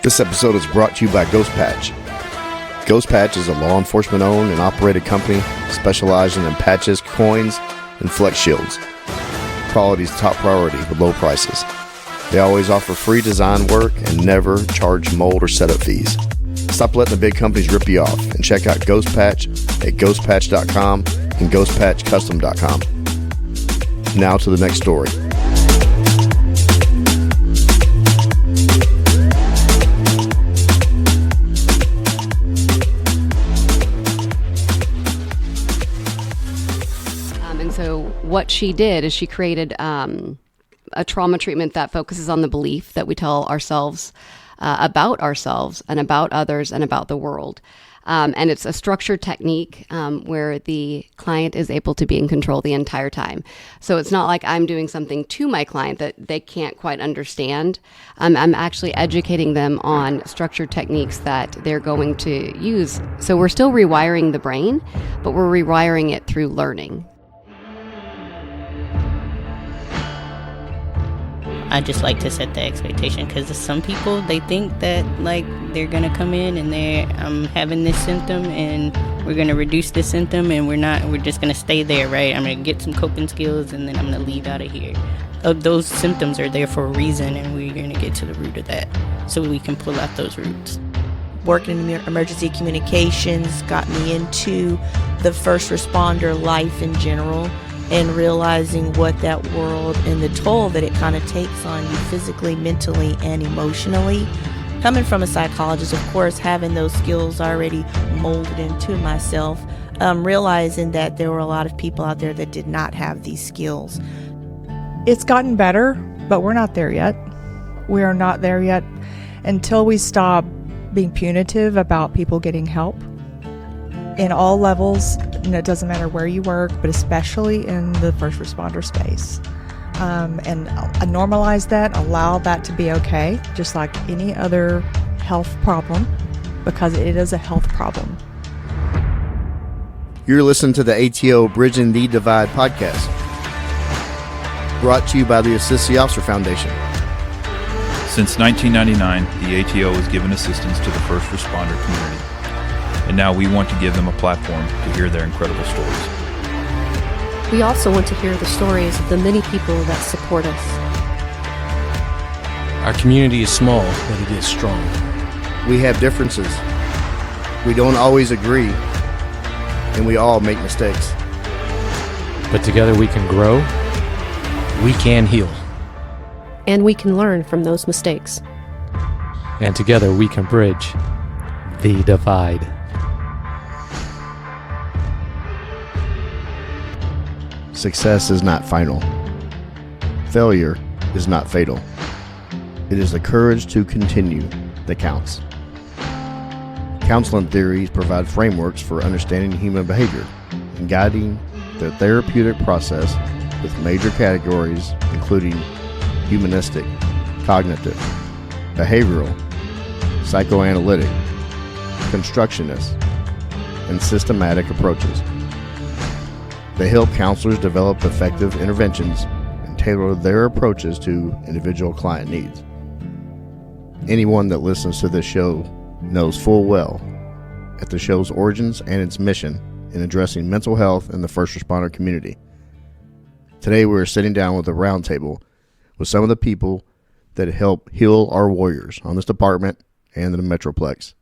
This episode is brought to you by Ghost Patch. Ghost Patch is a law enforcement owned and operated company specializing in patches, coins, and flex shields. Quality is top priority with low prices. They always offer free design work and never charge mold or setup fees. Stop letting the big companies rip you off and check out Ghost Patch at ghostpatch.com and ghostpatchcustom.com. Now to the next story. So what she did is she created a trauma treatment that focuses on the belief that we tell ourselves about ourselves and about others and about the world. And it's a structured technique where the client is able to be in control the entire time. So it's not like I'm doing something to my client that they can't quite understand. I'm actually educating them on structured techniques that they're going to use. So we're still rewiring the brain, but we're rewiring it through learning. I just like to set the expectation because some people, they think that like they're going to come in and I'm having this symptom and we're going to reduce this symptom and we're just going to stay there, right? I'm going to get some coping skills and then I'm going to leave out of here. Those symptoms are there for a reason and we're going to get to the root of that so we can pull out those roots. Working in emergency communications got me into the first responder life in general, and realizing what that world and the toll that it kind of takes on you physically, mentally, and emotionally. Coming from a psychologist, of course, having those skills already molded into myself, realizing that there were a lot of people out there that did not have these skills. It's gotten better, but we're not there yet. We are not there yet until we stop being punitive about people getting help in all levels, and it doesn't matter where you work, but especially in the first responder space. And normalize that, allow that to be okay, just like any other health problem, because it is a health problem. You're listening to the ATO Bridging the Divide podcast, brought to you by the Assist the Officer Foundation. Since 1999, the ATO has given assistance to the first responder community. And now we want to give them a platform to hear their incredible stories. We also want to hear the stories of the many people that support us. Our community is small, but it is strong. We have differences. We don't always agree, and we all make mistakes. But together we can grow, we can heal. And we can learn from those mistakes. And together we can bridge the divide. Success is not final. Failure is not fatal. It is the courage to continue that counts. Counseling theories provide frameworks for understanding human behavior and guiding the therapeutic process with major categories including humanistic, cognitive, behavioral, psychoanalytic, constructionist, and systematic approaches. They help counselors develop effective interventions and tailor their approaches to individual client needs. Anyone that listens to this show knows full well at the show's origins and its mission in addressing mental health in the first responder community. Today we are sitting down with a roundtable with some of the people that help heal our warriors on this department and in the Metroplex.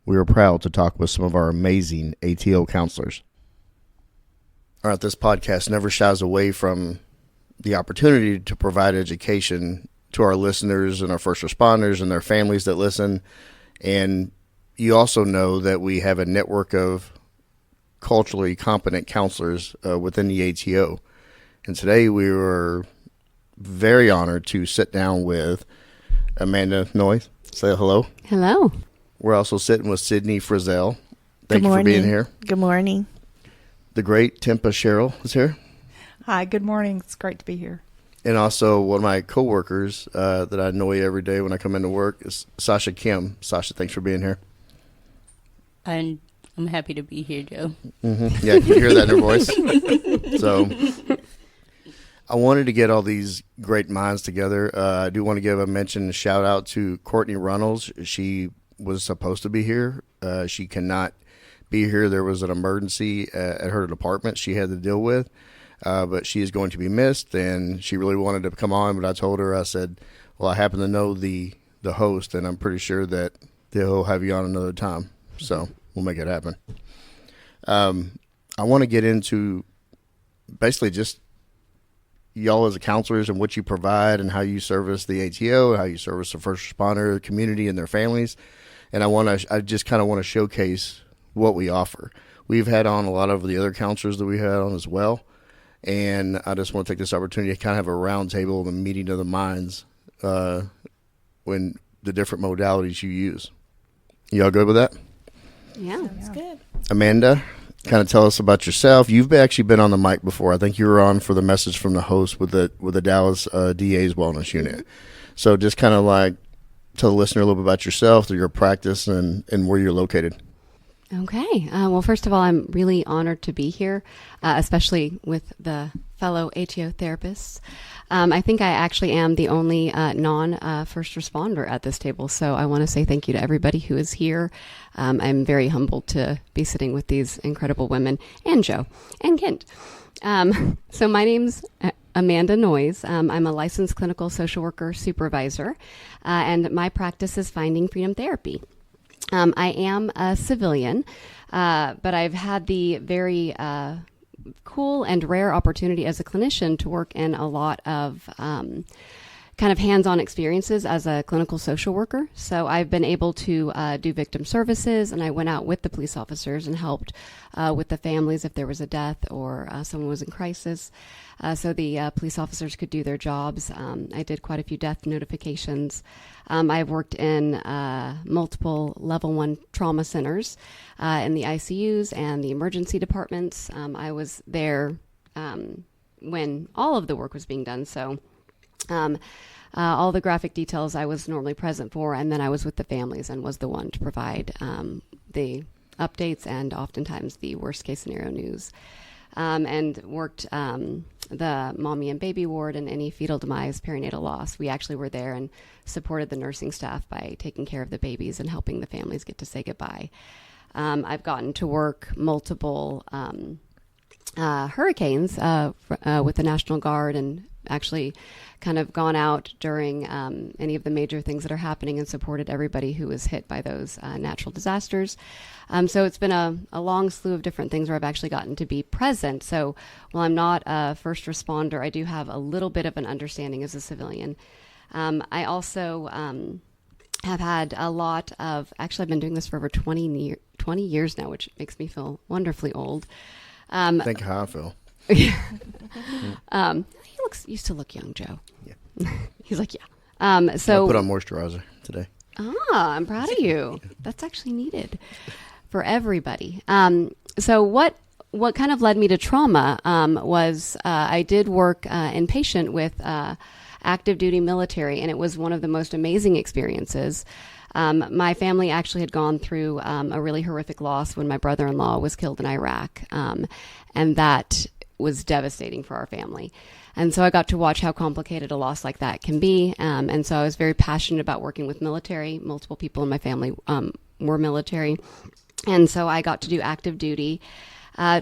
We are proud to talk with some of our amazing ATO counselors. All right, this podcast never shies away from the opportunity to provide education to our listeners and our first responders and their families that listen. And you also know that we have a network of culturally competent counselors within the ATO. And today we were very honored to sit down with Amanda Noyes. Say hello. Hello. We're also sitting with Cydney Frizzel. Thank you for being here. Good morning. The great Tempa Sherrill is here. Hi, good morning. It's great to be here. And also one of my coworkers that I annoy every day when I come into work is Sasha Kim. Sasha, thanks for being here. I'm happy to be here, Joe. Mm-hmm. Yeah, you can hear that in her voice. So I wanted to get all these great minds together. I do want to give a mention and shout out to Courtney Runnels. She was supposed to be here. She cannot be here. There was an emergency at her department she had to deal with, but she is going to be missed, and she really wanted to come on, but I told her, I said, well, I happen to know the host, and I'm pretty sure that they'll have you on another time, so we'll make it happen. I want to get into basically just y'all as counselors and what you provide and how you service the ATO, how you service the first responder community and their families. And I just kind of want to showcase what we offer. We've had on a lot of the other counselors that we had on as well. And I just want to take this opportunity to kind of have a round table, the meeting of the minds, when the different modalities you use. Y'all good with that? Yeah. That's good. Amanda, kind of tell us about yourself. You've actually been on the mic before. I think you were on for the message from the host with the Dallas DA's Wellness Unit. So just kind of like tell the listener a little bit about yourself, your practice, and where you're located. Okay. Well, first of all, I'm really honored to be here, especially with the fellow ATO therapists. I think I actually am the only non-first responder at this table, so I want to say thank you to everybody who is here. I'm very humbled to be sitting with these incredible women, and Joe, and Kent. So my name's Amanda Noyes. I'm a licensed clinical social worker supervisor, and my practice is Finding Freedom Therapy. I am a civilian, but I've had the very cool and rare opportunity as a clinician to work in a lot of kind of hands-on experiences as a clinical social worker. So I've been able to do victim services, and I went out with the police officers and helped with the families if there was a death or someone was in crisis, so the police officers could do their jobs. I did quite a few death notifications. I've worked in multiple level 1 trauma centers in the ICUs and the emergency departments. I was there when all of the work was being done, so all the graphic details I was normally present for, and then I was with the families and was the one to provide the updates and oftentimes the worst case scenario news, and worked the mommy and baby ward and any fetal demise, perinatal loss. We actually were there and supported the nursing staff by taking care of the babies and helping the families get to say goodbye. I've gotten to work multiple hurricanes with the National Guard, and actually kind of gone out during any of the major things that are happening and supported everybody who was hit by those natural disasters. So it's been a long slew of different things where I've actually gotten to be present. So while I'm not a first responder, I do have a little bit of an understanding as a civilian. I also have had a lot of, actually I've been doing this for over 20 years now, which makes me feel wonderfully old. Think how I feel. You still look young, Joe. Yeah. He's like, yeah. So I put on moisturizer today. I'm proud of you. That's actually needed for everybody. So what kind of led me to trauma was I did work inpatient with active duty military, and it was one of the most amazing experiences. My family actually had gone through a really horrific loss when my brother-in-law was killed in Iraq, and that was devastating for our family. And so I got to watch how complicated a loss like that can be. And so I was very passionate about working with military. Multiple people in my family were military. And so I got to do active duty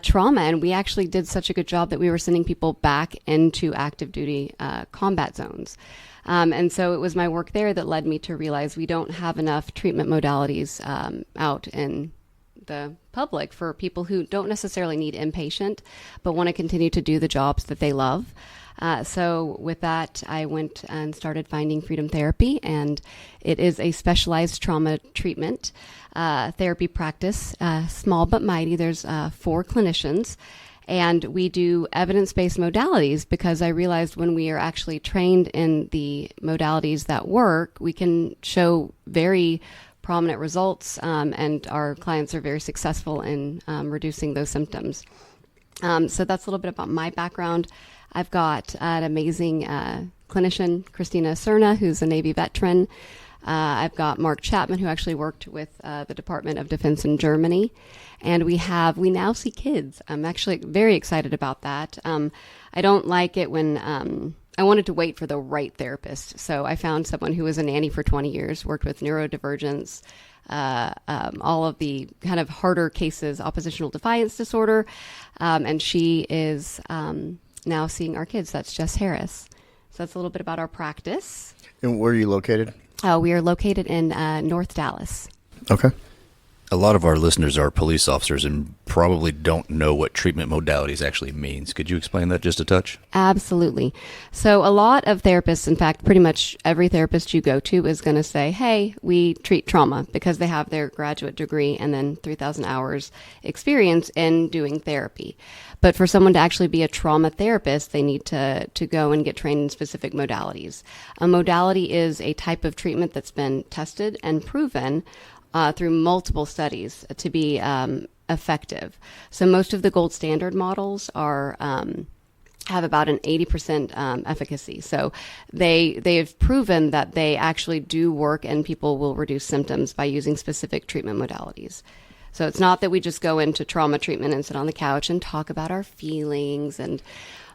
trauma. And we actually did such a good job that we were sending people back into active duty combat zones. And so it was my work there that led me to realize we don't have enough treatment modalities out in the public for people who don't necessarily need inpatient, but want to continue to do the jobs that they love. So with that, I went and started Finding Freedom Therapy, and it is a specialized trauma treatment therapy practice, small but mighty. There's 4 clinicians, and we do evidence-based modalities because I realized when we are actually trained in the modalities that work, we can show very prominent results, and our clients are very successful in reducing those symptoms. So that's a little bit about my background. I've got an amazing clinician, Christina Cerna, who's a Navy veteran. I've got Mark Chapman, who actually worked with the Department of Defense in Germany. And we now see kids. I'm actually very excited about that. I don't like it when I wanted to wait for the right therapist. So I found someone who was a nanny for 20 years, worked with neurodivergence, all of the kind of harder cases, oppositional defiance disorder. And she is now seeing our kids. That's Jess Harris. So that's a little bit about our practice. And where are you located? We are located in North Dallas. Okay. A lot of our listeners are police officers and probably don't know what treatment modalities actually means. Could you explain that just a touch? Absolutely. So a lot of therapists, in fact, pretty much every therapist you go to is going to say, hey, we treat trauma, because they have their graduate degree and then 3,000 hours experience in doing therapy. But for someone to actually be a trauma therapist, they need to go and get trained in specific modalities. A modality is a type of treatment that's been tested and proven through multiple studies to be effective. So most of the gold standard models are have about an 80% efficacy. So they have proven that they actually do work and people will reduce symptoms by using specific treatment modalities. So it's not that we just go into trauma treatment and sit on the couch and talk about our feelings and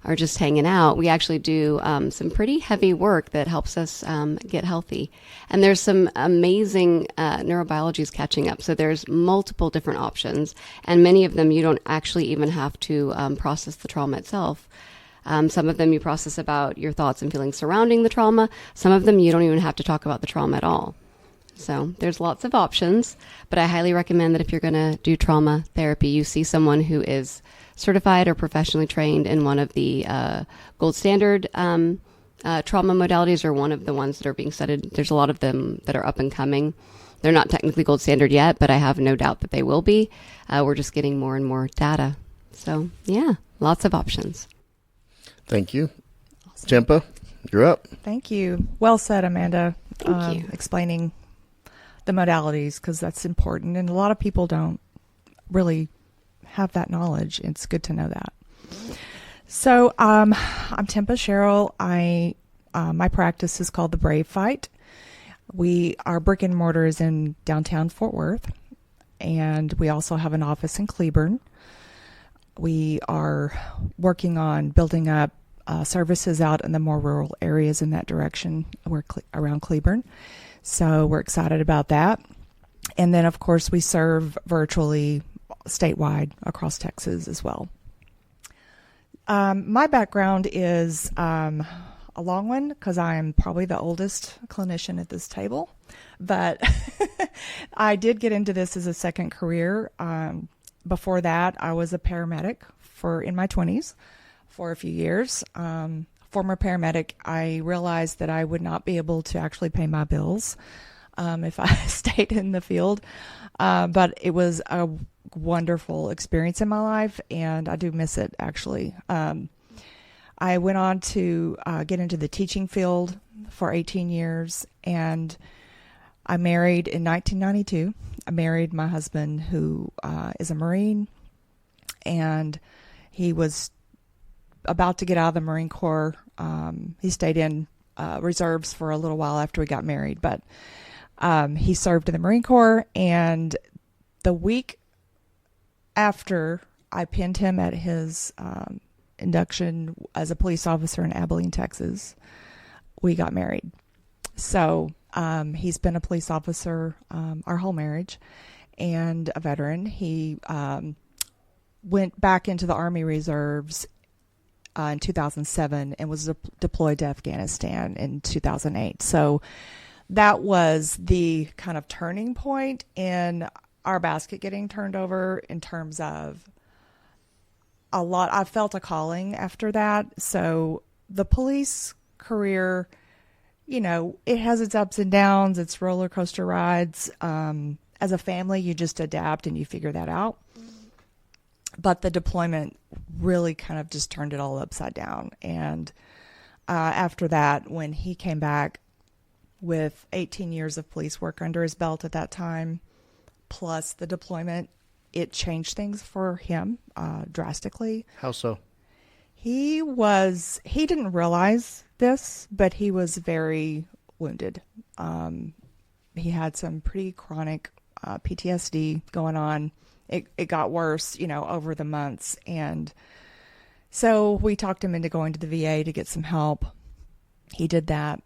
are just hanging out. We actually do some pretty heavy work that helps us get healthy. And there's some amazing neurobiology is catching up. So there's multiple different options. And many of them you don't actually even have to process the trauma itself. Some of them you process about your thoughts and feelings surrounding the trauma. Some of them you don't even have to talk about the trauma at all. So there's lots of options, but I highly recommend that if you're going to do trauma therapy, you see someone who is certified or professionally trained in one of the gold standard trauma modalities, or one of the ones that are being studied. There's a lot of them that are up and coming. They're not technically gold standard yet, but I have no doubt that they will be. We're just getting more and more data. So yeah, lots of options. Thank you. Awesome. Tempa, you're up. Thank you. Well said, Amanda. Thank you. Explaining the modalities, because that's important, and a lot of people don't really have that knowledge. It's good to know that. So I'm Tempa Sherrill. My practice is called the Brave Fight. Our brick and mortar is in downtown Fort Worth, and we also have an office in Cleburne. We are working on building up services out in the more rural areas in that direction. We're around Cleburne. So we're excited about that. And then, of course, we serve virtually statewide across Texas as well. My background is a long one, because I'm probably the oldest clinician at this table. But I did get into this as a second career. Before that, I was a paramedic in my 20s for a few years. Former paramedic, I realized that I would not be able to actually pay my bills if I stayed in the field. But it was a wonderful experience in my life, and I do miss it, actually. I went on to get into the teaching field for 18 years, and I married in 1992. I married my husband, who is a Marine, and he was about to get out of the Marine Corps. He stayed in reserves for a little while after we got married, but he served in the Marine Corps, and the week after I pinned him at his induction as a police officer in Abilene, Texas, we got married. So he's been a police officer our whole marriage, and a veteran. He went back into the Army Reserves in 2007 and was deployed to Afghanistan in 2008. So that was the kind of turning point in our basket getting turned over, in terms of I felt a calling after that. So the police career, it has its ups and downs, its roller coaster rides. As a family, you just adapt and you figure that out. But the deployment really kind of just turned it all upside down. And after that, when he came back with 18 years of police work under his belt at that time, plus the deployment, it changed things for him drastically. How so? He didn't realize this, but he was very wounded. He had some pretty chronic PTSD going on. It got worse, over the months. And so we talked him into going to the VA to get some help. He did that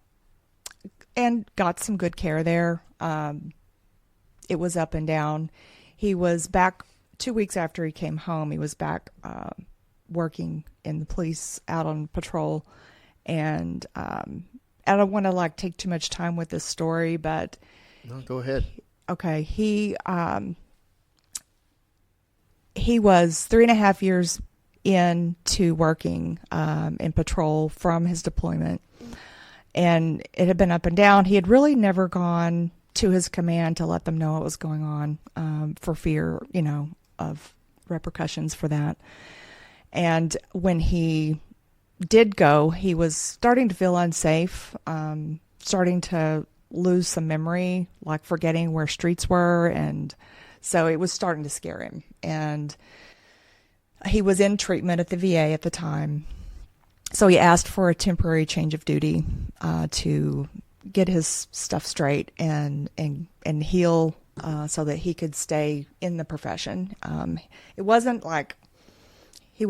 and got some good care there. It was up and down. He was back 2 weeks after he came home. He was back working in the police out on patrol. And I don't want to take too much time with this story, but No, go ahead. okay, he was 3.5 years into working in patrol from his deployment, and it had been up and down. He had really never gone to his command to let them know what was going on, for fear, of repercussions for that. And when he did go, he was starting to feel unsafe, starting to lose some memory, like forgetting where streets were. And so it was starting to scare him. And he was in treatment at the VA at the time. So he asked for a temporary change of duty to get his stuff straight and heal, so that he could stay in the profession. It wasn't like he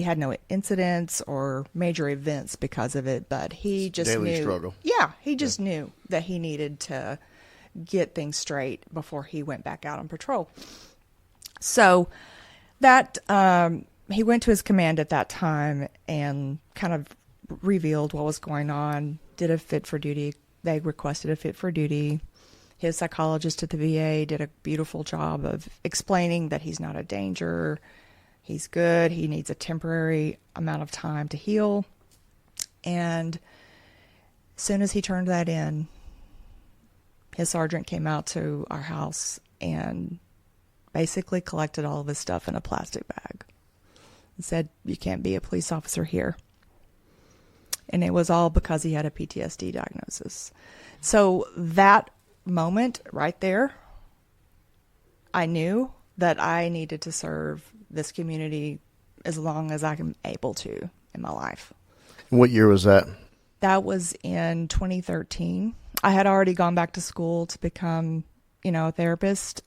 had no incidents or major events because of it, but he just Daily knew. struggle. Yeah, he just knew that he needed to get things straight before he went back out on patrol. So that he went to his command at that time and kind of revealed what was going on, did a fit for duty. They requested a fit for duty. His psychologist at the VA did a beautiful job of explaining that he's not a danger. He's good. He needs a temporary amount of time to heal. And as soon as he turned that in, his sergeant came out to our house and basically collected all of his stuff in a plastic bag and said, "You can't be a police officer here." And it was all because he had a PTSD diagnosis. So that moment right there, I knew that I needed to serve this community as long as I'm able to in my life. What year was that? That was in 2013. I had already gone back to school to become, a therapist,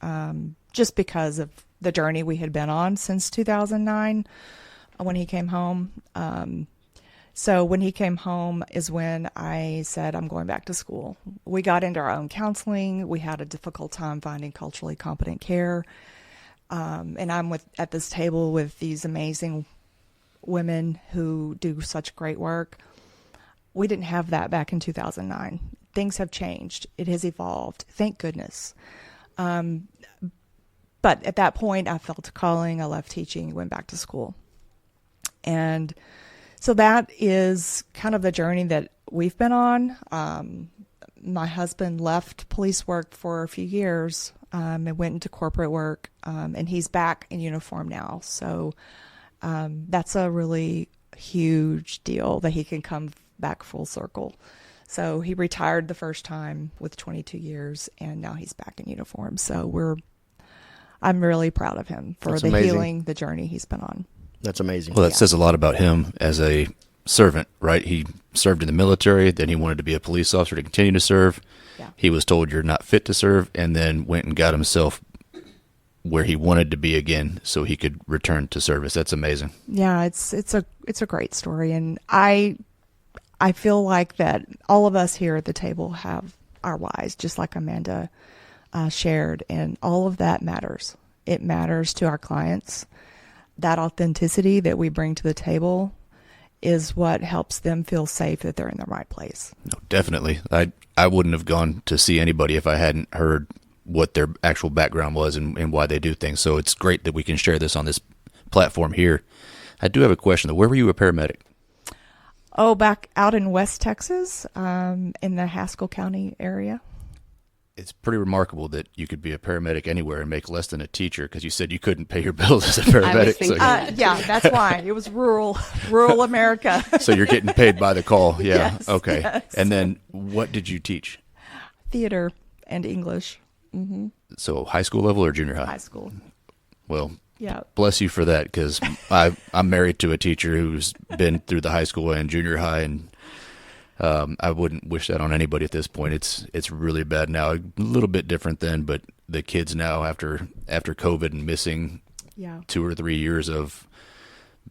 just because of the journey we had been on since 2009 when he came home. So when he came home is when I said, I'm going back to school. We got into our own counseling. We had a difficult time finding culturally competent care. And I'm at this table with these amazing women who do such great work. We didn't have that back in 2009. Things have changed. It has evolved. Thank goodness. But at that point, I felt a calling. I left teaching, went back to school. And so that is kind of the journey that we've been on. My husband left police work for a few years and went into corporate work, and he's back in uniform now. So that's a really huge deal that he can come back full circle. So he retired the first time with 22 years, and now he's back in uniform. So I'm really proud of him for That's the amazing. healing, the journey he's been on. That's amazing. Well, that says a lot about him as a servant, right? He served in the military, then he wanted to be a police officer to continue to serve. Yeah. He was told you're not fit to serve, and then went and got himself where he wanted to be again so he could return to service. That's amazing. Yeah, it's a great story, and I feel like that all of us here at the table have our whys, just like Amanda shared, and all of that matters. It matters to our clients. That authenticity that we bring to the table is what helps them feel safe that they're in the right place. No, definitely. I wouldn't have gone to see anybody if I hadn't heard what their actual background was and why they do things. So it's great that we can share this on this platform here. I do have a question, though. Where were you a paramedic? Oh, back out in West Texas, in the Haskell County area. It's pretty remarkable that you could be a paramedic anywhere and make less than a teacher, because you said you couldn't pay your bills as a paramedic. thinking Yeah, that's why. It was rural America. So you're getting paid by the call. Yeah. Yes, Okay. yes. And then what did you teach? Theater and English. So high school level or junior high? High school. Well, Yeah. bless you for that, because I'm married to a teacher who's been through the high school and junior high, and I wouldn't wish that on anybody at this point. It's really bad now. A little bit different then, but the kids now after COVID and missing 2 or 3 years of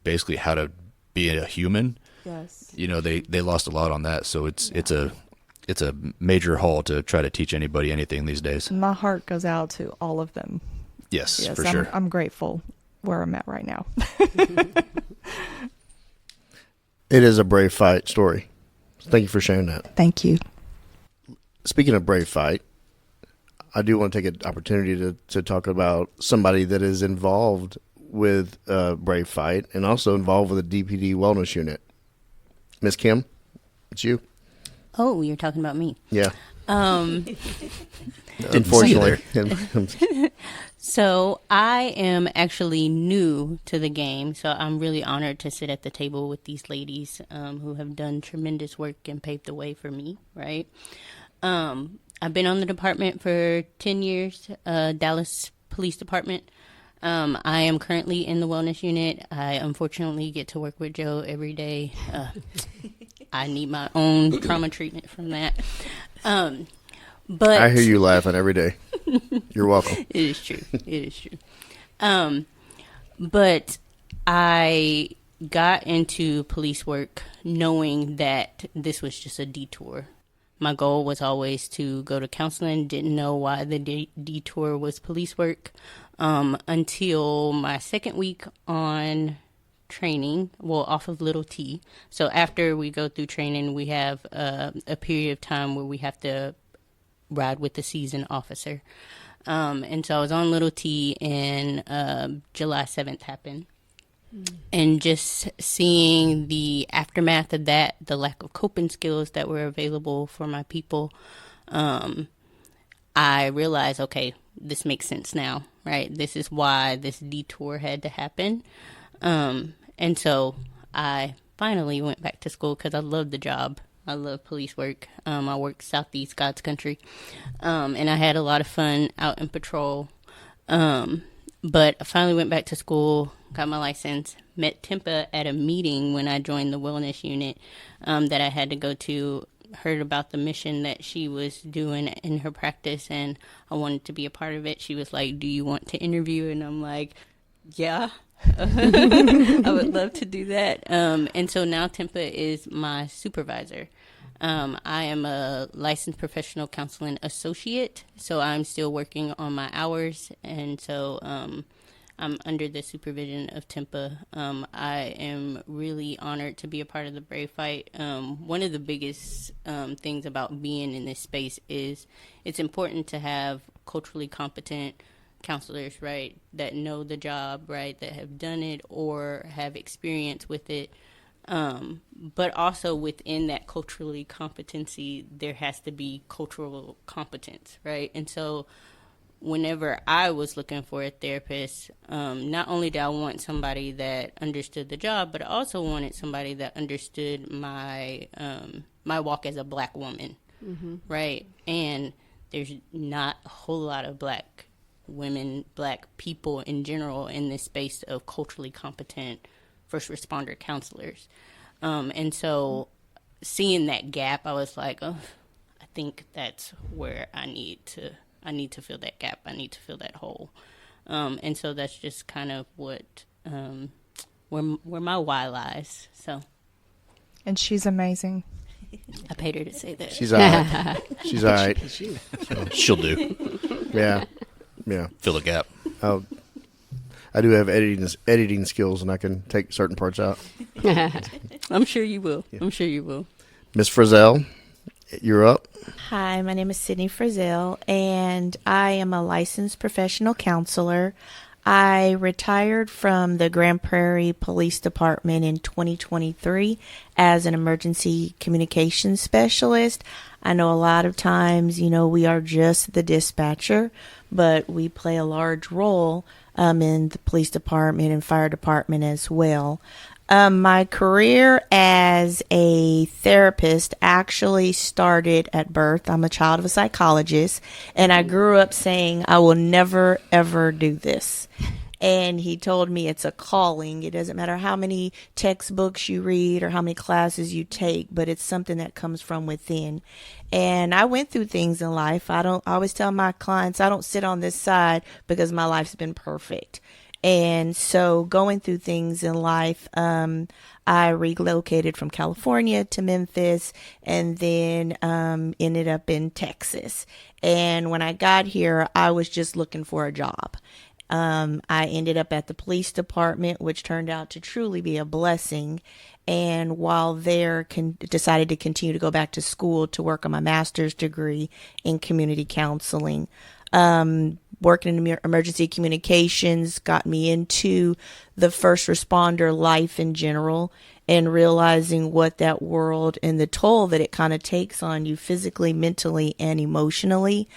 basically how to be a human. Yes. They lost a lot on that. So it's a major haul to try to teach anybody anything these days. My heart goes out to all of them. Yes, for sure. I'm grateful where I'm at right now. It is a brave fight story. Thank you for sharing that. Thank you. Speaking of brave fight, I do want to take an opportunity to talk about somebody that is involved with Brave Fight and also involved with the DPD Wellness Unit. Miss Kim, it's you. Oh, you're talking about me. Yeah. Unfortunately. So I am actually new to the game, so I'm really honored to sit at the table with these ladies who have done tremendous work and paved the way for me, right? I've been on the department for 10 years, Dallas Police Department. I am currently in the wellness unit. I unfortunately get to work with Joe every day. I need my own trauma treatment from that. But I hear you laughing every day. You're welcome. It is true. It is true. But I got into police work knowing that this was just a detour. My goal was always to go to counseling. Didn't know why the detour was police work until my second week on training, off of Little T. So after we go through training, we have a period of time where we have to ride with the seasoned officer. And so I was on Little T, and July 7th happened. And just seeing the aftermath of that, the lack of coping skills that were available for my people, I realized, okay, this makes sense now, right? This is why this detour had to happen. And so I finally went back to school because I love the job. I love police work. I worked Southeast God's Country, and I had a lot of fun out in patrol. But I finally went back to school, got my license, met Tempa at a meeting when I joined the wellness unit that I had to go to, heard about the mission that she was doing in her practice, and I wanted to be a part of it. She was like, "Do you want to interview?" And I'm like, "Yeah." I would love to do that. And so now Tempa is my supervisor. I am a licensed professional counseling associate, so I'm still working on my hours, and so I'm under the supervision of Tempa. I am really honored to be a part of the Brave Fight. One of the biggest things about being in this space is it's important to have culturally competent counselors, right, that know the job, right, that have done it or have experience with it. But also within that culturally competency, there has to be cultural competence, right? And so whenever I was looking for a therapist, not only did I want somebody that understood the job, but I also wanted somebody that understood my walk as a Black woman, right? And there's not a whole lot of Black women, Black people in general in this space of culturally competent first responder counselors. And so seeing that gap, I was like, oh, I think that's where I need to fill that gap. I need to fill that hole. And so that's just kind of what, where my why lies. So. And she's amazing. I paid her to say that. She's all right. She's all right. She'll do. Yeah. Fill a gap. I do have editing skills, and I can take certain parts out. I'm sure you will. Yeah. I'm sure you will. Miss Frizzel, you're up. Hi, my name is Cydney Frizzel, and I am a licensed professional counselor. I retired from the Grand Prairie Police Department in 2023 as an emergency communications specialist. I know a lot of times, we are just the dispatcher, but we play a large role in the police department and fire department as well. My career as a therapist actually started at birth. I'm a child of a psychologist, and I grew up saying I will never, ever do this. And he told me it's a calling. It doesn't matter how many textbooks you read or how many classes you take, but it's something that comes from within. And I went through things in life. I always tell my clients, I don't sit on this side because my life's been perfect. And so going through things in life, I relocated from California to Memphis and then ended up in Texas. And when I got here, I was just looking for a job. I ended up at the police department, which turned out to truly be a blessing. And while there, decided to continue to go back to school to work on my master's degree in community counseling. Working in emergency communications got me into the first responder life in general, and realizing what that world and the toll that it kind of takes on you physically, mentally, and emotionally.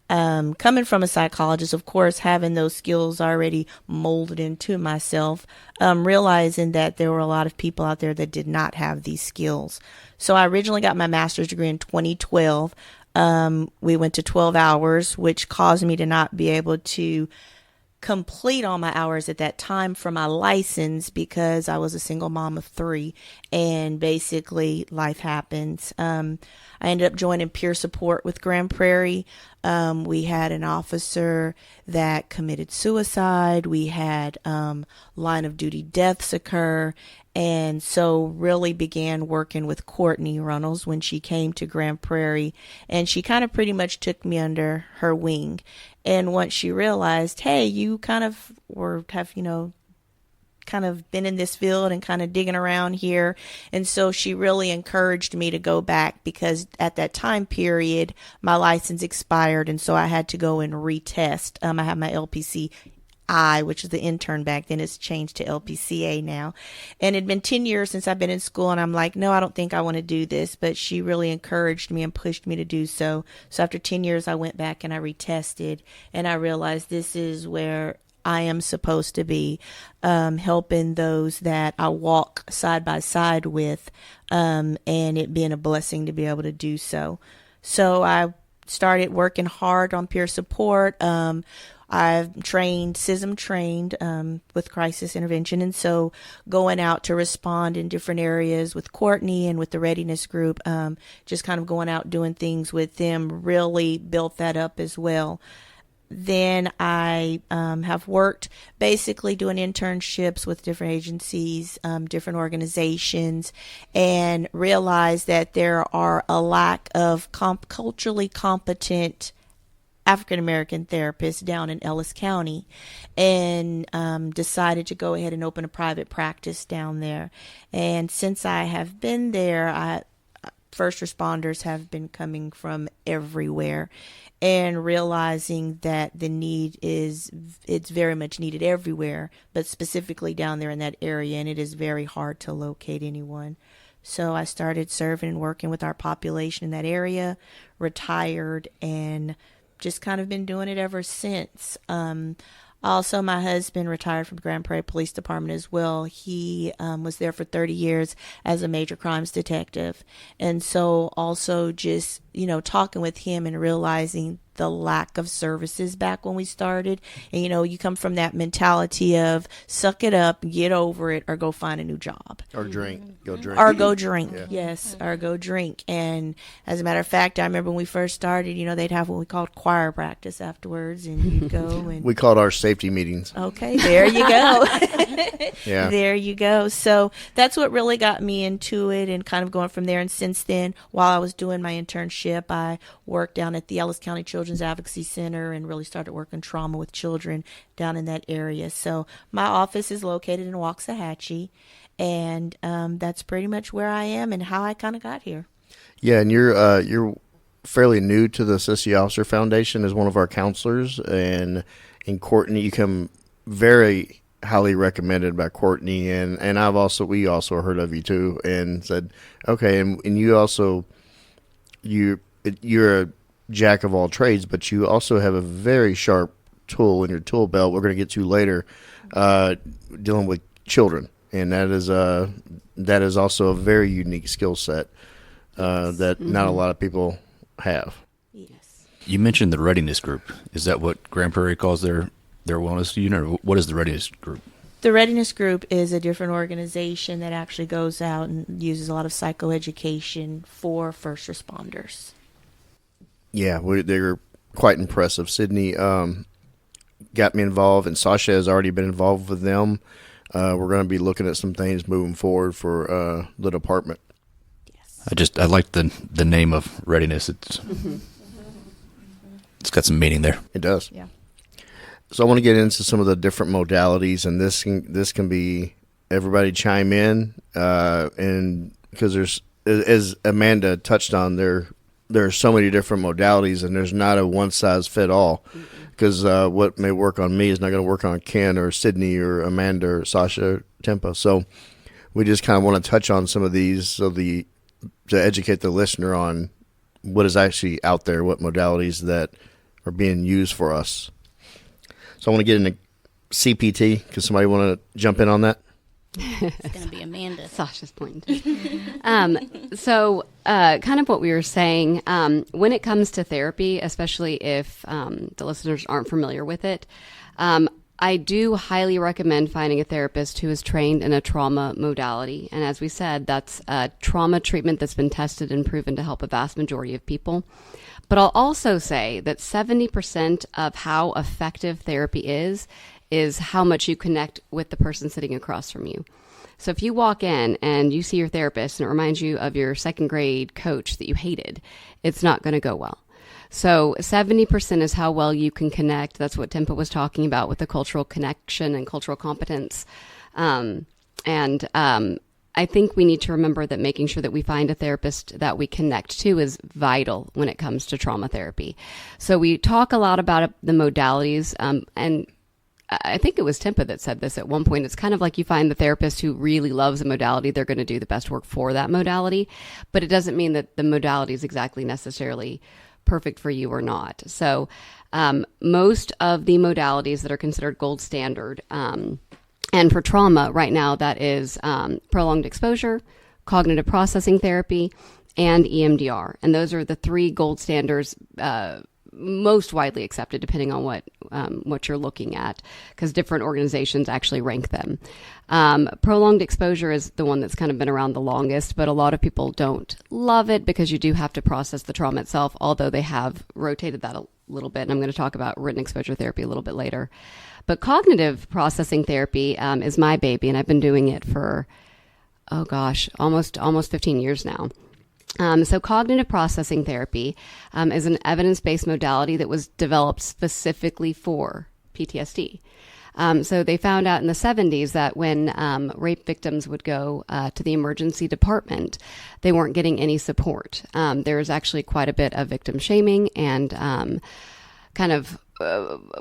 Coming from a psychologist, of course, having those skills already molded into myself, realizing that there were a lot of people out there that did not have these skills. So I originally got my master's degree in 2012. We went to 12 hours, which caused me to not be able to complete all my hours at that time for my license because I was a single mom of 3, and basically life happens. I ended up joining peer support with Grand Prairie. We had an officer that committed suicide. We had line of duty deaths occur. And so really began working with Courtney Runnels when she came to Grand Prairie, and she kind of pretty much took me under her wing. And once she realized, hey, you kind of have kind of been in this field and kind of digging around here. And so she really encouraged me to go back because at that time period, my license expired. And so I had to go and retest. I have my LPC which is the intern back then. It's changed to LPCA now. And it'd been 10 years since I've been in school, and I'm like, no, I don't think I want to do this. But she really encouraged me and pushed me to do so. So after 10 years, I went back and I retested, and I realized this is where I am supposed to be, helping those that I walk side by side with, and it being a blessing to be able to do so. So I started working hard on peer support. I've trained, CISM trained with crisis intervention. And so going out to respond in different areas with Courtney and with the readiness group, just kind of going out doing things with them, really built that up as well. Then I have worked basically doing internships with different agencies, different organizations, and realized that there are a lack of culturally competent African-American therapists down in Ellis County, and decided to go ahead and open a private practice down there. And since I have been there, first responders have been coming from everywhere, and realizing that the need it's very much needed everywhere, but specifically down there in that area, and it is very hard to locate anyone. So I started serving and working with our population in that area, retired, and just kind of been doing it ever since. Also, my husband retired from Grand Prairie Police Department as well. He was there for 30 years as a major crimes detective. And so also just, talking with him and realizing the lack of services back when we started. And, you come from that mentality of suck it up, get over it, or go find a new job. Or drink. Go drink. Or go drink. Yeah. Yes, or go drink. And as a matter of fact, I remember when we first started, they'd have what we called choir practice afterwards, and you'd go and... We called our safety meetings. Okay, there you go. Yeah. There you go. So that's what really got me into it, and kind of going from there. And since then, while I was doing my internship, I worked down at the Ellis County Children's Advocacy Center and really started working trauma with children down in that area. So my office is located in Waxahachie, and that's pretty much where I am and how I kind of got here. Yeah, and you're fairly new to the Sissy Officer Foundation as one of our counselors, and in Courtney, you come very highly recommended by Courtney, and we also heard of you too, and said, okay, and you're a jack of all trades, but you also have a very sharp tool in your tool belt we're going to get to later, dealing with children, and that is also a very unique skill set that not a lot of people have. Yes. You mentioned the readiness group. Is that what Grand Prairie calls their their wellness unit, or what is the readiness group? The Readiness Group is a different organization that actually goes out and uses a lot of psychoeducation for first responders. Yeah, they're quite impressive. Cydney got me involved, and Sasha has already been involved with them. We're going to be looking at some things moving forward for the department. Yes. I like the name of Readiness. It's got some meaning there. It does. Yeah. So I want to get into some of the different modalities, and this can be everybody chime in, and because there's, as Amanda touched on, there are so many different modalities, and there's not a one size fit all. Because what may work on me is not going to work on Ken or Cydney or Amanda or Sasha or Tempa. So we just kind of want to touch on some of these to educate the listener on what is actually out there, what modalities that are being used for us. So I want to get into CPT. Because somebody want to jump in on that? It's going to be Amanda. Sasha's point. So kind of what we were saying, when it comes to therapy, especially if the listeners aren't familiar with it, I do highly recommend finding a therapist who is trained in a trauma modality. And as we said, that's a trauma treatment that's been tested and proven to help a vast majority of people. But I'll also say that 70% of how effective therapy is how much you connect with the person sitting across from you. So if you walk in and you see your therapist and it reminds you of your second grade coach that you hated, it's not going to go well. So 70% is how well you can connect. That's what Tempa was talking about with the cultural connection and cultural competence. I think we need to remember that making sure that we find a therapist that we connect to is vital when it comes to trauma therapy. So we talk a lot about the modalities, and I think it was Tempa that said this at one point. It's kind of like you find the therapist who really loves a modality, they're going to do the best work for that modality, but it doesn't mean that the modality is exactly necessarily perfect for you or not. So most of the modalities that are considered gold standard, and for trauma right now, that is prolonged exposure, cognitive processing therapy, and EMDR. And those are the three gold standards most widely accepted, depending on what you're looking at, because different organizations actually rank them. Prolonged exposure is the one that's kind of been around the longest, but a lot of people don't love it because you do have to process the trauma itself, although they have rotated that a little bit. And I'm going to talk about written exposure therapy a little bit later. But cognitive processing therapy is my baby, and I've been doing it for, almost 15 years now. So cognitive processing therapy is an evidence-based modality that was developed specifically for PTSD. So they found out in the 70s that when rape victims would go to the emergency department, they weren't getting any support. There was actually quite a bit of victim shaming and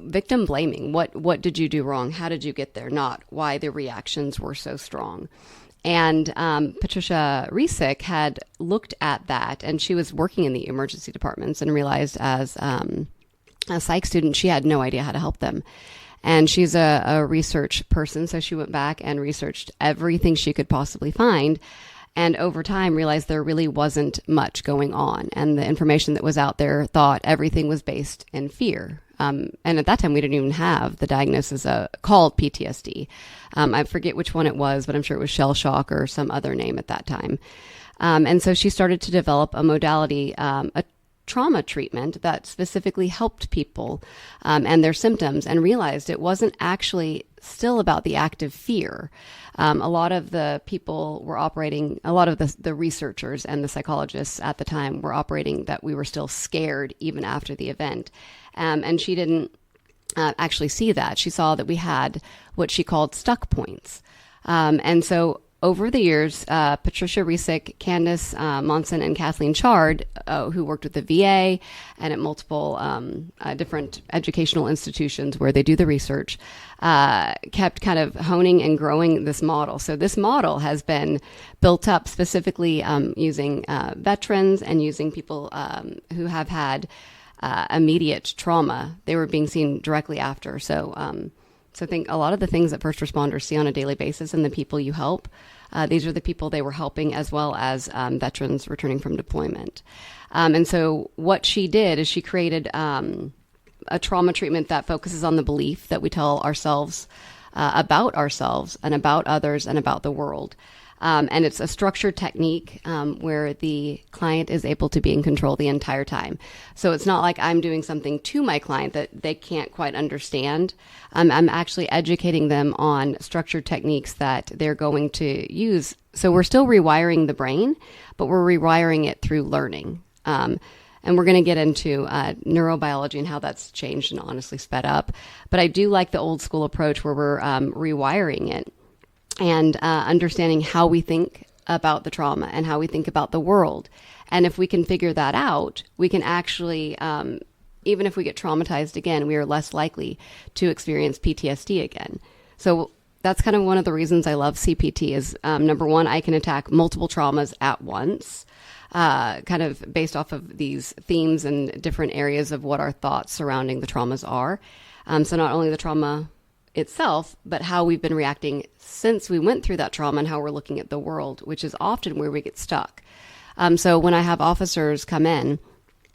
victim blaming. What did you do wrong? How did you get there? Not why the reactions were so strong. And Patricia Resick had looked at that, and she was working in the emergency departments and realized as a psych student, she had no idea how to help them. And she's a research person, so she went back and researched everything she could possibly find. And over time realized there really wasn't much going on. And the information that was out there thought everything was based in fear. And at that time, we didn't even have the diagnosis called PTSD. I forget which one it was, but I'm sure it was shell shock or some other name at that time. And so she started to develop a modality, a trauma treatment that specifically helped people and their symptoms, and realized it wasn't actually still about the active fear. A lot of the people were operating, a lot of the researchers and the psychologists at the time were operating that we were still scared even after the event. And she didn't actually see that. She saw that we had what she called stuck points. And so over the years, Patricia Resick, Candace Monson, and Kathleen Chard, who worked with the VA and at multiple different educational institutions where they do the research, kept kind of honing and growing this model. So this model has been built up specifically using veterans and using people who have had immediate trauma. They were being seen directly after. So I think a lot of the things that first responders see on a daily basis and the people you help, these are the people they were helping, as well as veterans returning from deployment. And so what she did is she created a trauma treatment that focuses on the belief that we tell ourselves about ourselves and about others and about the world. And it's a structured technique where the client is able to be in control the entire time. So it's not like I'm doing something to my client that they can't quite understand. I'm actually educating them on structured techniques that they're going to use. So we're still rewiring the brain, but we're rewiring it through learning. And we're going to get into neurobiology and how that's changed and honestly sped up. But I do like the old school approach where we're rewiring it and understanding how we think about the trauma and how we think about the world. And if we can figure that out, we can actually, even if we get traumatized again, we are less likely to experience PTSD again. So that's kind of one of the reasons I love CPT is, number one, I can attack multiple traumas at once. Kind of based off of these themes and different areas of what our thoughts surrounding the traumas are. So not only the trauma itself, but how we've been reacting since we went through that trauma and how we're looking at the world, which is often where we get stuck. So when I have officers come in,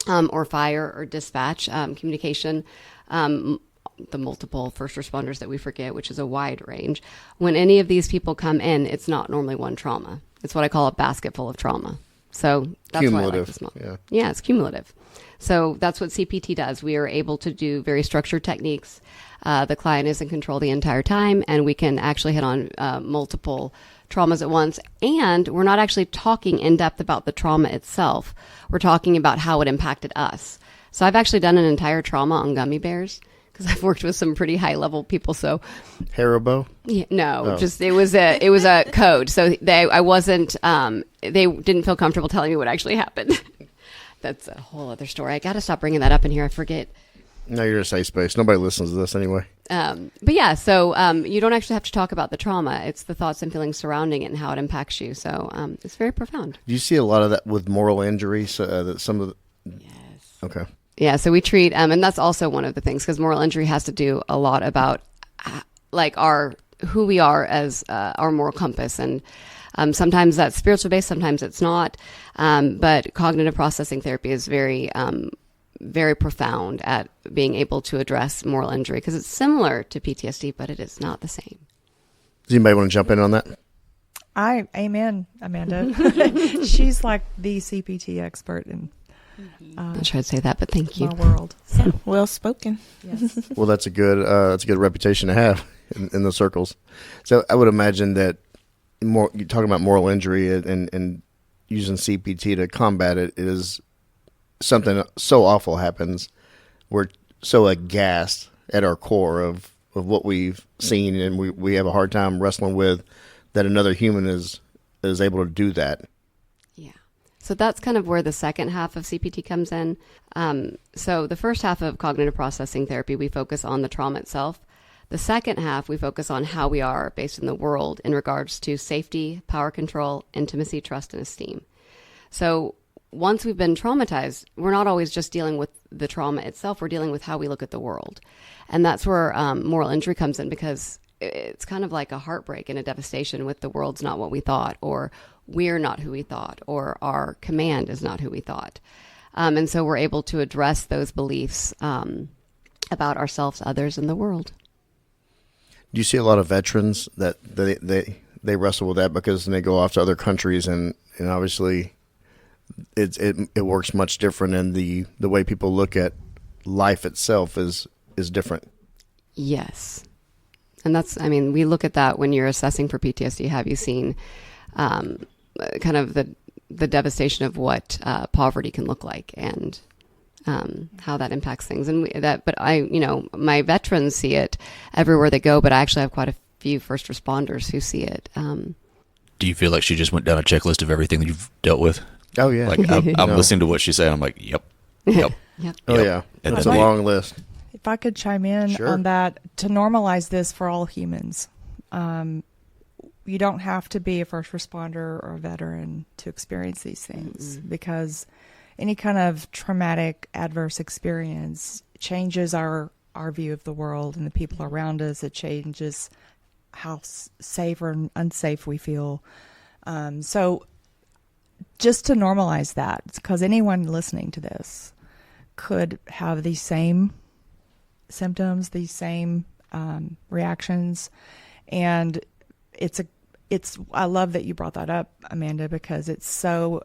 or fire or dispatch, communication, the multiple first responders that we forget, which is a wide range, when any of these people come in, it's not normally one trauma. It's what I call a basket full of trauma. So that's cumulative. why I like this model. Yeah, it's cumulative. So that's what CPT does. We are able to do very structured techniques. The client is in control the entire time, and we can actually hit on multiple traumas at once. And we're not actually talking in depth about the trauma itself. We're talking about how it impacted us. So I've actually done an entire trauma on gummy bears because I've worked with some pretty high level people. So Haribo? Yeah, no, just it was a code. So they didn't feel comfortable telling me what actually happened. That's a whole other story. I got to stop bringing that up in here. I forget. No, you're a safe space. Nobody listens to this anyway. But yeah, so you don't actually have to talk about the trauma. It's the thoughts and feelings surrounding it and how it impacts you. So it's very profound. Do you see a lot of that with moral injury? So that some of the... Yes. Okay. Yeah, so we treat, and that's also one of the things, because moral injury has to do a lot about like who we are as our moral compass. And sometimes that's spiritual based, sometimes it's not. But cognitive processing therapy is very, very profound at being able to address moral injury, because it's similar to PTSD, but it is not the same. Does anybody want to jump in on that? Amen, Amanda. She's like the CPT expert in I'm not sure I'd say that, but thank you. my world. So, well spoken. Yes. Well, that's a good reputation to have in the circles. So I would imagine that you're talking about moral injury and using CPT to combat it is something so awful happens. We're so aghast at our core of what we've seen, and we have a hard time wrestling with that another human is able to do that. Yeah. So that's kind of where the second half of CPT comes in. So the first half of cognitive processing therapy, we focus on the trauma itself. The second half, we focus on how we are based in the world in regards to safety, power control, intimacy, trust, and esteem. So once we've been traumatized, we're not always just dealing with the trauma itself. We're dealing with how we look at the world. And that's where moral injury comes in, because it's kind of like a heartbreak and a devastation with the world's not what we thought, or we're not who we thought, or our command is not who we thought. And so we're able to address those beliefs about ourselves, others, and the world. Do you see a lot of veterans that they wrestle with that because they go off to other countries and obviously it works much different, and the way people look at life itself is different? Yes. And we look at that when you're assessing for PTSD. Have you seen kind of the devastation of what poverty can look like, and how that impacts things? But my veterans see it everywhere they go, but I actually have quite a few first responders who see it. Do you feel like she just went down a checklist of everything that you've dealt with? Oh, yeah. Like I'm listening to what she's saying. I'm like, yep. Yep. Oh, yeah. And It's a long list. If I could chime in Sure. on that, to normalize this for all humans. You don't have to be a first responder or a veteran to experience these things, because any kind of traumatic adverse experience changes our view of the world and the people around us. It changes how safe or unsafe we feel. So just to normalize that, because anyone listening to this could have the same symptoms, these same reactions, and it's I love that you brought that up, Amanda, because it's so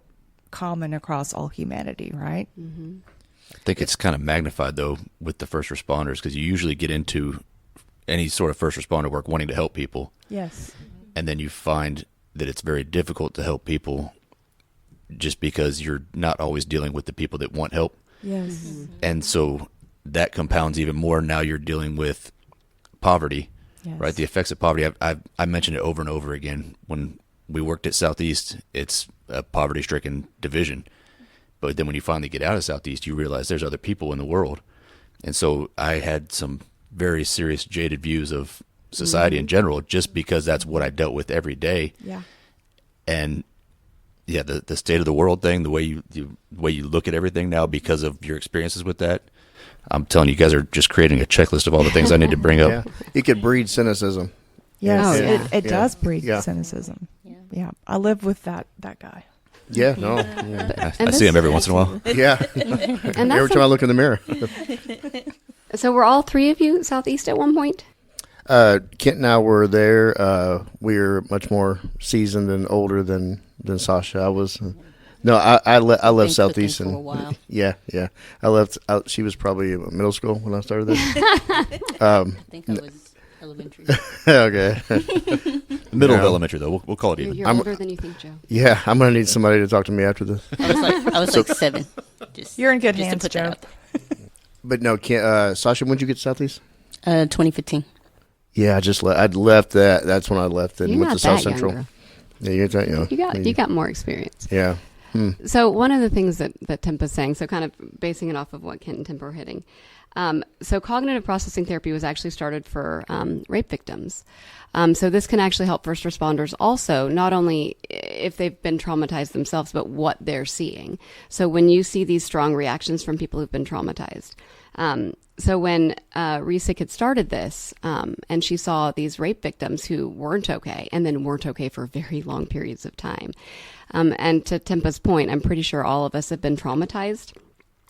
common across all humanity, right? Mm-hmm. I think it's kind of magnified, though, with the first responders, because you usually get into any sort of first responder work wanting to help people. Yes. And then you find that it's very difficult to help people just because you're not always dealing with the people that want help. Yes. Mm-hmm. And so that compounds even more. Now you're dealing with poverty, Yes. right? The effects of poverty. I mentioned it over and over again. When we worked at Southeast, it's a poverty-stricken division. But then when you finally get out of Southeast, you realize there's other people in the world. And so I had some very serious jaded views of society in general, just because that's what I dealt with every day. Yeah. And yeah, the state of the world thing, the way you look at everything now because of your experiences with that, I'm telling you, guys are just creating a checklist of all the things I need to bring up. Yeah. It could breed cynicism. Yes, Oh, yeah. it does breed Yeah. cynicism. Yeah. I live with that guy. Yeah, no. Yeah. I see him every once in a while. Yeah. And Every time I look in the mirror. So were all three of you Southeast at one point? Kent and I were there. We're much more seasoned and older than Sasha. I was. No, I left Southeast for a and while. yeah. I left. She was probably in middle school when I started there. I think I was elementary. Okay. Middle of No. elementary, though. We'll call it even. You're I'm- older than you think, Joe. Yeah, I'm gonna need somebody to talk to me after this. I was like 7. Just, You're in good just to hands, put that Joe. out there. But no, Sasha, when did you get to Southeast? 2015. Yeah, I'd left that. That's when I left it and You're went not to South that Central. younger. Yeah, you're that, you know. You got more experience. Yeah. So one of the things that Tempa's saying, so kind of basing it off of what Kent and Tempa are hitting. So cognitive processing therapy was actually started for rape victims. So this can actually help first responders also, not only if they've been traumatized themselves, but what they're seeing. So when you see these strong reactions from people who've been traumatized. So when Risa had started this, and she saw these rape victims who weren't okay, and then weren't okay for very long periods of time. And to Tempa's point, I'm pretty sure all of us have been traumatized.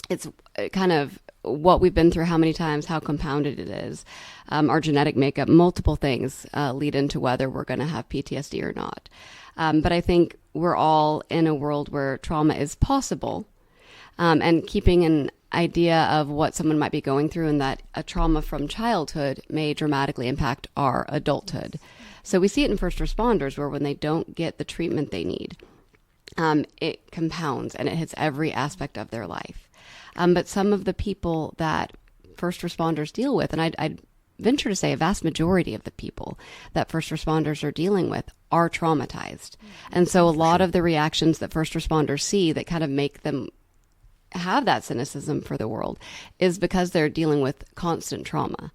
It's kind of what we've been through, how many times, how compounded it is. Our genetic makeup, multiple things lead into whether we're going to have PTSD or not. But I think we're all in a world where trauma is possible, and keeping an idea of what someone might be going through, and that a trauma from childhood may dramatically impact our adulthood. So we see it in first responders, where when they don't get the treatment they need, it compounds and it hits every aspect of their life. But some of the people that first responders deal with, and I'd venture to say a vast majority of the people that first responders are dealing with are traumatized. And so a lot of the reactions that first responders see that kind of make them have that cynicism for the world is because they're dealing with constant trauma.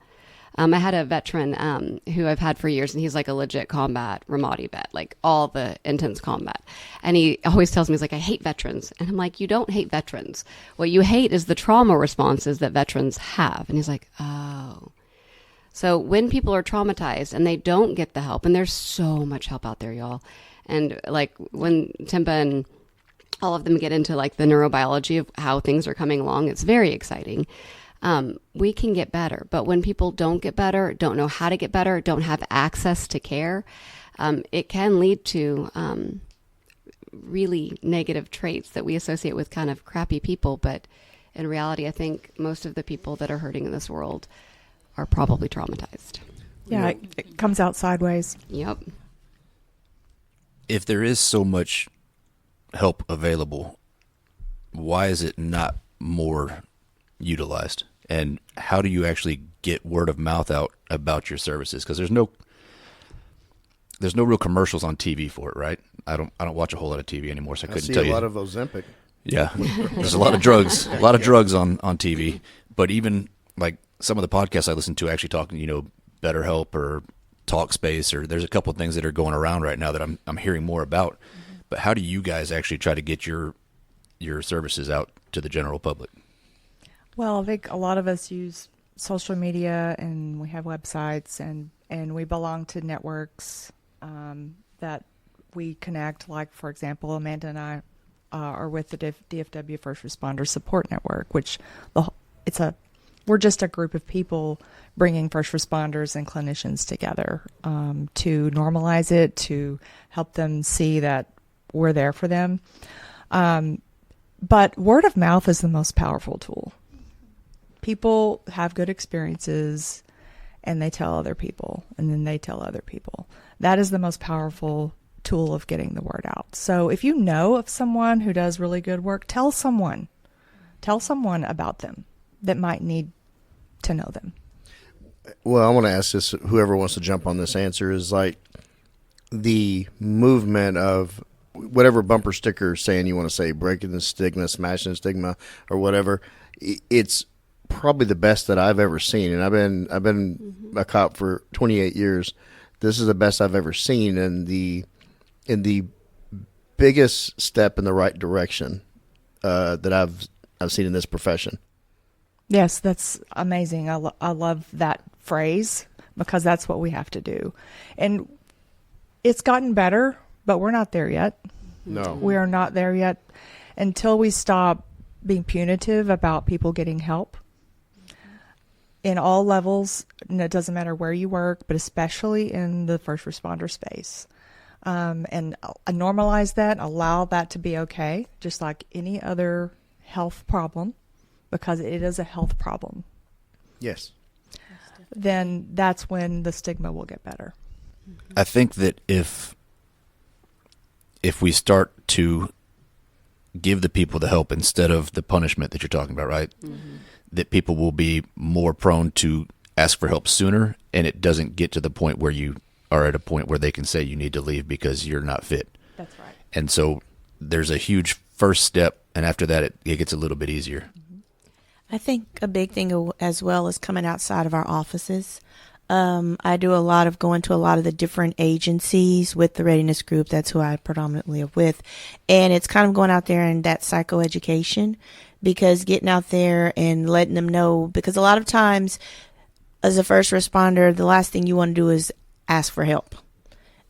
I had a veteran who I've had for years, and he's like a legit combat Ramadi vet, like all the intense combat. And he always tells me, he's like, I hate veterans. And I'm like, you don't hate veterans. What you hate is the trauma responses that veterans have. And he's like, oh. So when people are traumatized and they don't get the help, and there's so much help out there, y'all. And like when Tempa and all of them get into like the neurobiology of how things are coming along, it's very exciting. We can get better, but when people don't get better, don't know how to get better, don't have access to care, it can lead to really negative traits that we associate with kind of crappy people. But in reality, I think most of the people that are hurting in this world are probably traumatized. Yeah, it comes out sideways. Yep. If there is so much help available, why is it not more utilized? And how do you actually get word of mouth out about your services? Because there's no real commercials on TV for it, right? I don't watch a whole lot of TV anymore, so I couldn't see tell a you. lot of Ozempic. Yeah, there's a lot of drugs, on TV. But even like some of the podcasts I listen to, actually talking, BetterHelp or Talkspace, or there's a couple of things that are going around right now that I'm hearing more about. But how do you guys actually try to get your services out to the general public? Well, I think a lot of us use social media, and we have websites, and we belong to networks that we connect. Like, for example, Amanda and I are with the DFW First Responder Support Network, which it's a We're just a group of people bringing first responders and clinicians together to normalize it, to help them see that we're there for them. But word of mouth is the most powerful tool. People have good experiences and they tell other people, and then they tell other people. That is the most powerful tool of getting the word out. So if you know of someone who does really good work, tell someone about them that might need to know them. Well, I want to ask this, whoever wants to jump on this answer, is like the movement of whatever bumper sticker saying you want to say, breaking the stigma, smashing the stigma, or whatever. It's probably the best that I've ever seen, and I've been a cop for 28 years. This is the best I've ever seen, and the biggest step in the right direction that I've seen in this profession. Yes, that's amazing. I love that phrase because that's what we have to do. And it's gotten better, but we're not there yet. No. We are not there yet until we stop being punitive about people getting help in all levels. And it doesn't matter where you work, but especially in the first responder space. And normalize that, allow that to be okay, just like any other health problem, because it is a health problem. Yes. Then that's when the stigma will get better. I think that if we start to give the people the help instead of the punishment that you're talking about, right? Mm-hmm. That people will be more prone to ask for help sooner, and it doesn't get to the point where you are at a point where they can say you need to leave because you're not fit. That's right. And so there's a huge first step, and after that it gets a little bit easier. I think a big thing as well is coming outside of our offices. I do a lot of going to a lot of the different agencies with the readiness group. That's who I predominantly am with. And it's kind of going out there and that psychoeducation, because getting out there and letting them know, because a lot of times as a first responder, the last thing you want to do is ask for help.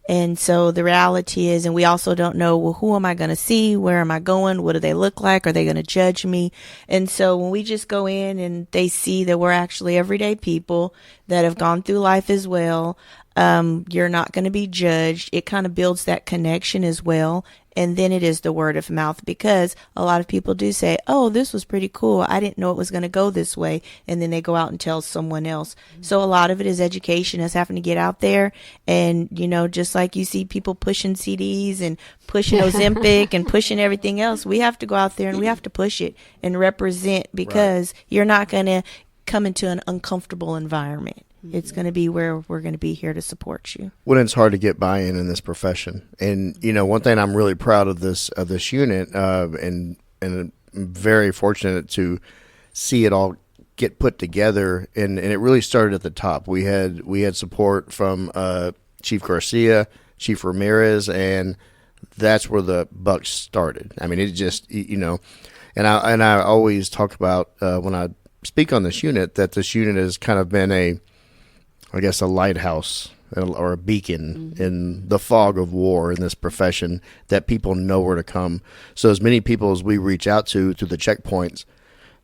And so the reality is, and we also don't know, well, who am I going to see? Where am I going? What do they look like? Are they going to judge me? And so when we just go in and they see that we're actually everyday people that have gone through life as well, you're not going to be judged. It kind of builds that connection as well. And then it is the word of mouth, because a lot of people do say, oh, this was pretty cool. I didn't know it was going to go this way. And then they go out and tell someone else. Mm-hmm. So a lot of it is education, us having to get out there. And, you know, just like you see people pushing CDs and pushing Ozempic and pushing everything else, we have to go out there and we have to push it and represent, because you're not going to come into an uncomfortable environment. It's going to be where we're going to be here to support you. When it's hard to get buy-in in this profession, and you know, one thing I'm really proud of this unit, and I'm very fortunate to see it all get put together, and it really started at the top. We had support from Chief Garcia, Chief Ramirez, and that's where the buck started. I mean, it just, you know, and I always talk about when I speak on this unit, that this unit has kind of been a lighthouse or a beacon in the fog of war in this profession, that people know where to come. So as many people as we reach out to the checkpoints,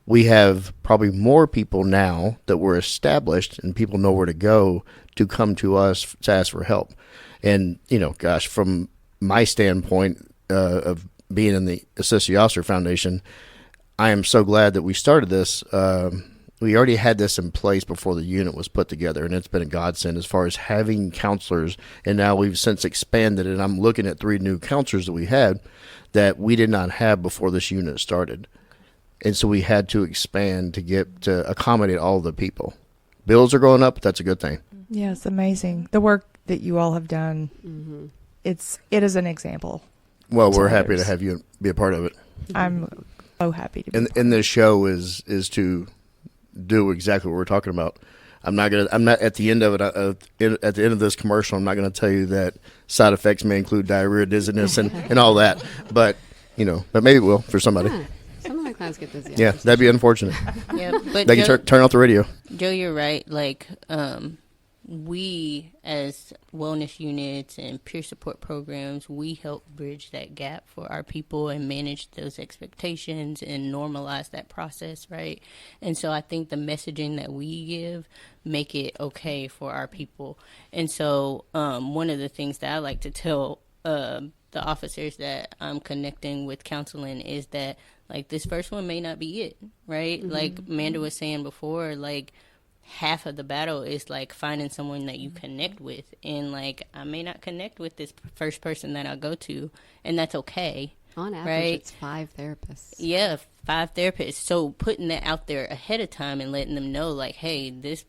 we have probably more people now that we're established and people know where to go to come to us to ask for help. And, you know, gosh, from my standpoint of being in the Associate Officer Foundation, I am so glad that we started this. We already had this in place before the unit was put together, and it's been a godsend as far as having counselors. And now we've since expanded it. I'm looking at 3 new counselors that we had that we did not have before this unit started. And so we had to expand to accommodate all the people. Bills are going up, but that's a good thing. Yeah, it's amazing. The work that you all have done, it is an example. Well, we're happy to have you be a part of it. I'm so happy to be. And this show is to do exactly what we're talking about. I'm not at the end of it. At the end of this commercial, I'm not going to tell you that side effects may include diarrhea, dizziness, and all that. But you know, but maybe it will for somebody. Yeah. Some of my clients get dizzy. Yeah, that'd be unfortunate. Yeah, but They can turn off the radio. Joe, you're right. Like, we as wellness units and peer support programs, we help bridge that gap for our people and manage those expectations and normalize that process, right? And so I think the messaging that we give make it okay for our people. And so one of the things that I like to tell the officers that I'm connecting with counseling is that, like, this first one may not be it, right? Mm-hmm. Like Amanda was saying before, like, half of the battle is like finding someone that you connect with, and like I may not connect with this first person that I go to, and that's okay. On average, right? It's 5 therapists. Yeah, 5 therapists. So putting that out there ahead of time and letting them know, like, hey, this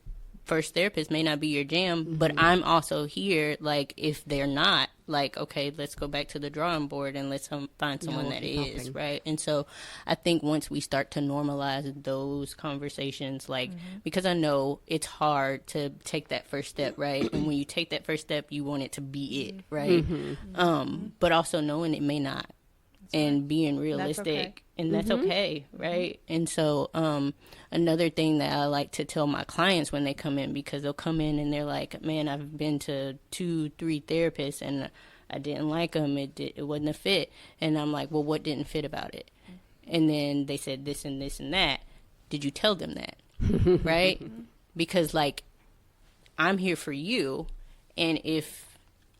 first therapist may not be your jam, mm-hmm. but I'm also here. Like, if they're not, like, okay, let's go back to the drawing board and let's find someone that is helping. Right? And so I think once we start to normalize those conversations, like, mm-hmm. because I know it's hard to take that first step, right? And when you take that first step, you want it to be it, right? Mm-hmm. But also knowing it may not. And being realistic, and that's mm-hmm. okay, right? And so another thing that I like to tell my clients when they come in, because they'll come in and they're like, man, I've been to 2-3 therapists and I didn't like them, it wasn't a fit. And I'm like, well, what didn't fit about it? And then they said this and this and that. Did you tell them that? Right? Because, like, I'm here for you, and if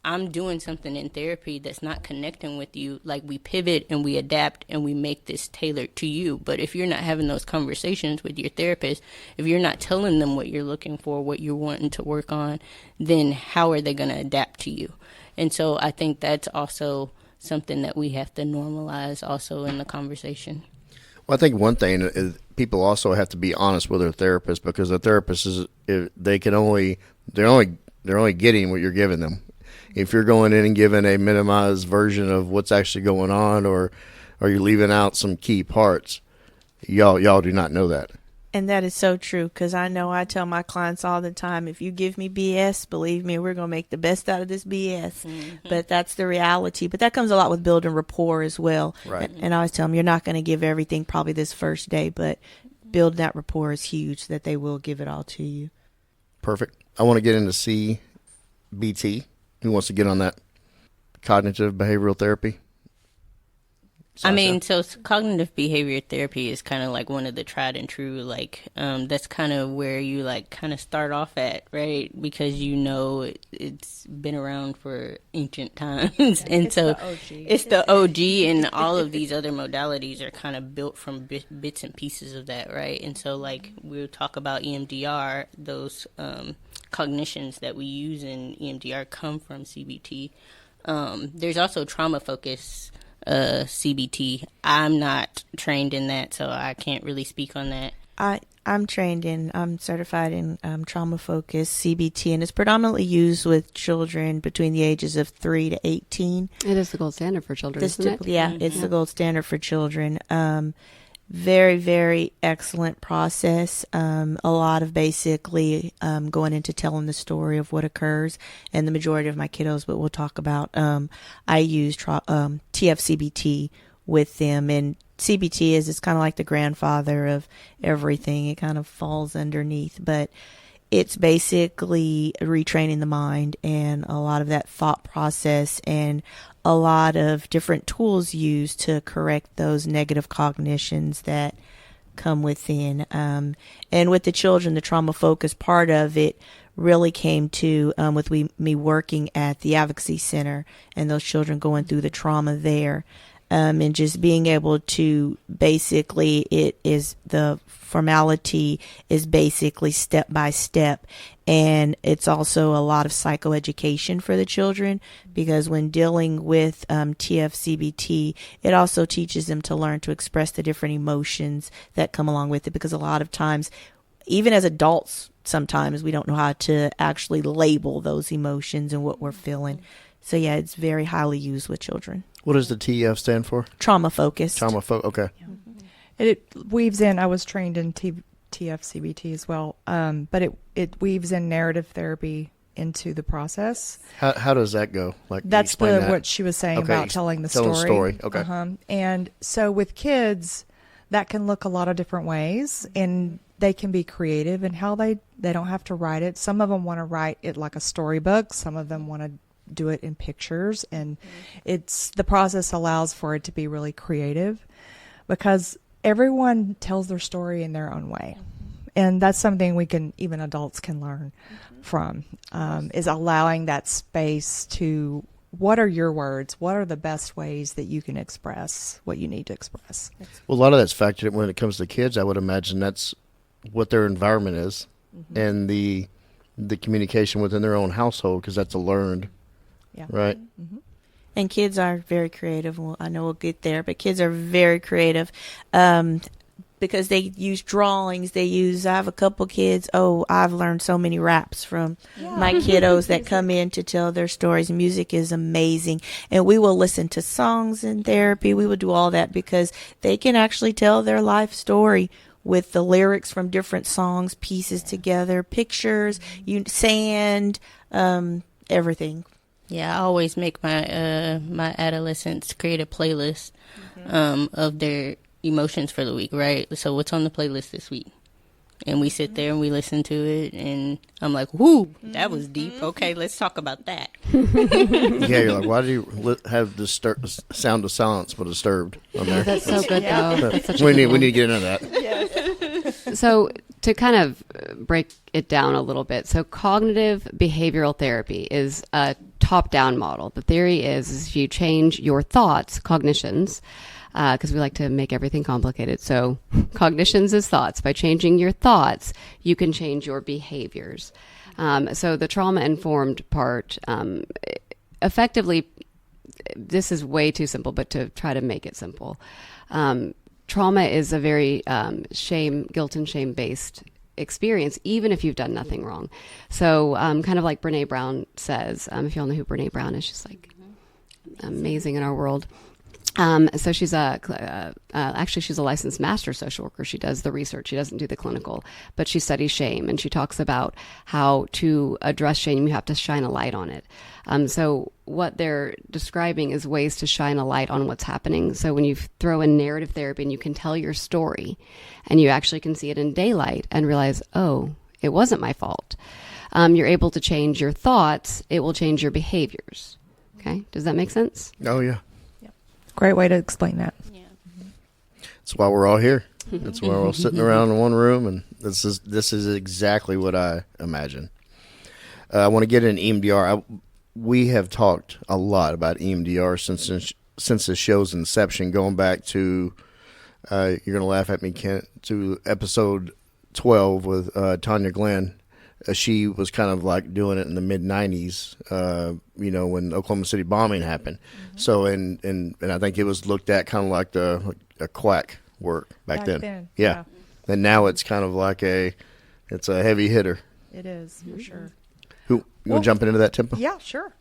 I'm doing something in therapy that's not connecting with you, like, we pivot and we adapt and we make this tailored to you. But if you're not having those conversations with your therapist, if you're not telling them what you're looking for, what you're wanting to work on, then how are they going to adapt to you? And so I think that's also something that we have to normalize also in the conversation. Well, I think one thing is people also have to be honest with their therapist, because the therapist they're only getting what you're giving them. If you're going in and giving a minimized version of what's actually going on, or you're leaving out some key parts, y'all do not know that. And that is so true, because I know I tell my clients all the time, if you give me BS, believe me, we're going to make the best out of this BS. Mm-hmm. But that's the reality. But that comes a lot with building rapport as well. Right. And I always tell them, you're not going to give everything probably this first day, but building that rapport is huge, that they will give it all to you. Perfect. I want to get into CBT. Who wants to get on that? Cognitive behavioral therapy? Sasha? I mean, so cognitive behavior therapy is kind of like one of the tried and true, like, that's kind of where you, like, kind of start off at, right? Because you know it's been around for ancient times. And it's so the OG. It's the OG, and all of these other modalities are kind of built from bits and pieces of that, right? And so, like, we'll talk about EMDR, those cognitions that we use in EMDR come from CBT. There's also trauma-focused CBT. I'm not trained in that, so I can't really speak on that. I'm certified in trauma-focused CBT, and it's predominantly used with children between the ages of 3 to 18. It is the gold standard for children, isn't it? Yeah, mm-hmm. It's the gold standard for children. Very, very excellent process. A lot of basically going into telling the story of what occurs. And the majority of my kiddos, but we'll talk about, I use TFCBT with them. And CBT it's kind of like the grandfather of everything. It kind of falls underneath. But it's basically retraining the mind and a lot of that thought process and a lot of different tools used to correct those negative cognitions that come within. And with the children, the trauma focus part of it really came to with me working at the Advocacy Center and those children going through the trauma there. And just being able to basically, the formality is basically step by step. And it's also a lot of psychoeducation for the children, because when dealing with TFCBT, it also teaches them to learn to express the different emotions that come along with it. Because a lot of times, even as adults, sometimes we don't know how to actually label those emotions and what we're feeling. So yeah, it's very highly used with children. What does the TF stand for? Trauma focused. Okay. It weaves in, I was trained in TFCBT as well, but it weaves in narrative therapy into the process. How does that go? Like, that's what she was saying about telling the story. Okay. And so with kids, that can look a lot of different ways, and they can be creative in how they don't have to write it. Some of them want to write it like a storybook. Some of them want to do it in pictures, and the process allows for it to be really creative because everyone tells their story in their own way. And that's something even adults can learn from, is allowing that space to, what are your words? What are the best ways that you can express what you need to express? Well, a lot of that's factored in when it comes to kids. I would imagine that's what their environment is, and the communication within their own household, because that's a learned, right? And kids are very creative. Well, I know we'll get there, but kids are very creative because they use drawings. I have a couple kids. Oh, I've learned so many raps from my kiddos that come in to tell their stories. Music is amazing. And we will listen to songs in therapy. We will do all that because they can actually tell their life story with the lyrics from different songs, pieces together, pictures, sand, everything. Yeah, I always make my my adolescents create a playlist of their emotions for the week, right? So what's on the playlist this week? And we sit there and we listen to it, and I'm like, whoo, that was deep. Okay, let's talk about that. Yeah, you're like, why do you have the sound of silence but disturbed on there? That's so good, though. That's such a we good one. need to get into that. So to kind of break it down a little bit, so cognitive behavioral therapy is a top-down model. The theory is if you change your thoughts, cognitions, because we like to make everything complicated. So cognitions is thoughts. By changing your thoughts, you can change your behaviors. So the trauma-informed part, effectively, this is way too simple, but to try to make it simple, trauma is a very guilt and shame-based experience, even if you've done nothing wrong. So kind of like Brene Brown says, if you all know who Brene Brown is, she's like amazing in our world. So she's actually she's a licensed master social worker. She does the research. She doesn't do the clinical, but she studies shame, and she talks about how to address shame. You have to shine a light on it. So what they're describing is ways to shine a light on what's happening. So when you throw in narrative therapy and you can tell your story and you actually can see it in daylight and realize, oh, it wasn't my fault. You're able to change your thoughts. It will change your behaviors. Okay. Does that make sense? Oh, yeah. Great way to explain that. Yeah. That's why we're all here. That's why we're all sitting around in one room, and this is exactly what I imagine. I want to get in EMDR. We have talked a lot about EMDR since the show's inception, going back to you're going to laugh at me, Kent, to episode 12 with Tanya Glenn. She was kind of like doing it in the mid 90s, when the Oklahoma City bombing happened. So, and I think it was looked at kind of like a quack work back then. Yeah. And now it's kind of like it's a heavy hitter. It is, for sure. You want to jump into that, Tempa? Yeah, sure.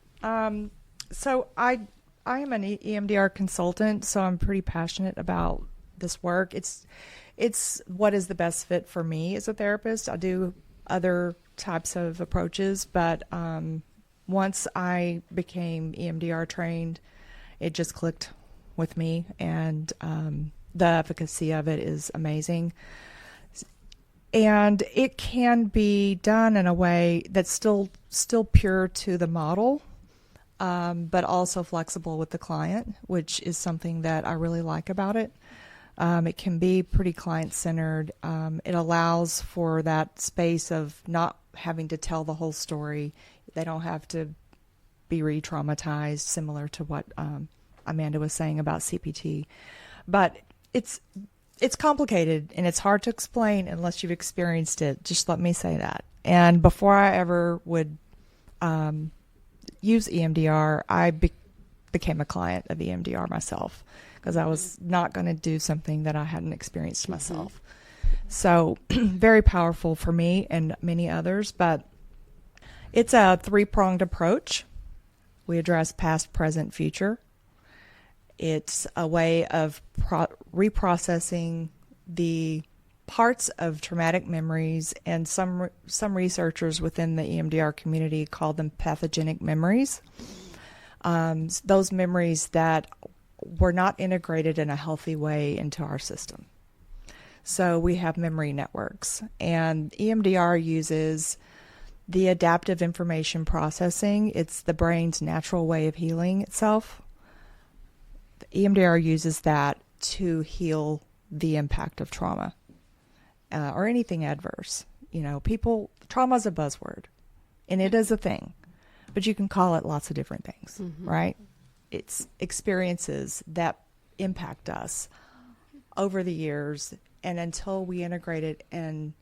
So I am an EMDR consultant, so I'm pretty passionate about this work. It's what is the best fit for me as a therapist. I do other types of approaches, but once I became EMDR trained, it just clicked with me, and the efficacy of it is amazing. And it can be done in a way that's still pure to the model, but also flexible with the client, which is something that I really like about it. It can be pretty client-centered. It allows for that space of not having to tell the whole story. They don't have to be re-traumatized, similar to what Amanda was saying about CPT. But it's complicated, and it's hard to explain unless you've experienced it. Just let me say that. And before I ever would use EMDR, I became a client of EMDR myself, because I was not going to do something that I hadn't experienced myself. So very powerful for me and many others, but it's a three-pronged approach. We address past, present, future. It's a way of reprocessing the parts of traumatic memories, and some researchers within the EMDR community call them pathogenic memories. Those memories that were not integrated in a healthy way into our system. So we have memory networks, and EMDR uses the adaptive information processing. It's the brain's natural way of healing itself. The EMDR uses that to heal the impact of trauma or anything adverse. You know, trauma is a buzzword, and it is a thing, but you can call it lots of different things, right? It's experiences that impact us over the years, and until we integrate it and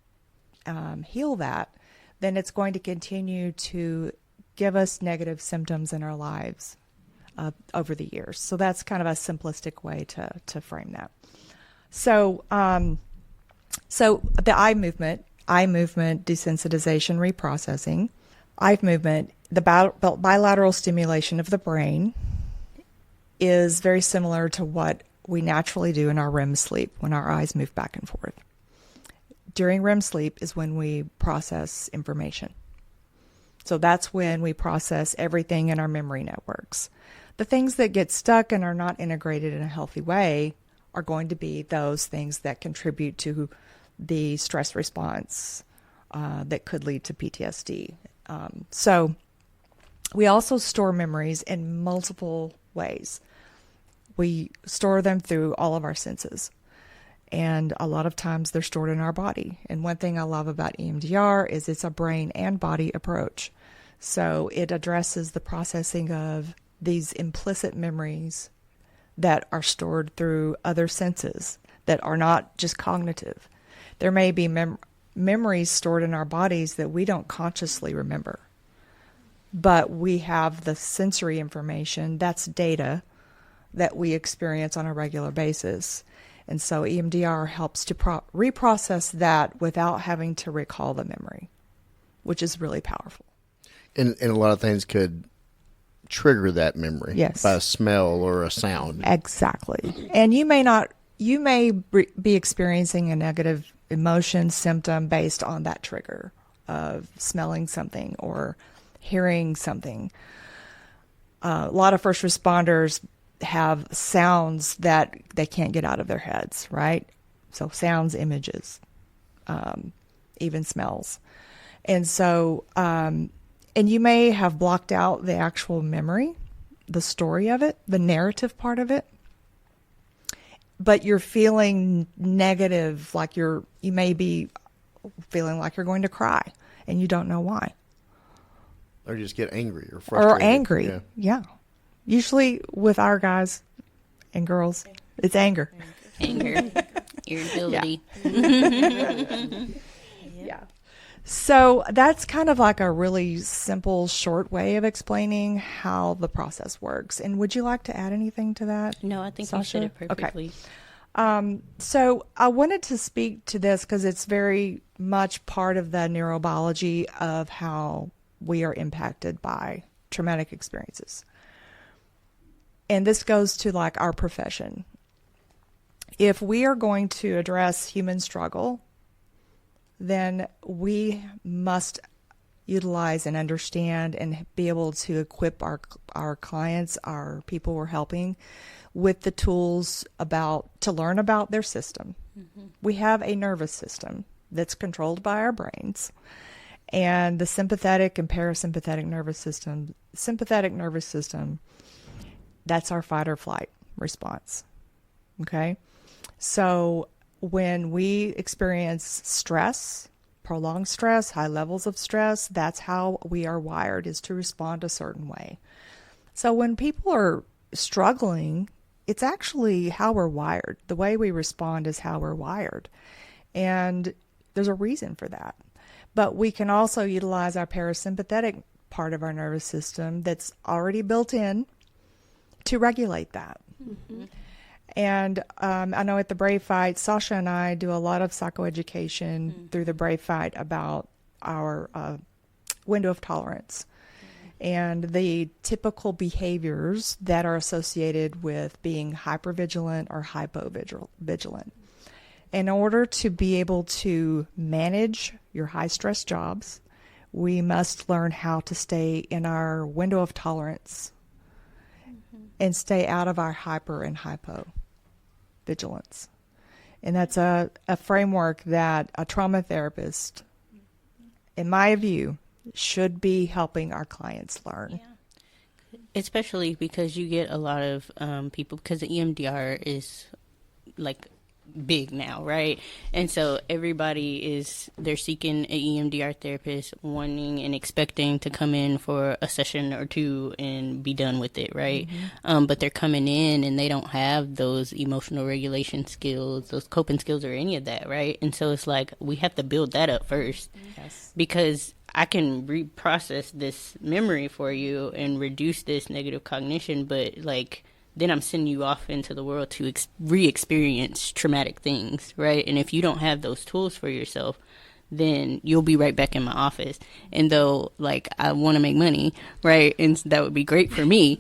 heal that, then it's going to continue to give us negative symptoms in our lives over the years. So that's kind of a simplistic way to frame that. So, so the eye movement desensitization reprocessing, eye movement, the bilateral stimulation of the brain is very similar to what we naturally do in our REM sleep when our eyes move back and forth. During REM sleep is when we process information. So that's when we process everything in our memory networks. The things that get stuck and are not integrated in a healthy way are going to be those things that contribute to the stress response that could lead to PTSD. So we also store memories in multiple ways. We store them through all of our senses. And a lot of times they're stored in our body. And one thing I love about EMDR is it's a brain and body approach. So it addresses the processing of these implicit memories that are stored through other senses that are not just cognitive. There may be memories stored in our bodies that we don't consciously remember. But we have the sensory information, that's data, that we experience on a regular basis. And so EMDR helps to reprocess that without having to recall the memory, which is really powerful. And a lot of things could trigger that memory. Yes. By a smell or a sound. Exactly. And you may be experiencing a negative emotion symptom based on that trigger of smelling something or hearing something. A lot of first responders have sounds that they can't get out of their heads, right? So sounds, images, even smells. And so, and you may have blocked out the actual memory, the story of it, the narrative part of it, but you're feeling negative, like you may be feeling like you're going to cry and you don't know why. Or just get angry or frustrated. Or angry, yeah. Usually with our guys and girls, it's anger. Anger, irritability. Yeah. So that's kind of like a really simple, short way of explaining how the process works. And would you like to add anything to that? No, I think Sasha? you said it perfectly. Okay. So I wanted to speak to this because it's very much part of the neurobiology of how we are impacted by traumatic experiences. And this goes to like our profession. If we are going to address human struggle, then we must utilize and understand and be able to equip our clients, our people we're helping, with the tools to learn about their system. Mm-hmm. We have a nervous system that's controlled by our brains, and the sympathetic and parasympathetic nervous system. Sympathetic nervous system, that's our fight or flight response. Okay? So when we experience stress, prolonged stress, high levels of stress, that's how we are wired, is to respond a certain way. So when people are struggling, it's actually how we're wired. The way we respond is how we're wired. And there's a reason for that. But we can also utilize our parasympathetic part of our nervous system that's already built in to regulate that. Mm-hmm. And I know at the Brave Fight, Sasha and I do a lot of psychoeducation through the Brave Fight about our window of tolerance and the typical behaviors that are associated with being hypervigilant or hypovigilant. In order to be able to manage your high-stress jobs, we must learn how to stay in our window of tolerance and stay out of our hyper and hypo vigilance. And that's a framework that a trauma therapist, in my view, should be helping our clients learn. Especially because you get a lot of people, because the EMDR is like big now, right? And so they're seeking an EMDR therapist, wanting and expecting to come in for a session or two and be done with it, right? But they're coming in and they don't have those emotional regulation skills, those coping skills, or any of that, right? And so it's like we have to build that up first. Yes. Because I can reprocess this memory for you and reduce this negative cognition, but like then I'm sending you off into the world to re-experience traumatic things, right? And if you don't have those tools for yourself, then you'll be right back in my office. And though, like, I want to make money, right? And that would be great for me.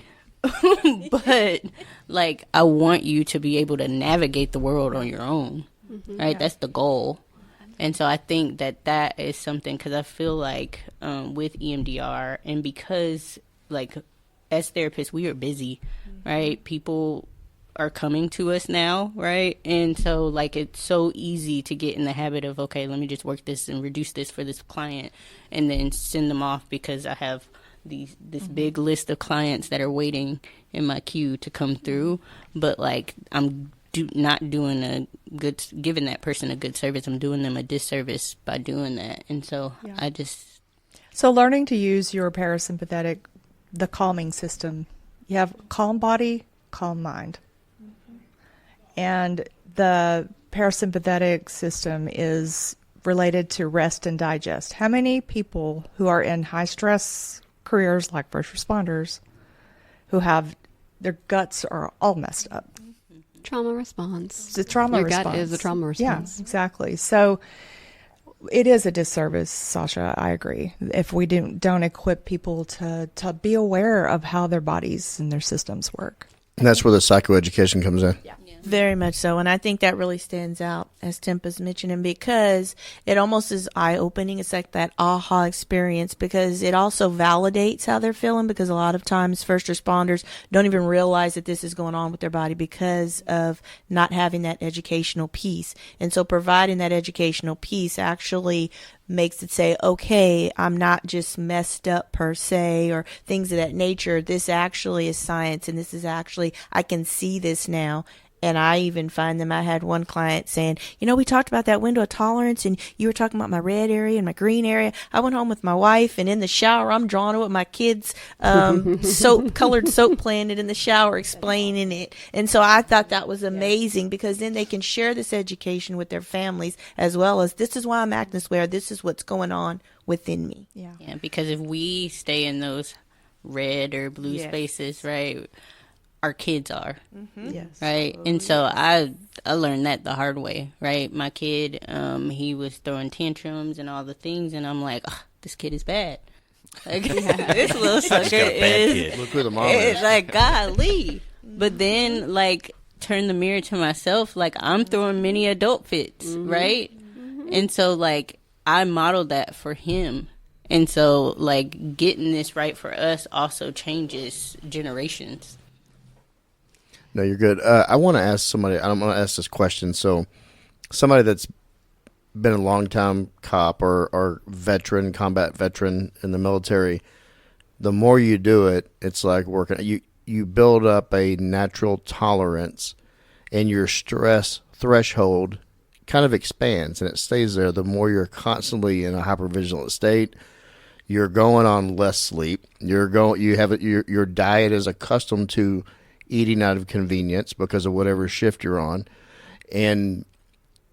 But, like, I want you to be able to navigate the world on your own, right? Yeah. That's the goal. And so I think that is something, because I feel like with EMDR, and because, like, as therapists, we are busy, right? People are coming to us now, right? And so, like, it's so easy to get in the habit of, okay, let me just work this and reduce this for this client and then send them off because I have this big list of clients that are waiting in my queue to come through. But, like, I'm not doing giving that person a good service. I'm doing them a disservice by doing that. And so So learning to use your parasympathetic, the calming system. You have calm body, calm mind. And the parasympathetic system is related to rest and digest. How many people who are in high stress careers like first responders who have their guts are all messed up? Trauma response. It's a trauma response. Your gut is a trauma response. Yeah, exactly. So it is a disservice, Sasha, I agree, if we don't equip people to be aware of how their bodies and their systems work. And that's where the psychoeducation comes in. Yeah. Very much so. And I think that really stands out, as Tempa's mentioning, because it almost is eye-opening. It's like that aha experience, because it also validates how they're feeling, because a lot of times first responders don't even realize that this is going on with their body because of not having that educational piece. And so providing that educational piece actually makes it say, okay, I'm not just messed up per se or things of that nature. This actually is science, and this is actually, I can see this now. And I even find them, I had one client saying, we talked about that window of tolerance and you were talking about my red area and my green area. I went home with my wife, and in the shower, I'm drawing it with my kids' colored soap planted in the shower, explaining it. And so I thought that was amazing, because then they can share this education with their families, as well as, this is why I'm acting this way, or this is what's going on within me. Yeah, because if we stay in those red or blue spaces, right, our kids are, Yes, right? And so I learned that the hard way, right? My kid, he was throwing tantrums and all the things, and I'm like, this kid is bad. Like, this little sucker is. Look who the mom is. Like, golly. But then, like, turn the mirror to myself, like, I'm throwing many adult fits, right? And so, like, I modeled that for him. And so, like, getting this right for us also changes generations. No, you're good. I want to ask somebody, I'm going to ask this question. So somebody that's been a long-time cop or veteran, combat veteran in the military, the more you do it, it's like working. You build up a natural tolerance, and your stress threshold kind of expands, and it stays there. The more you're constantly in a hypervigilant state, you're going on less sleep. Your diet is accustomed to eating out of convenience because of whatever shift you're on. And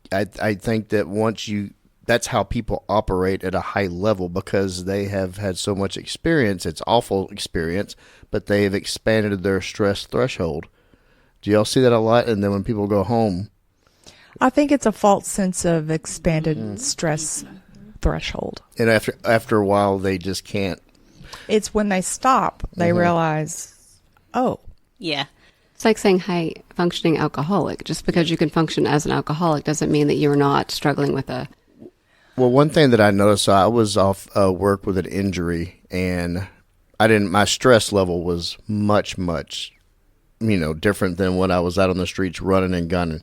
I think that that's how people operate at a high level, because they have had so much experience. It's awful experience, but they have expanded their stress threshold. Do y'all see that a lot? And then when people go home, I think it's a false sense of expanded stress threshold. And after a while, they just can't. It's when they stop, they realize, oh. Yeah. It's like saying high functioning alcoholic. Just because you can function as an alcoholic doesn't mean that you're not struggling with a... Well, one thing that I noticed, I was off work with an injury, and my stress level was much, much, different than when I was out on the streets running and gunning.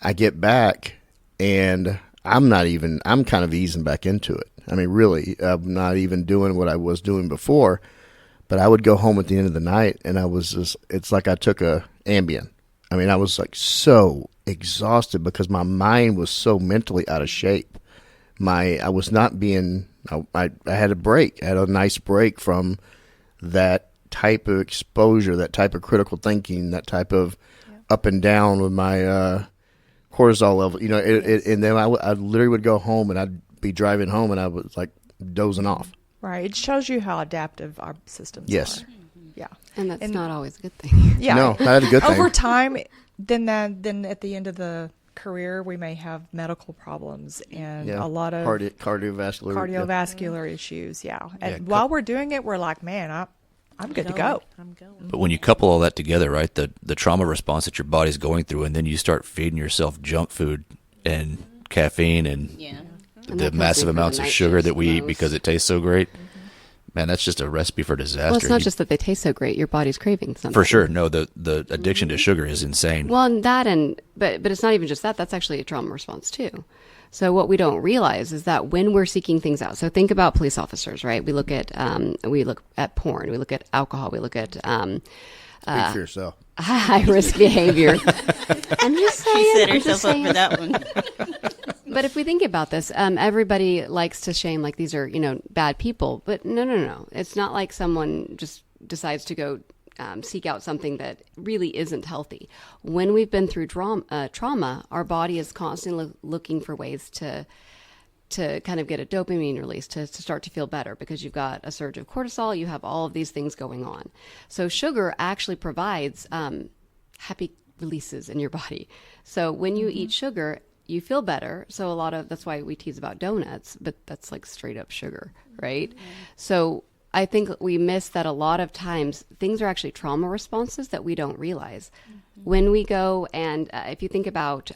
I get back and I'm kind of easing back into it. I mean, really, I'm not even doing what I was doing before, but I would go home at the end of the night and it's like I took a Ambien. I mean, I was like so exhausted because my mind was so mentally out of shape. I was not being, I had a break. I had a nice break from that type of exposure, that type of critical thinking, that type of up and down with my cortisol level. You know, and then I literally would go home and I'd be driving home and I was like dozing off. Right. It shows you how adaptive our systems Yes. are. Yeah. And that's not always a good thing. Yeah. No, not a good thing. Over time, then at the end of the career, we may have medical problems and a lot of cardiovascular issues. Yeah. And while we're doing it, we're like, man, I'm good to go. I'm going. But when you couple all that together, right, the trauma response that your body's going through, and then you start feeding yourself junk food and caffeine and And the that massive comes in amounts from of the sugar night that we eat shifts because it tastes so great, man, that's just a recipe for disaster. Well, it's not just that they taste so great; your body's craving something. For sure. No, the addiction to sugar is insane. Well, but it's not even just that. That's actually a trauma response too. So what we don't realize is that when we're seeking things out, so think about police officers, right? We look at porn, we look at alcohol, we look at Speak for yourself. high risk behavior. I'm just saying. She set I'm just herself up saying. for that one. But if we think about this, everybody likes to shame like these are bad people. But no. It's not like someone just decides to go seek out something that really isn't healthy. When we've been through trauma, our body is constantly looking for ways to kind of get a dopamine release, to start to feel better, because you've got a surge of cortisol, you have all of these things going on. So sugar actually provides happy releases in your body. So when you eat sugar, you feel better. So that's why we tease about donuts, but that's like straight up sugar, right? So I think we miss that a lot of times things are actually trauma responses that we don't realize. When we go and if you think about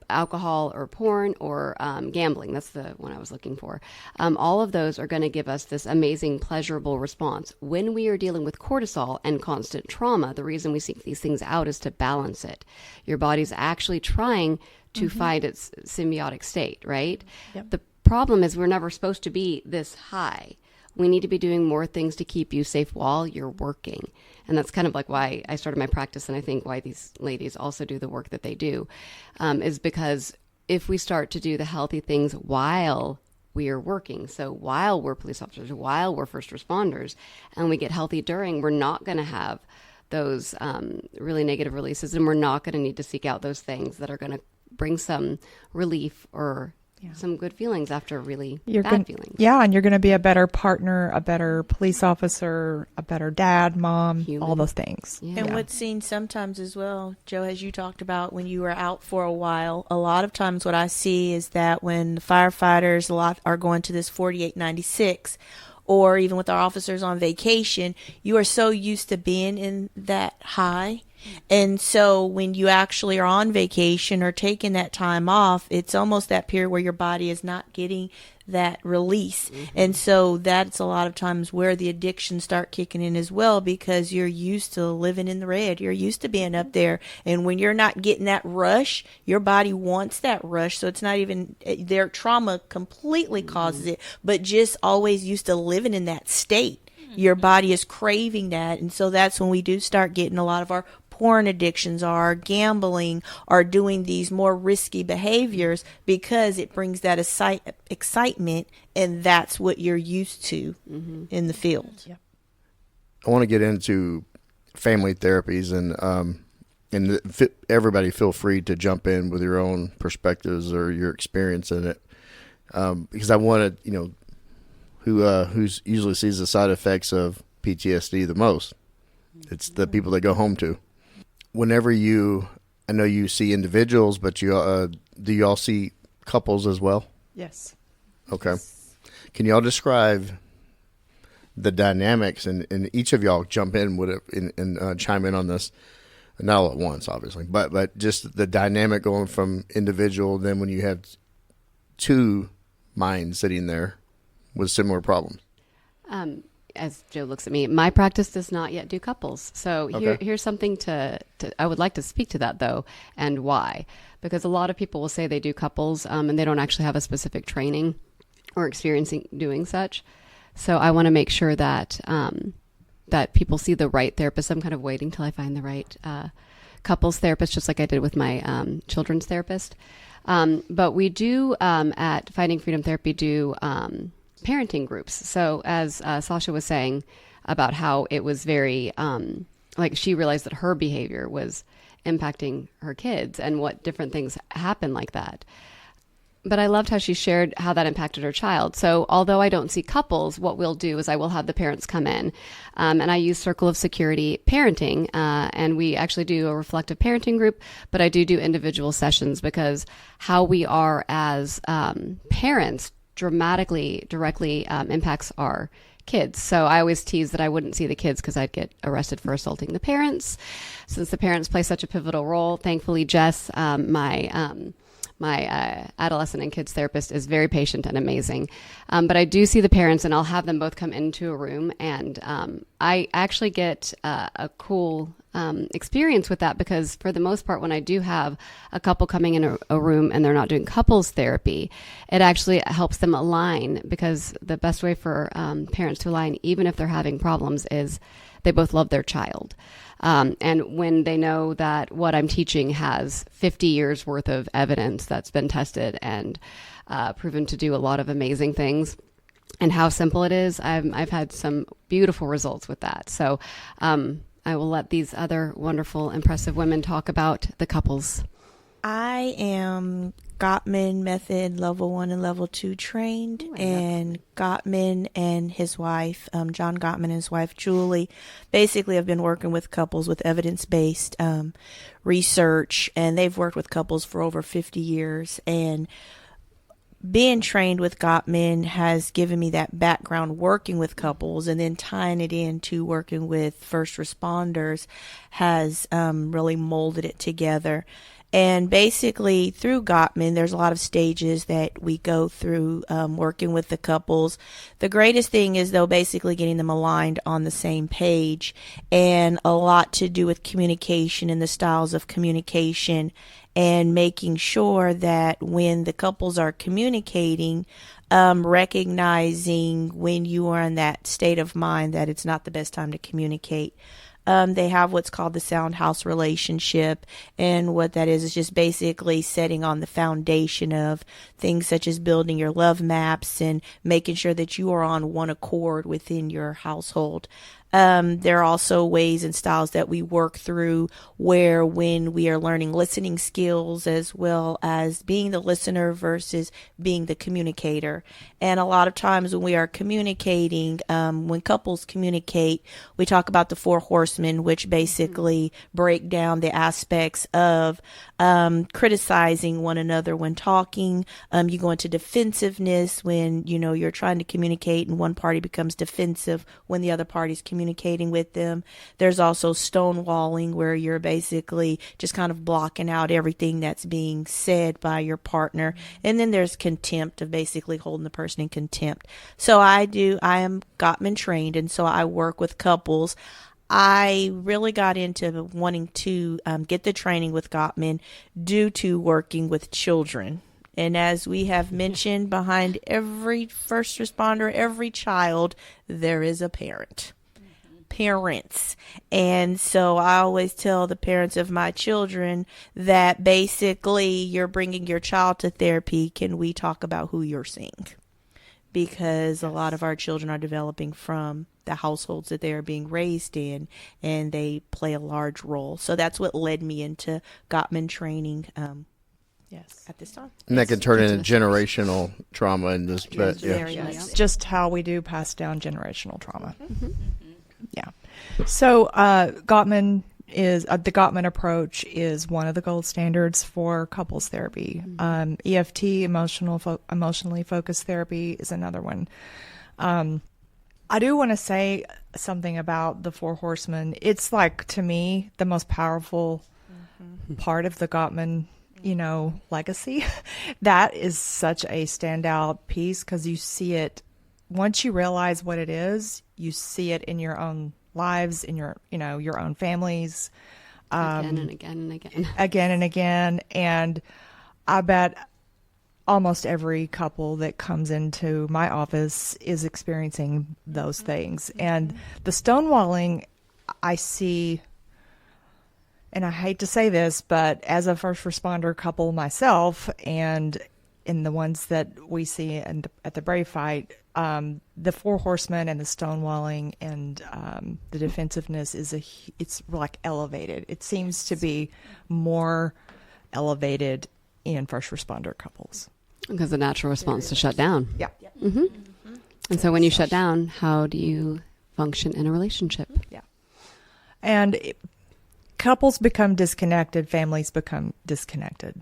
alcohol or porn or gambling, that's the one I was looking for. All of those are going to give us this amazing, pleasurable response. When we are dealing with cortisol and constant trauma, the reason we seek these things out is to balance it. Your body's actually trying to find its symbiotic state, right? Yep. The problem is we're never supposed to be this high. We need to be doing more things to keep you safe while you're working. And that's kind of like why I started my practice, and I think why these ladies also do the work that they do, is because if we start to do the healthy things while we are working, so while we're police officers, while we're first responders, and we get healthy during, we're not going to have those really negative releases, and we're not going to need to seek out those things that are going to bring some relief or some good feelings after really bad feelings. Yeah, and you're going to be a better partner, a better police officer, a better dad, mom, Human. all those things. Yeah. And what's seen sometimes as well, Joe, as you talked about when you were out for a while, a lot of times what I see is that when the firefighters a lot are going to this 4896, or even with our officers on vacation, you are so used to being in that high. And so when you actually are on vacation or taking that time off, it's almost that period where your body is not getting that release. And so that's a lot of times where the addictions start kicking in as well, because you're used to living in the red. You're used to being up there. And when you're not getting that rush, your body wants that rush. So it's not even their trauma completely causes it, but just always used to living in that state. Your body is craving that. And so that's when we do start getting a lot of our porn addictions, are gambling, are doing these more risky behaviors, because it brings that excitement, and that's what you're used to in the field. Yep. I want to get into family therapies, and everybody feel free to jump in with your own perspectives or your experience in it, because I want to, who usually sees the side effects of PTSD the most. It's the people that go home to. Whenever I know you see individuals, but do you all see couples as well? Yes. Okay. Can y'all describe the dynamics, and each of y'all jump in with it and chime in on this, not all at once, obviously, but just the dynamic going from individual, then when you have two minds sitting there with similar problems. as Joe looks at me, my practice does not yet do couples. So Okay. here's something to I would like to speak to that though, and why. Because a lot of people will say they do couples, and they don't actually have a specific training or experiencing doing such. So I want to make sure that that people see the right therapist. I'm kind of waiting till I find the right couples therapist, just like I did with my children's therapist. But we do at Finding Freedom Therapy do parenting groups. So as Sasha was saying about how it was very like she realized that her behavior was impacting her kids and what different things happen like that. But I loved how she shared how that impacted her child. So although I don't see couples, what we'll do is I will have the parents come in. And I use Circle of Security parenting. And we actually do a reflective parenting group, but I do individual sessions because how we are as parents directly impacts our kids. So I always tease that I wouldn't see the kids because I'd get arrested for assaulting the parents. Since the parents play such a pivotal role, thankfully, Jess, my adolescent and kids therapist is very patient and amazing. But I do see the parents and I'll have them both come into a room and I actually get a cool experience with that because for the most part, when I do have a couple coming in a room and they're not doing couples therapy, it actually helps them align because the best way for parents to align, even if they're having problems, is they both love their child. And when they know that what I'm teaching has 50 years worth of evidence that's been tested and proven to do a lot of amazing things and how simple it is, I've had some beautiful results with that. So I will let these other wonderful, impressive women talk about the couples. I am Gottman method level 1 and level 2 trained, and Gottman and his wife, John Gottman and his wife Julie, basically have been working with couples with evidence-based research, and they've worked with couples for over 50 years. And being trained with Gottman has given me that background working with couples, and then tying it into working with first responders has really molded it together. And basically through Gottman, there's a lot of stages that we go through working with the couples. The greatest thing is, though, basically getting them aligned on the same page, and a lot to do with communication and the styles of communication, and making sure that when the couples are communicating, recognizing when you are in that state of mind that it's not the best time to communicate. They have what's called the sound house relationship, and what that is just basically setting on the foundation of things such as building your love maps and making sure that you are on one accord within your household. There are also ways and styles that we work through where when we are learning listening skills as well as being the listener versus being the communicator. And a lot of times when we are communicating, when couples communicate, we talk about the 4 horsemen, which basically break down the aspects of criticizing one another when talking. You go into defensiveness when, you're trying to communicate and one party becomes defensive when the other party's communicating with them. There's also stonewalling, where you're basically just kind of blocking out everything that's being said by your partner. And then there's contempt, of basically holding the person in contempt. So I am Gottman trained, and so I work with couples. I really got into wanting to get the training with Gottman due to working with children. And as we have mentioned, behind every first responder, every child, there is a parent. Parents. And so I always tell the parents of my children that basically you're bringing your child to therapy. Can we talk about who you're seeing? Because a lot of our children are developing from the households that they are being raised in, and they play a large role. So that's what led me into Gottman training. At this time. And that can turn into generational trauma and this, but Yes. Just how we do pass down generational trauma. Yeah. So Gottman is the Gottman approach is one of the gold standards for couples therapy. EFT, emotionally focused therapy, is another one. I do want to say something about the 4 horsemen. It's like, to me, the most powerful part of the Gottman legacy. That is such a standout piece because you see it once you realize what it is, you see it in your own lives, in your, your own families. Again and again and again. Again and again. And I bet almost every couple that comes into my office is experiencing those things. And the stonewalling I see, and I hate to say this, but as a first responder couple myself, and in the ones that we see at the Brave Fight, the Four Horsemen and the stonewalling and the defensiveness it's like elevated. It seems to be more elevated in first responder couples. Because the natural response to shut down. Yeah. And so when you shut down, how do you function in a relationship? Yeah. And couples become disconnected, families become disconnected.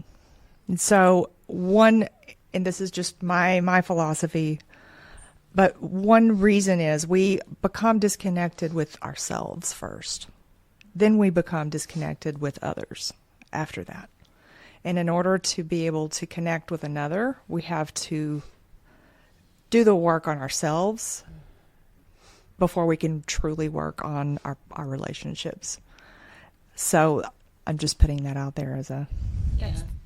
And so and this is just my philosophy, but one reason is we become disconnected with ourselves first. Then we become disconnected with others after that. And in order to be able to connect with another, we have to do the work on ourselves before we can truly work on our relationships. So I'm just putting that out there as a...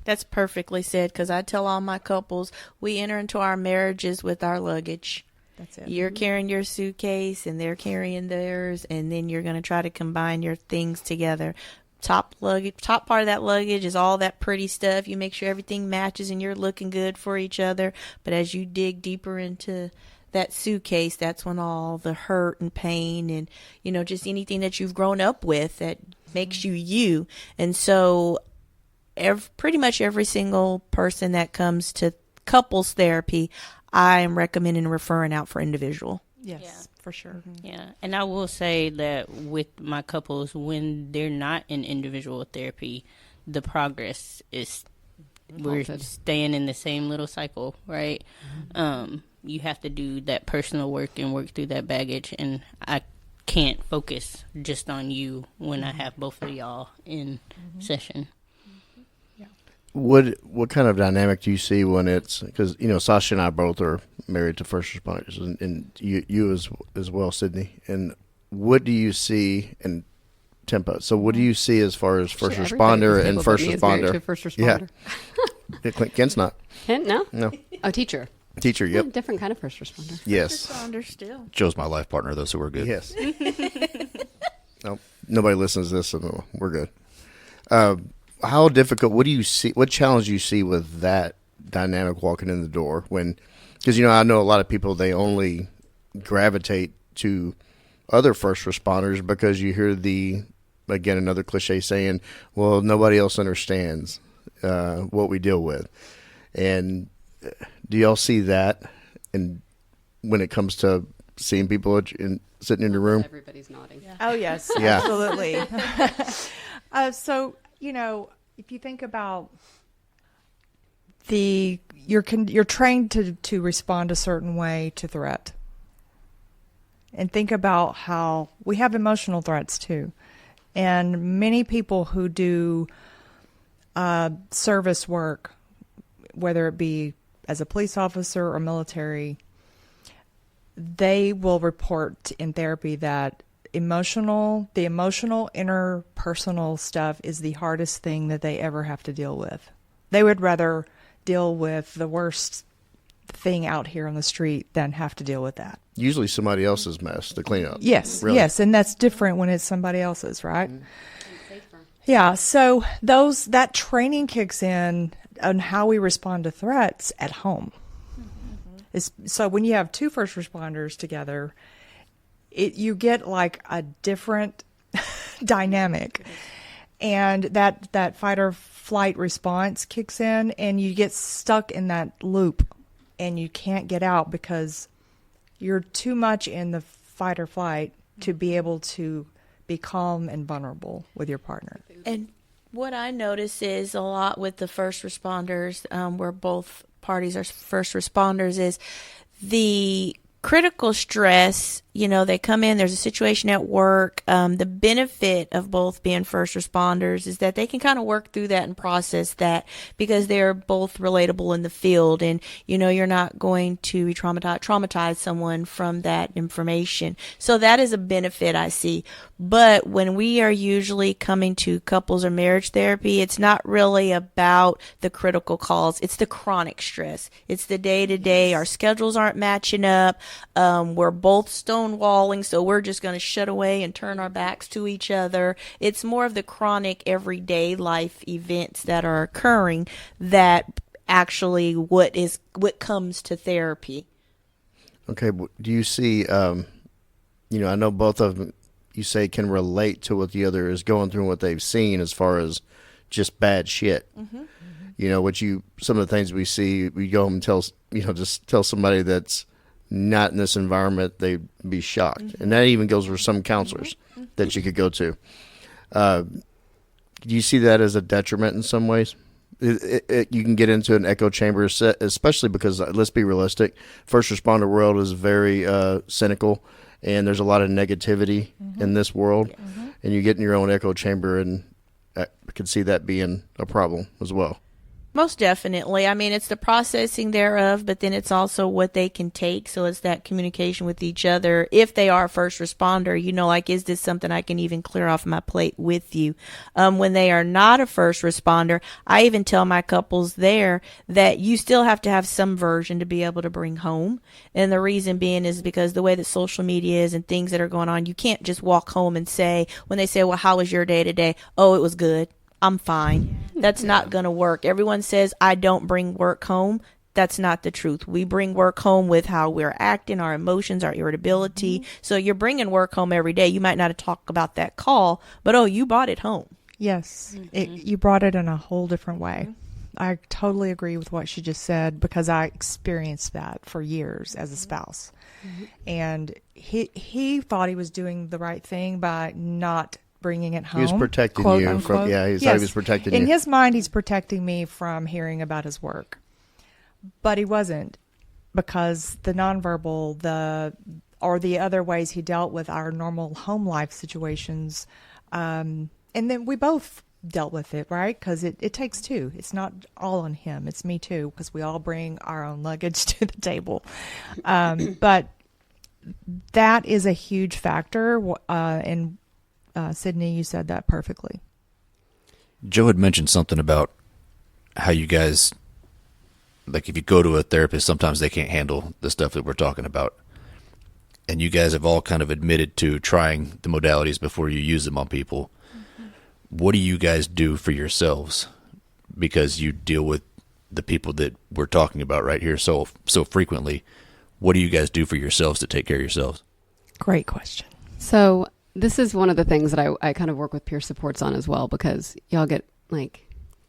That's perfectly said, because I tell all my couples, we enter into our marriages with our luggage. That's it. You're carrying your suitcase and they're carrying theirs, and then you're going to try to combine your things together. Top part of that luggage is all that pretty stuff. You make sure everything matches and you're looking good for each other. But as you dig deeper into that suitcase, that's when all the hurt and pain and, just anything that you've grown up with that makes you you. And so pretty much every single person that comes to couples therapy, I am recommending referring out for individual. Yes, for sure. Yeah, and I will say that with my couples, when they're not in individual therapy, the progress is we're staying in the same little cycle, right? You have to do that personal work and work through that baggage, and I can't focus just on you when I have both of y'all in session. What kind of dynamic do you see when it's, because Sasha and I both are married to first responders, and you as well, Cydney. And what do you see in Tempa? So what do you see as far as first responder and first responder? First responder. Yeah. Kent's not. Kent, no? No. Oh, teacher. Teacher, yep. Different kind of first responder. Yes. Responder still. Joe's my life partner, though, so we're good. Yes. No, nobody listens to this, so we're good. How difficult, what do you see, what challenge do you see with that dynamic walking in the door because, I know a lot of people, they only gravitate to other first responders because you hear again, another cliche saying, well, nobody else understands what we deal with. And do y'all see that when it comes to seeing people sitting in your room? Everybody's nodding. Yeah. Oh, yes, Yeah. absolutely. So, if you think about you're trained to respond a certain way to threat. And think about how we have emotional threats too. And many people who do service work, whether it be as a police officer or military, they will report in therapy that the emotional interpersonal stuff is the hardest thing that they ever have to deal with. They would rather deal with the worst thing out here on the street than have to deal with that. Usually somebody else's mess to clean up. Yes, really. Yes, and that's different when it's somebody else's, right? Yeah, so that training kicks in on how we respond to threats at home. So when you have two first responders together, you get like a different dynamic, and that fight or flight response kicks in, and you get stuck in that loop, and you can't get out because you're too much in the fight or flight to be able to be calm and vulnerable with your partner. And what I notice is a lot with the first responders, where both parties are first responders, is the critical stress, they come in, there's a situation at work. The benefit of both being first responders is that they can kind of work through that and process that because they're both relatable in the field. And, you're not going to traumatize someone from that information. So that is a benefit I see. But when we are usually coming to couples or marriage therapy, it's not really about the critical calls. It's the chronic stress. It's the day-to-day. Our schedules aren't matching up. We're both stonewalling, so we're just going to shut away and turn our backs to each other. It's more of the chronic everyday life events that are occurring that actually what comes to therapy. Okay, do you see, I know both of them, you say, can relate to what the other is going through and what they've seen as far as just bad shit. Mm-hmm. Some of the things we see, we go home and just tell somebody that's not in this environment, they'd be shocked. Mm-hmm. And that even goes for some counselors mm-hmm. that you could go to. Do you see that as a detriment in some ways? You can get into an echo chamber, especially because, let's be realistic, first responder world is very cynical, and there's a lot of negativity mm-hmm. in this world. Mm-hmm. And you get in your own echo chamber, and I could see that being a problem as well. Most definitely. I mean, it's the processing thereof, but then it's also what they can take. So it's that communication with each other. If they are a first responder, is this something I can even clear off my plate with you? When they are not a first responder, I even tell my couples there that you still have to have some version to be able to bring home. And the reason being is because the way that social media is and things that are going on, you can't just walk home and say, when they say, well, how was your day today? Oh, it was good. I'm fine. That's not going to work. Everyone says, I don't bring work home. That's not the truth. We bring work home with how we're acting, our emotions, our irritability. Mm-hmm. So you're bringing work home every day. You might not have talked about that call, but, you brought it home. Yes. Mm-hmm. You brought it in a whole different way. Mm-hmm. I totally agree with what she just said because I experienced that for years as a spouse. Mm-hmm. And he thought he was doing the right thing by not bringing it home. He was protecting quote, you unquote. from, he thought he was protecting you. In his mind, he's protecting me from hearing about his work. But he wasn't, because the nonverbal, or the other ways he dealt with our normal home life situations, and then we both dealt with it, right? Because it takes two. It's not all on him. It's me too, because we all bring our own luggage to the table. But that is a huge factor, and Cydney, you said that perfectly. Joe had mentioned something about how you guys, if you go to a therapist, sometimes they can't handle the stuff that we're talking about. And you guys have all kind of admitted to trying the modalities before you use them on people. Mm-hmm. What do you guys do for yourselves? Because you deal with the people that we're talking about right here so frequently. What do you guys do for yourselves to take care of yourselves? Great question. So this is one of the things that I kind of work with peer supports on as well, because y'all get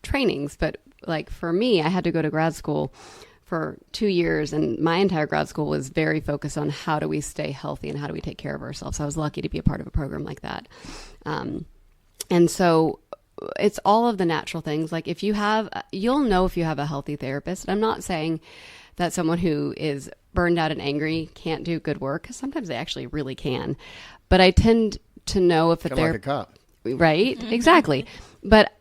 trainings, but for me, I had to go to grad school for 2 years, and my entire grad school was very focused on how do we stay healthy and how do we take care of ourselves. I was lucky to be a part of a program like that. And so it's all of the natural things. You'll know if you have a healthy therapist. I'm not saying that someone who is burned out and angry can't do good work, because sometimes they actually really can. But I tend to know if like a cop. Right? Mm-hmm. Exactly. But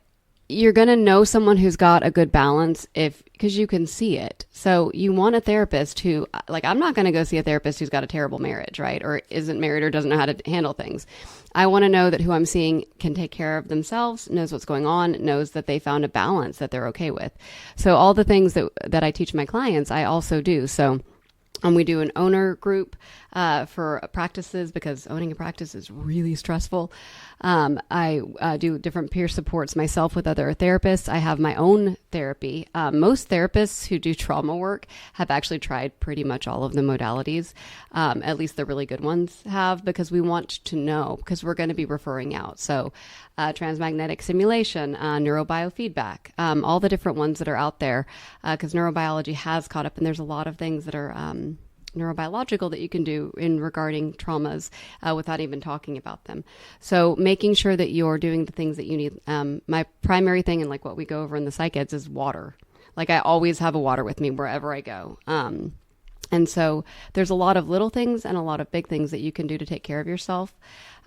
you're going to know someone who's got a good balance because you can see it. So you want a therapist who, I'm not going to go see a therapist who's got a terrible marriage, right? Or isn't married or doesn't know how to handle things. I want to know that who I'm seeing can take care of themselves, knows what's going on, knows that they found a balance that they're okay with. So all the things that I teach my clients, I also do. So we do an owner group for practices, because owning a practice is really stressful. I do different peer supports myself with other therapists. I have my own therapy. Most therapists who do trauma work have actually tried pretty much all of the modalities. At least the really good ones have, because we want to know, because we're going to be referring out. So transmagnetic stimulation, neurobiofeedback, all the different ones that are out there, because neurobiology has caught up, and there's a lot of things that are neurobiological that you can do in regarding traumas without even talking about them. So making sure that you're doing the things that you need. My primary thing, and what we go over in the psych eds, is water. I always have a water with me wherever I go. And so there's a lot of little things and a lot of big things that you can do to take care of yourself.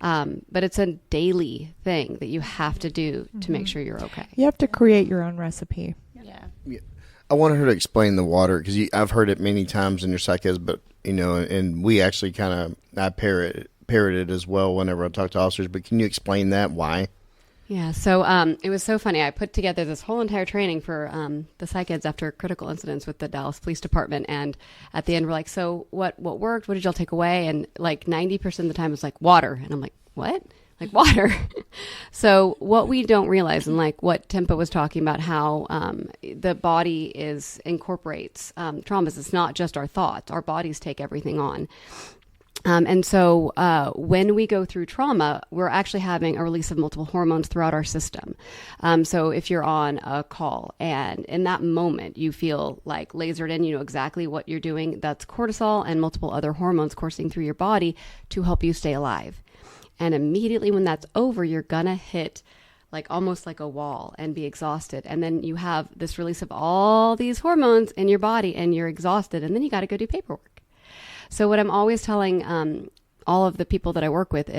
But it's a daily thing that you have to do to make sure you're okay. You have to create your own recipe. Yeah. I wanted her to explain the water because I've heard it many times in your psyches, but and we actually I parrot it as well whenever I talk to officers. But can you explain that? Why? Yeah, so it was so funny. I put together this whole entire training for the psych eds after critical incidents with the Dallas Police Department, and at the end we're like, so what worked? What did y'all take away? And like 90% of the time it's like water, and I'm like, what? Like water? So what we don't realize, and like what Tempa was talking about, how the body incorporates traumas. It's not just our thoughts. Our bodies take everything on. And so when we go through trauma, we're actually having a release of multiple hormones throughout our system. So if you're on a call and in that moment you feel like lasered in, you know exactly what you're doing, that's cortisol and multiple other hormones coursing through your body to help you stay alive. And immediately when that's over, you're going to hit like almost like a wall and be exhausted. And then you have this release of all these hormones in your body and you're exhausted. And then you got to go do paperwork. So what I'm always telling all of the people that I work with,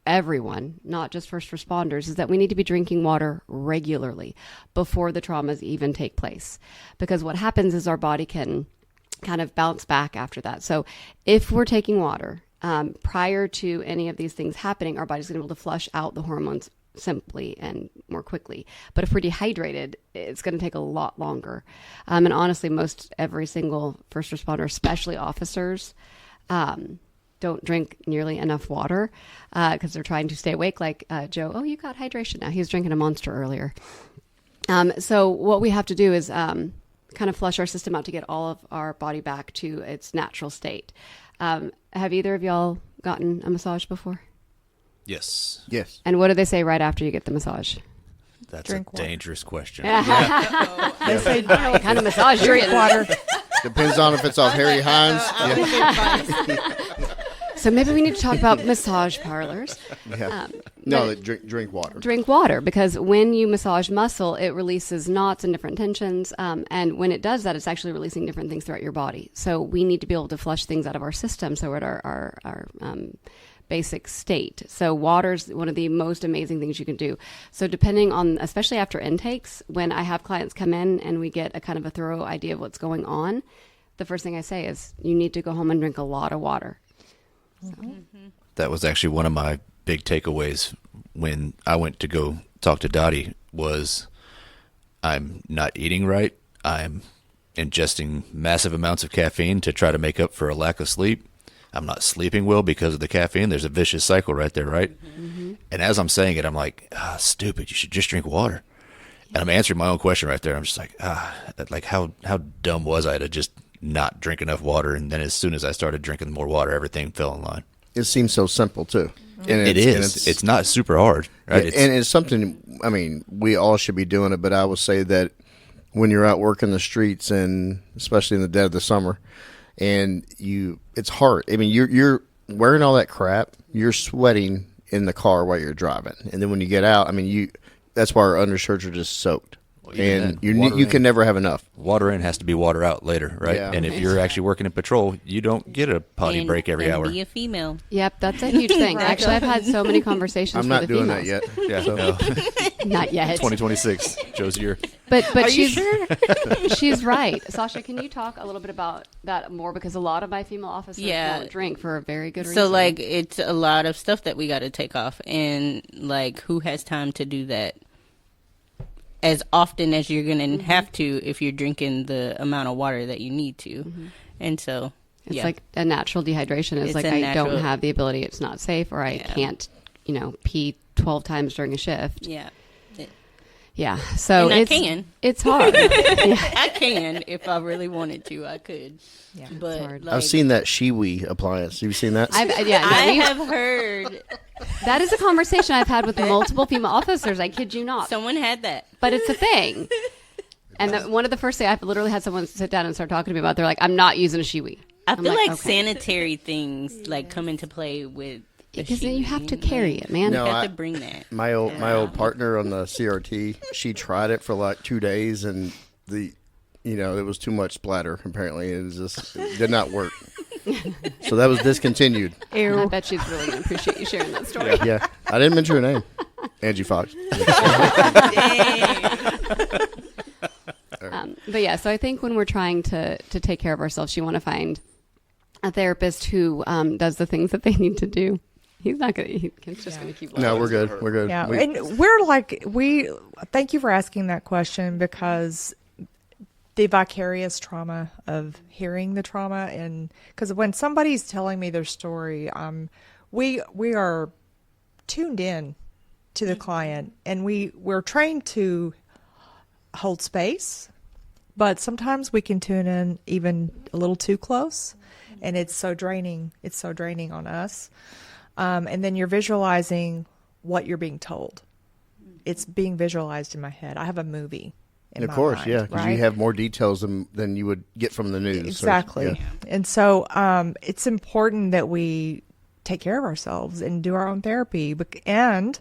everyone, not just first responders, is that we need to be drinking water regularly before the traumas even take place. Because what happens is our body can kind of bounce back after that. So if we're taking water prior to any of these things happening, our body's going to be able to flush out the hormones simply and more quickly. But if we're dehydrated, it's going to take a lot longer. And honestly, most every single first responder, especially officers, don't drink nearly enough water because they're trying to stay awake. Like Joe, oh, you got hydration now. He was drinking a Monster earlier. So what we have to do is kind of flush our system out to get all of our body back to its natural state. Have either of y'all gotten a massage before? Yes. Yes. And what do they say right after you get the massage? That's Drink a water. dangerous question. They say I don't know what kind of massage you're drink getting. water. Depends on if it's off Harry Hines. So maybe we need to talk about massage parlors. Yeah. No, drink water. Drink water, because when you massage muscle, it releases knots and different tensions. And when it does that, it's actually releasing different things throughout your body. So we need to be able to flush things out of our system so we're at our basic state. So water's one of the most amazing things you can do. So depending on, especially after intakes, when I have clients come in and we get a kind of a thorough idea of what's going on, the first thing I say is you need to go home and drink a lot of water. That was actually one of my big takeaways when I went to go talk to Dottie was I'm not eating right. I'm ingesting massive amounts of caffeine to try to make up for a lack of sleep. I'm not sleeping well because of the caffeine. There's a vicious cycle right there, right? Mm-hmm. And as I'm saying it, I'm like, stupid. You should just drink water. And I'm answering my own question right there. I'm just like, how dumb was I to just not drink enough water? And then as soon as I started drinking more water, everything fell in line. It seems so simple too. And It is. It's not super hard, right? Yeah, and it's something, I mean, we all should be doing it, but I will say that when you're out working the streets, and especially in the dead of the summer, and it's hard. I mean, you're wearing all that crap, you're sweating in the car while you're driving. And then when you get out, I mean, that's why our undershirts are just soaked. And you can never have enough. Water in has to be water out later, right? Yeah. And if you're actually working in patrol, you don't get a potty break every hour. Be a female. Yep, that's a huge thing. Actually, I've had so many conversations I'm with not the doing that females. yet. Yeah, no. Not yet. 2026, Joe's year. But she's right. Sasha, can you talk a little bit about that more? Because a lot of my female officers won't drink for a very good reason. So, like, it's a lot of stuff that we got to take off. And, like, who has time to do that as often as you're going to have to if you're drinking the amount of water that you need to? Mm-hmm. And so, it's like a natural dehydration. It's like I don't have the ability. It's not safe, or I can't, pee 12 times during a shift. Yeah. Yeah, so and I can. It's hard. I can if I really wanted to. I could. Yeah, but hard. like, I've seen that Shiwi appliance. Have you seen that? I have heard. That is a conversation I've had with multiple female officers. I kid you not. Someone had that. But it's a thing. And one of the first things, I've literally had someone sit down and start talking to me about, they're like, I'm not using a Shiwi. I feel like sanitary things like come into play with. Because then you have to carry it, man. No, You have to bring that. My old partner on the CRT, she tried it for like 2 days, and it was too much splatter. Apparently, it did not work. So that was discontinued. I bet she's really going to appreciate you sharing that story. Yeah, I didn't mention her name, Angie Fox. But yeah, so I think when we're trying to take care of ourselves, you want to find a therapist who does the things that they need to do. He's not going to, he's just going to keep. No, we're good. We're good. Yeah, and we thank you for asking that question, because the vicarious trauma of hearing the trauma, and because when somebody's telling me their story, we are tuned in to the client, and we're trained to hold space, but sometimes we can tune in even a little too close, and it's so draining. It's so draining on us. And then you're visualizing what you're being told. It's being visualized in my head. I have a movie in of my course, mind, yeah, because right? you have more details than you would get from the news. Exactly. So, yeah. And so it's important that we take care of ourselves and do our own therapy. And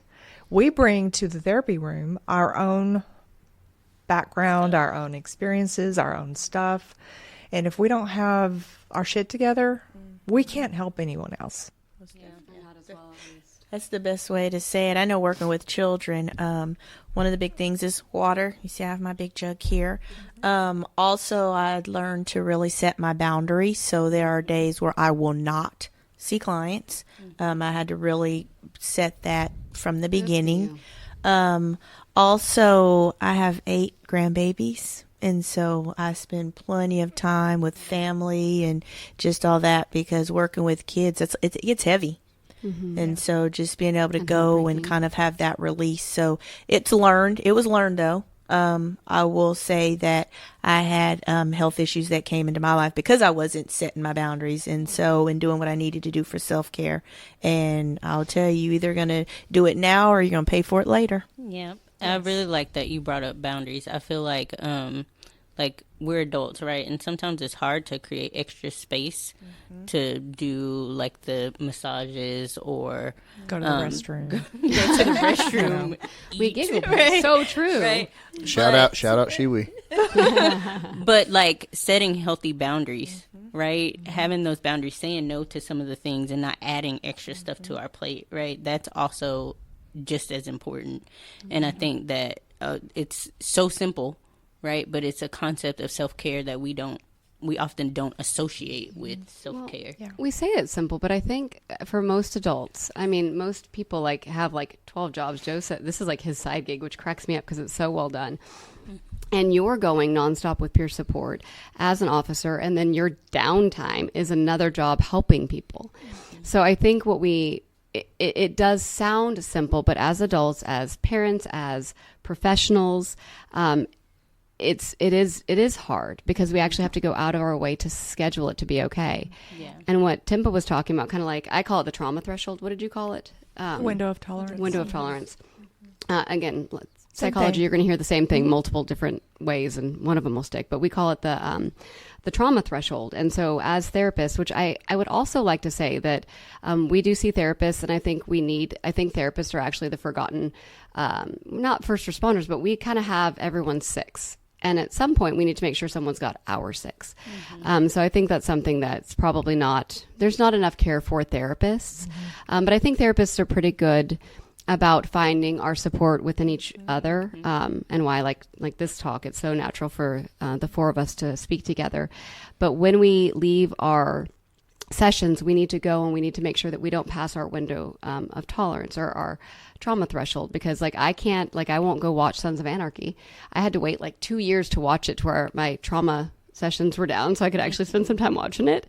we bring to the therapy room our own background, our own experiences, our own stuff. And if we don't have our shit together, we can't help anyone else. That's the best way to say it. I know working with children, one of the big things is water. You see, I have my big jug here. Also, I learned to really set my boundaries. So there are days where I will not see clients. I had to really set that from the beginning. Also, I have 8 grandbabies. And so I spend plenty of time with family and just all that, because working with kids, it gets heavy. And so just being able to go and kind of have that release. So it's learned. It was learned, though. I will say that I had health issues that came into my life because I wasn't setting my boundaries, and so in doing what I needed to do for self-care. And I'll tell you, either going to do it now or you're going to pay for it later. Yeah. I really like that you brought up boundaries. I feel like we're adults, right? And sometimes it's hard to create extra space to do like the massages or Go to the restroom. Go to the restroom. We giggle, but it's so true. Right? Shout out, Shiwi. But like setting healthy boundaries, right? Having those boundaries, saying no to some of the things and not adding extra stuff to our plate, right? That's also just as important. And I think that it's so simple, right? But it's a concept of self-care that we often don't associate with self-care. Well, yeah. We say it's simple, but I think for most adults, I mean, most people like have like 12 jobs. Joe said this is like his side gig, which cracks me up because it's so well done. And you're going nonstop with peer support as an officer, and then your downtime is another job helping people. So I think it does sound simple, but as adults, as parents, as professionals, it is hard because we actually have to go out of our way to schedule it to be okay. Yeah. And what Tempa was talking about, kind of like, I call it the trauma threshold. What did you call it? Window of tolerance. Window of tolerance. Again, psychology, you're going to hear the same thing multiple different ways, and one of them will stick. But we call it the trauma threshold. And so as therapists, which I would also like to say that we do see therapists, and I think therapists are actually the forgotten, not first responders, but we kind of have everyone's 6. And at some point, we need to make sure someone's got our 6. So I think that's something that's probably there's not enough care for therapists. But I think therapists are pretty good about finding our support within each other, and why like this talk, it's so natural for the 4 of us to speak together. But when we leave our sessions, we need to go and we need to make sure that we don't pass our window of tolerance or our trauma threshold, because I won't go watch Sons of Anarchy. I had to wait like 2 years to watch it to where my trauma sessions were down so I could actually spend some time watching it.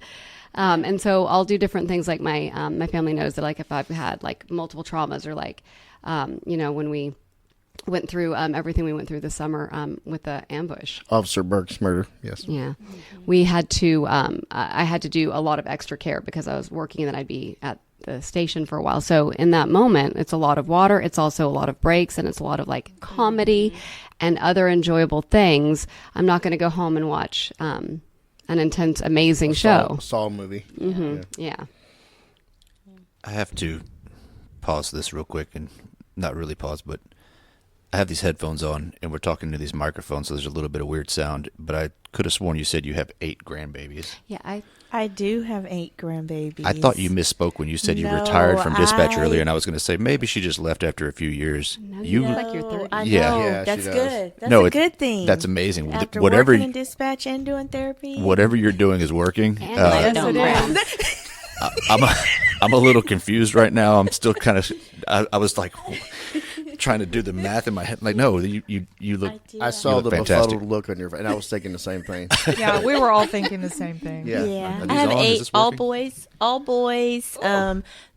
And so I'll do different things, like my family knows that, like, if I've had like multiple traumas, or like, when we went through everything we went through this summer with the ambush. Officer Burke's murder, yes. Yeah. We had to, I had to do a lot of extra care because I was working and then I'd be at the station for a while. So in that moment, it's a lot of water. It's also a lot of breaks, and it's a lot of like comedy and other enjoyable things. I'm not going to go home and watch an intense, amazing show. Saw movie. Yeah. I have to pause this real quick, and not really pause, but I have these headphones on, and we're talking to these microphones, so there's a little bit of weird sound, but I could have sworn you said you have 8 grandbabies. Yeah, I do have 8 grandbabies. I thought you misspoke when you said you No, retired from dispatch I- earlier, and I was going to say maybe she just left after a few years. No, you look like you're No, 30. I know. Yeah. Yeah, she That's does. good. That's No, a it- good thing. That's amazing. After Whatever working in dispatch and doing therapy. whatever you're doing is working. And life don't brown. I'm a little confused right now. I'm still kind of. I was like trying to do the math in my head. Like, no, you look. I saw look the fantastic. befuddled look on your face, and I was thinking the same thing. Yeah, we were all thinking the same thing. Yeah. Yeah, Are I these have on? Is 8 this all working? boys. All boys.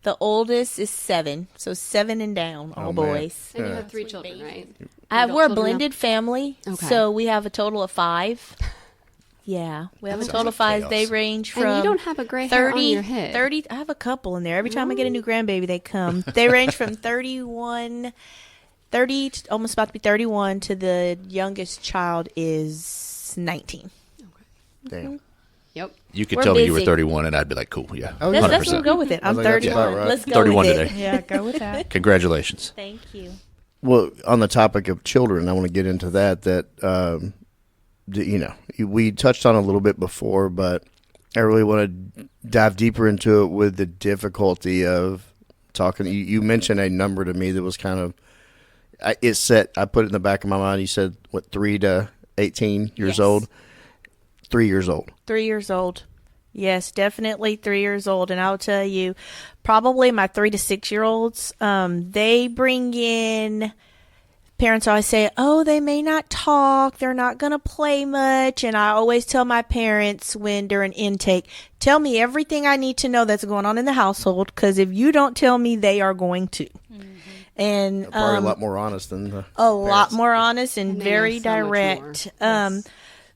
The oldest is 7, so 7 and down. All man. boys. And you have 3 children, right? We're a children now? blended family, Okay. so we have a total of 5. Yeah, we have a Sounds total like of 5. chaos. They range from And you don't have a gray hair 30, on your head. 30. I have a couple in there. Every time I get a new grandbaby, they come. They range from 30 to almost about to be 31 to the youngest child is 19. Damn. Yep. You could We're tell me you were busy. 31, and I'd be like, cool, yeah, Oh, Let's, yeah. 100%. let's go with it. I'm think that's 31. about right. Let's go 31 with today. it. Yeah, go with that. Congratulations. Thank you. Well, on the topic of children, I want to get into that. We touched on it a little bit before, but I really want to dive deeper into it with the difficulty of talking. You mentioned a number to me that was kind of I put it in the back of my mind. You said, 3 to 18 years Yes. old? 3 years old. 3 years old. Yes, definitely 3 years old. And I'll tell you, probably my 3 to 6 year olds, they bring in, parents always say, oh, they may not talk. They're not going to play much. And I always tell my parents when during intake, tell me everything I need to know that's going on in the household. Because if you don't tell me, they are going to. And Probably a lot more honest than the a lot parents. more honest and And they very know so much direct. more. Yes.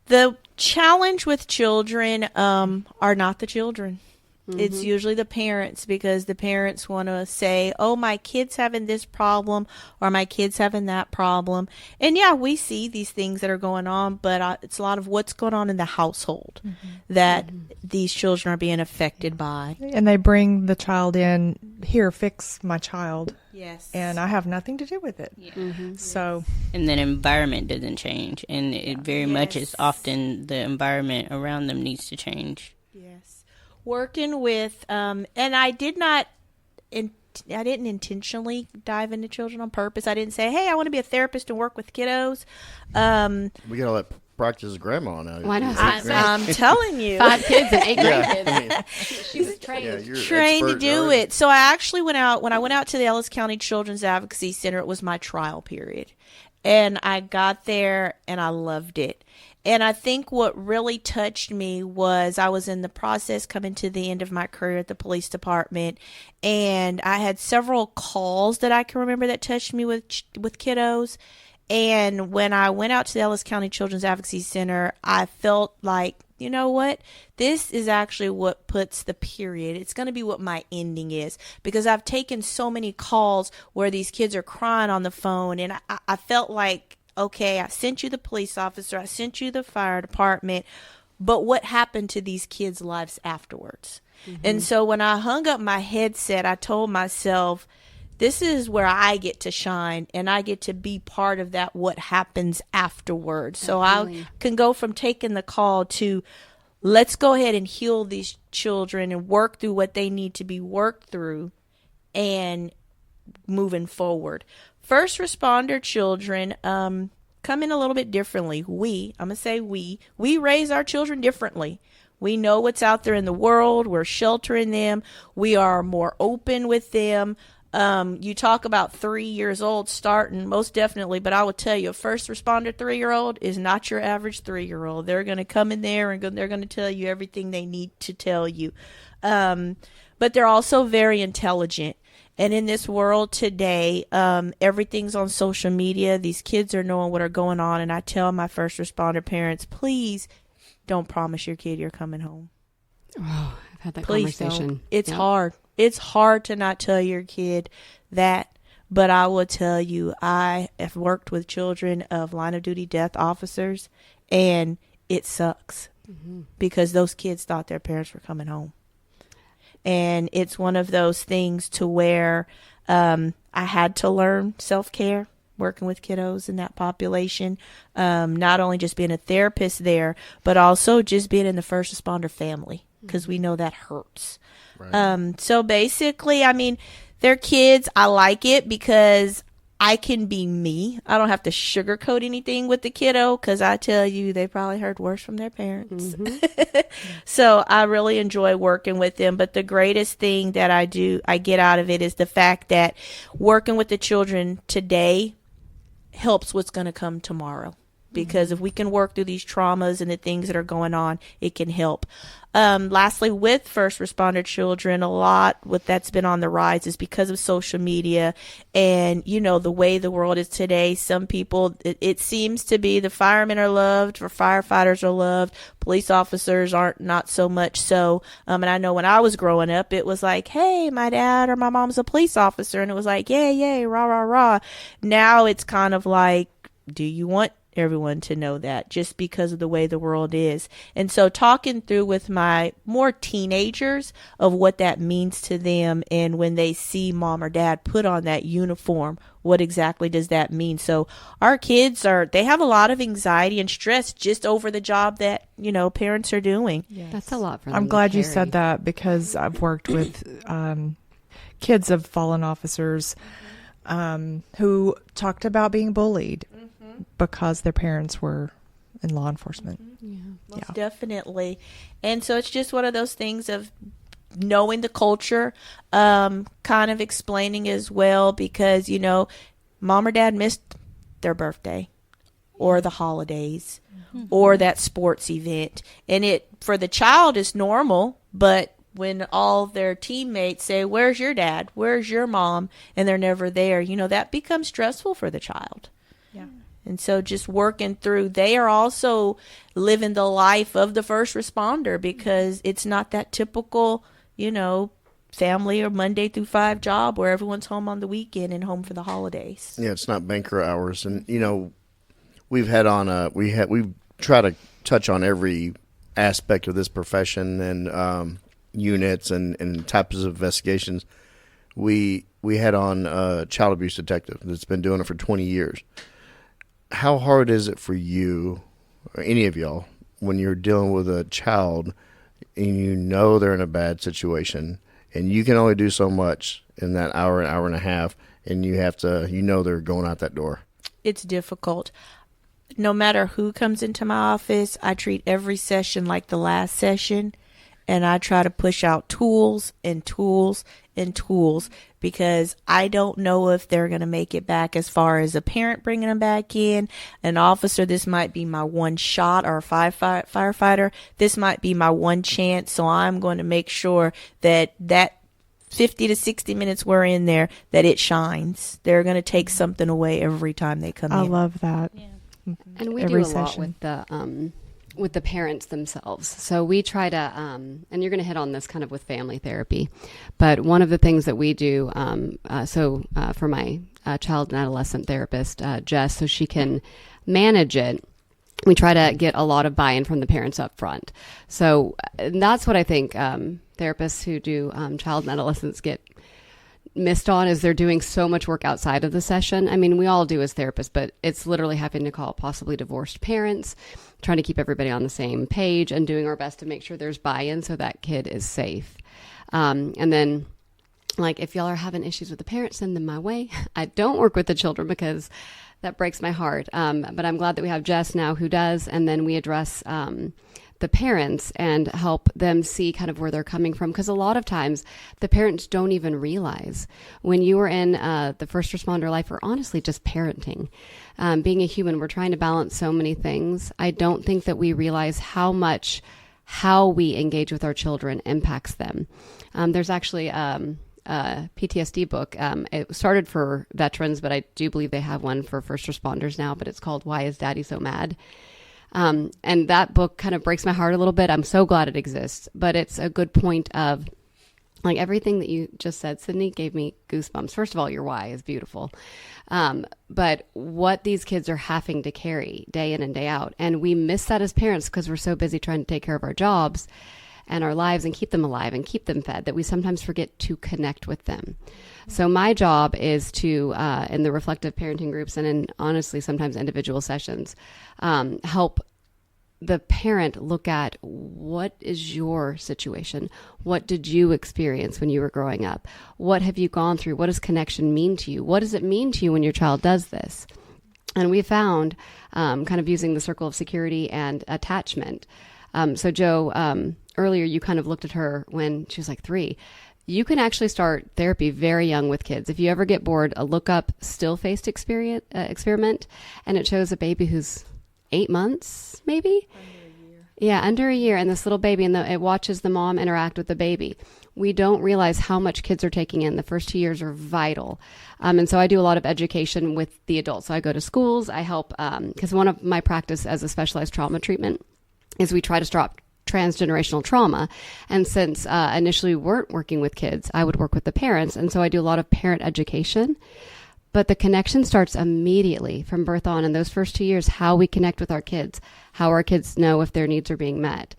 The challenge with children are not the children. It's Mm-hmm. usually the parents, because the parents want to say, oh, my kid's having this problem or my kid's having that problem. And yeah, we see these things that are going on, but it's a lot of what's going on in the household that these children are being affected by. And they bring the child in, here, fix my child. Yes. And I have nothing to do with it. Mm-hmm. So, And then environment doesn't change, and it very much is Yes. often the environment around them needs to change. Yes. Working with, and I didn't intentionally dive into children on purpose. I didn't say, hey, I want to be a therapist and work with kiddos. We got all that practice as grandma now. Why not? I'm telling you. 5 kids and 8 Yeah, grandkids. I mean, She was trained. yeah, you're Trained to expert do already. it. So I actually when I went out to the Ellis County Children's Advocacy Center, it was my trial period. And I got there and I loved it. And I think what really touched me was I was in the process coming to the end of my career at the police department, and I had several calls that I can remember that touched me with kiddos. And when I went out to the Ellis County Children's Advocacy Center, I felt like, you know what? This is actually what puts the period. It's going to be what my ending is, because I've taken so many calls where these kids are crying on the phone, and I felt like, okay, I sent you the police officer, I sent you the fire department, but what happened to these kids' lives afterwards? And so when I hung up my headset, I told myself, this is where I get to shine, and I get to be part of that, what happens afterwards. So I can go from taking the call to, let's go ahead and heal these children and work through what they need to be worked through and moving forward. First responder children come in a little bit differently. I'm going to say we raise our children differently. We know what's out there in the world. We're sheltering them. We are more open with them. You talk about 3 years old starting, most definitely, but I will tell you, a first responder 3-year-old is not your average 3-year-old. They're going to come in there and they're going to tell you everything they need to tell you. But they're also very intelligent. And in this world today, everything's on social media. These kids are knowing what are going on. And I tell my first responder parents, please don't promise your kid you're coming home. Oh, I've had that Please conversation. don't. It's Yep. hard. It's hard to not tell your kid that. But I will tell you, I have worked with children of line of duty death officers, and it sucks because those kids thought their parents were coming home. And it's one of those things to where I had to learn self-care. working with kiddos in that population. Not only just being a therapist there, but also just being in the first responder family, because we know that hurts. Right. So basically, I mean, they're kids. I like it because I can be me. I don't have to sugarcoat anything with the kiddo, because I tell you, they probably heard worse from their parents. So I really enjoy working with them. But the greatest thing that I get out of it is the fact that working with the children today helps what's going to come tomorrow. Because if we can work through these traumas and the things that are going on, it can help. Lastly, with first responder children, a lot what that's been on the rise is because of social media and, you know, the way the world is today. Some people, it seems to be the firemen are loved, or firefighters are loved, police officers aren't, not so much so. And I know when I was growing up, it was like, hey, my dad or my mom's a police officer. And it was like, yay, yay, rah, rah, rah. Now it's kind of like, do you want everyone to know that, just because of the way the world is? And so talking through with my more teenagers of what that means to them, and when they see mom or dad put on that uniform, what exactly does that mean? So our kids they have a lot of anxiety and stress just over the job that, you know, parents are doing. Yes. That's a lot for them. I'm glad to you carry. said that, because I've worked with kids of fallen officers who talked about being bullied because their parents were in law enforcement. Most definitely. And so it's just one of those things of knowing the culture, kind of explaining as well, because, you know, mom or dad missed their birthday or the holidays or that sports event. And it, for the child, is normal, but when all their teammates say, where's your dad? Where's your mom? And they're never there, you know, that becomes stressful for the child. Yeah. And so just working through, they are also living the life of the first responder, because it's not that typical, you know, family or Monday through 5 job where everyone's home on the weekend and home for the holidays. Yeah, it's not banker hours. And, you know, we've had on we try to touch on every aspect of this profession and units and types of investigations. We had on a child abuse detective that's been doing it for 20 years. How hard is it for you, or any of y'all, when you're dealing with a child and you know they're in a bad situation and you can only do so much in that hour and a half, and you have to, you know, they're going out that door? It's difficult. No matter who comes into my office, I treat every session like the last session, and I try to push out tools and tools and tools, because I don't know if they're going to make it back. As far as a parent bringing them back in, an officer, this might be my one shot, or a firefighter, this might be my one chance. So I'm going to make sure that 50 to 60 minutes we're in there, that it shines. They're going to take something away every time they come in. I love that. Yeah. And we Every do a lot session. with the parents themselves. So we try to, and you're going to hit on this kind of with family therapy, but one of the things that we do, for my child and adolescent therapist, Jess, so she can manage it, we try to get a lot of buy-in from the parents up front. So that's what I think therapists who do child and adolescents get missed on, is they're doing so much work outside of the session. I mean, we all do as therapists, but it's literally having to call possibly divorced parents, trying to keep everybody on the same page, and doing our best to make sure there's buy-in so that kid is safe. And then, like, if y'all are having issues with the parents, send them my way. I don't work with the children because that breaks my heart. But I'm glad that we have Jess now who does, and then we address the parents and help them see kind of where they're coming from. Because a lot of times the parents don't even realize when you are in the first responder life, or honestly just parenting, being a human, we're trying to balance so many things. I don't think that we realize how much how we engage with our children impacts them. There's actually a PTSD book. It started for veterans, but I do believe they have one for first responders now, but it's called Why is Daddy So Mad? And that book kind of breaks my heart a little bit. I'm so glad it exists, but it's a good point of, like, everything that you just said, Cydney, gave me goosebumps. First of all, your why is beautiful. But what these kids are having to carry day in and day out. And we miss that as parents because we're so busy trying to take care of our jobs. and our lives and keep them alive and keep them fed, that we sometimes forget to connect with them. So my job is to, in the reflective parenting groups and in honestly sometimes individual sessions, help the parent look at what is your situation? What did you experience when you were growing up? What have you gone through? What does connection mean to you? What does it mean to you when your child does this? And we found, kind of using the circle of security and attachment. So Joe, earlier you kind of looked at her when she was like 3. You can actually start therapy very young with kids. If you ever get bored, look up still-faced experiment, and it shows a baby who's 8 months, maybe? Under a year. And this little baby, and it watches the mom interact with the baby. We don't realize how much kids are taking in. The first 2 years are vital. And so I do a lot of education with the adults. So I go to schools. I help, because one of my practice as a specialized trauma treatment is we try to stop transgenerational trauma. And since initially we weren't working with kids, I would work with the parents. And so I do a lot of parent education. But the connection starts immediately from birth on. In those first 2 years, how we connect with our kids, how our kids know if their needs are being met.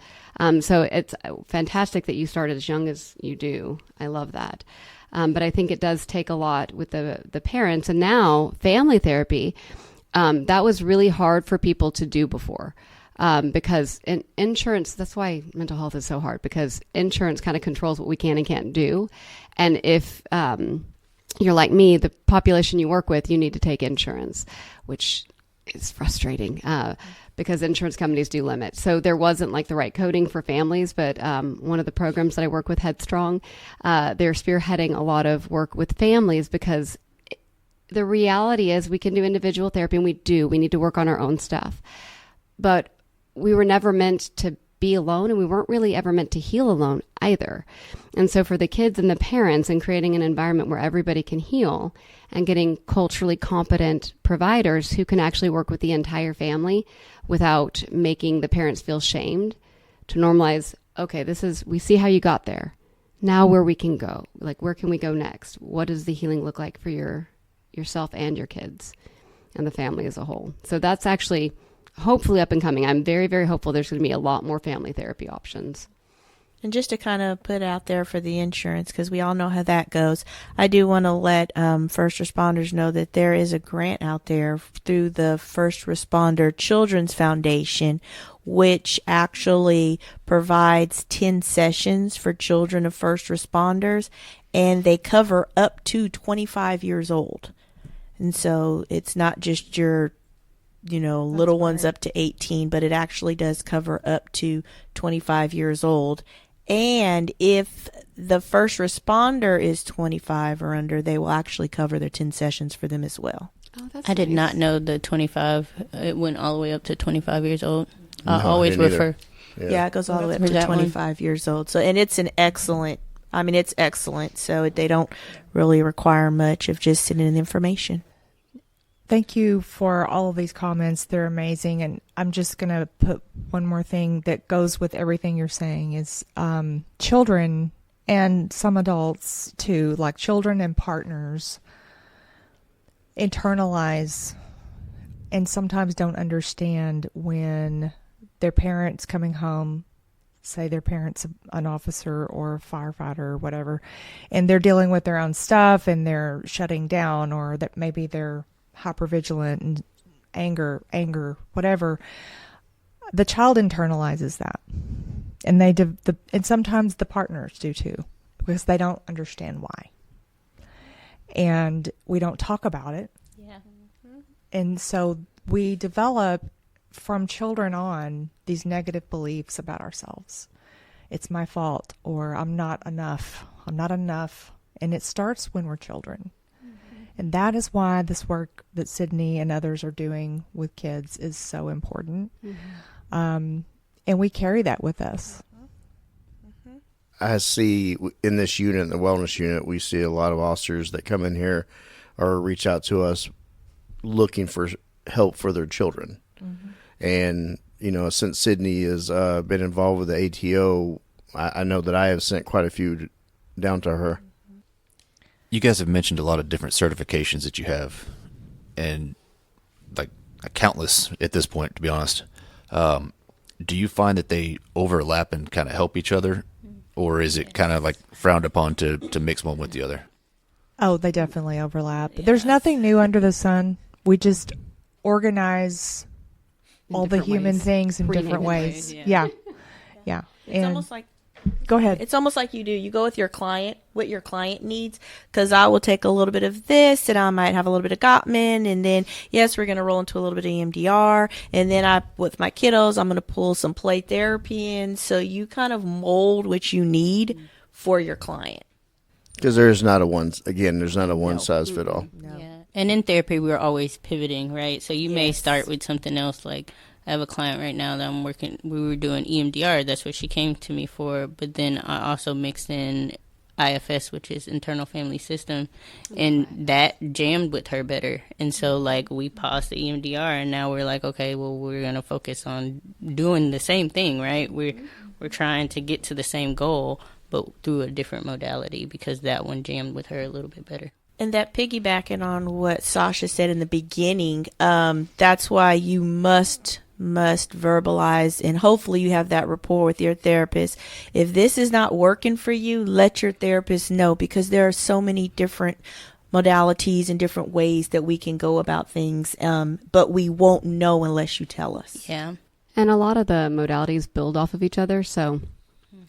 So it's fantastic that you started as young as you do. I love that. But I think it does take a lot with the parents. And now family therapy, that was really hard for people to do before. Because in insurance, that's why mental health is so hard, because insurance kind of controls what we can and can't do. And if you're like me, the population you work with, you need to take insurance, which is frustrating because insurance companies do limit. So there wasn't like the right coding for families, but one of the programs that I work with, Headstrong, they're spearheading a lot of work with families because the reality is we can do individual therapy, and we need to work on our own stuff. But we were never meant to be alone, and we weren't really ever meant to heal alone either. And so for the kids and the parents, and creating an environment where everybody can heal, and getting culturally competent providers who can actually work with the entire family without making the parents feel shamed, to normalize, okay, we see how you got there. Now where we can go, like where can we go next? What does the healing look like for yourself and your kids and the family as a whole? So that's actually hopefully up and coming. I'm very, very hopeful there's going to be a lot more family therapy options. And just to kind of put out there for the insurance, because we all know how that goes, I do want to let first responders know that there is a grant out there through the First Responder Children's Foundation, which actually provides 10 sessions for children of first responders, and they cover up to 25 years old. And so it's not just your little ones up to 18, but it actually does cover up to 25 years old. And if the first responder is 25 or under, they will actually cover their 10 sessions for them as well. Oh, that's I did nice. not know the 25, it went all the way up to 25 years old. I No, always I didn't refer. Yeah, it goes all the way up For to that one. 25 years old. So, and it's it's excellent. So they don't really require much of just sending in information. Thank you for all of these comments. They're amazing. And I'm just going to put one more thing that goes with everything you're saying is children and some adults too, like children and partners, internalize and sometimes don't understand when their parents coming home, say their parents an officer or a firefighter or whatever, and they're dealing with their own stuff and they're shutting down, or that maybe they're hypervigilant and anger, whatever. The child internalizes that, and and sometimes the partners do too, because they don't understand why, and we don't talk about it. Yeah. And so we develop from children on these negative beliefs about ourselves. It's my fault, or I'm not enough. And it starts when we're children. And that is why this work that Cydney and others are doing with kids is so important. And we carry that with us. I see in this unit, the wellness unit, we see a lot of officers that come in here or reach out to us looking for help for their children. And, since Cydney has been involved with the ATO, I know that I have sent quite a few down to her. You guys have mentioned a lot of different certifications that you have, and like countless at this point, to be honest. do you find that they overlap and kind of help each other, or is it kind of like frowned upon to mix one with the other? Oh, they definitely overlap. There's nothing new under the sun. We just organize In all the different human ways. things in different Renamed ways. ways, Yeah. Yeah. It's And almost like go ahead. It's almost like you go with your client, what your client needs, because I will take a little bit of this, and I might have a little bit of Gottman, and then, yes, we're going to roll into a little bit of EMDR, and then with my kiddos, I'm going to pull some play therapy in, so you kind of mold what you need for your client. Because there's not a one size fit all. No. Yeah. And in therapy, we're always pivoting, right? So you may start with something else. Like I have a client right now that we were doing EMDR. That's what she came to me for. But then I also mixed in IFS, which is internal family system. And that jammed with her better. And so like we paused the EMDR and now we're like, okay, well, we're going to focus on doing the same thing, right? We're trying to get to the same goal, but through a different modality because that one jammed with her a little bit better. And that piggybacking on what Sasha said in the beginning, that's why you must verbalize, and hopefully you have that rapport with your therapist. If this is not working for you, let your therapist know, because there are so many different modalities and different ways that we can go about things, but we won't know unless you tell us. Yeah. And a lot of the modalities build off of each other. So,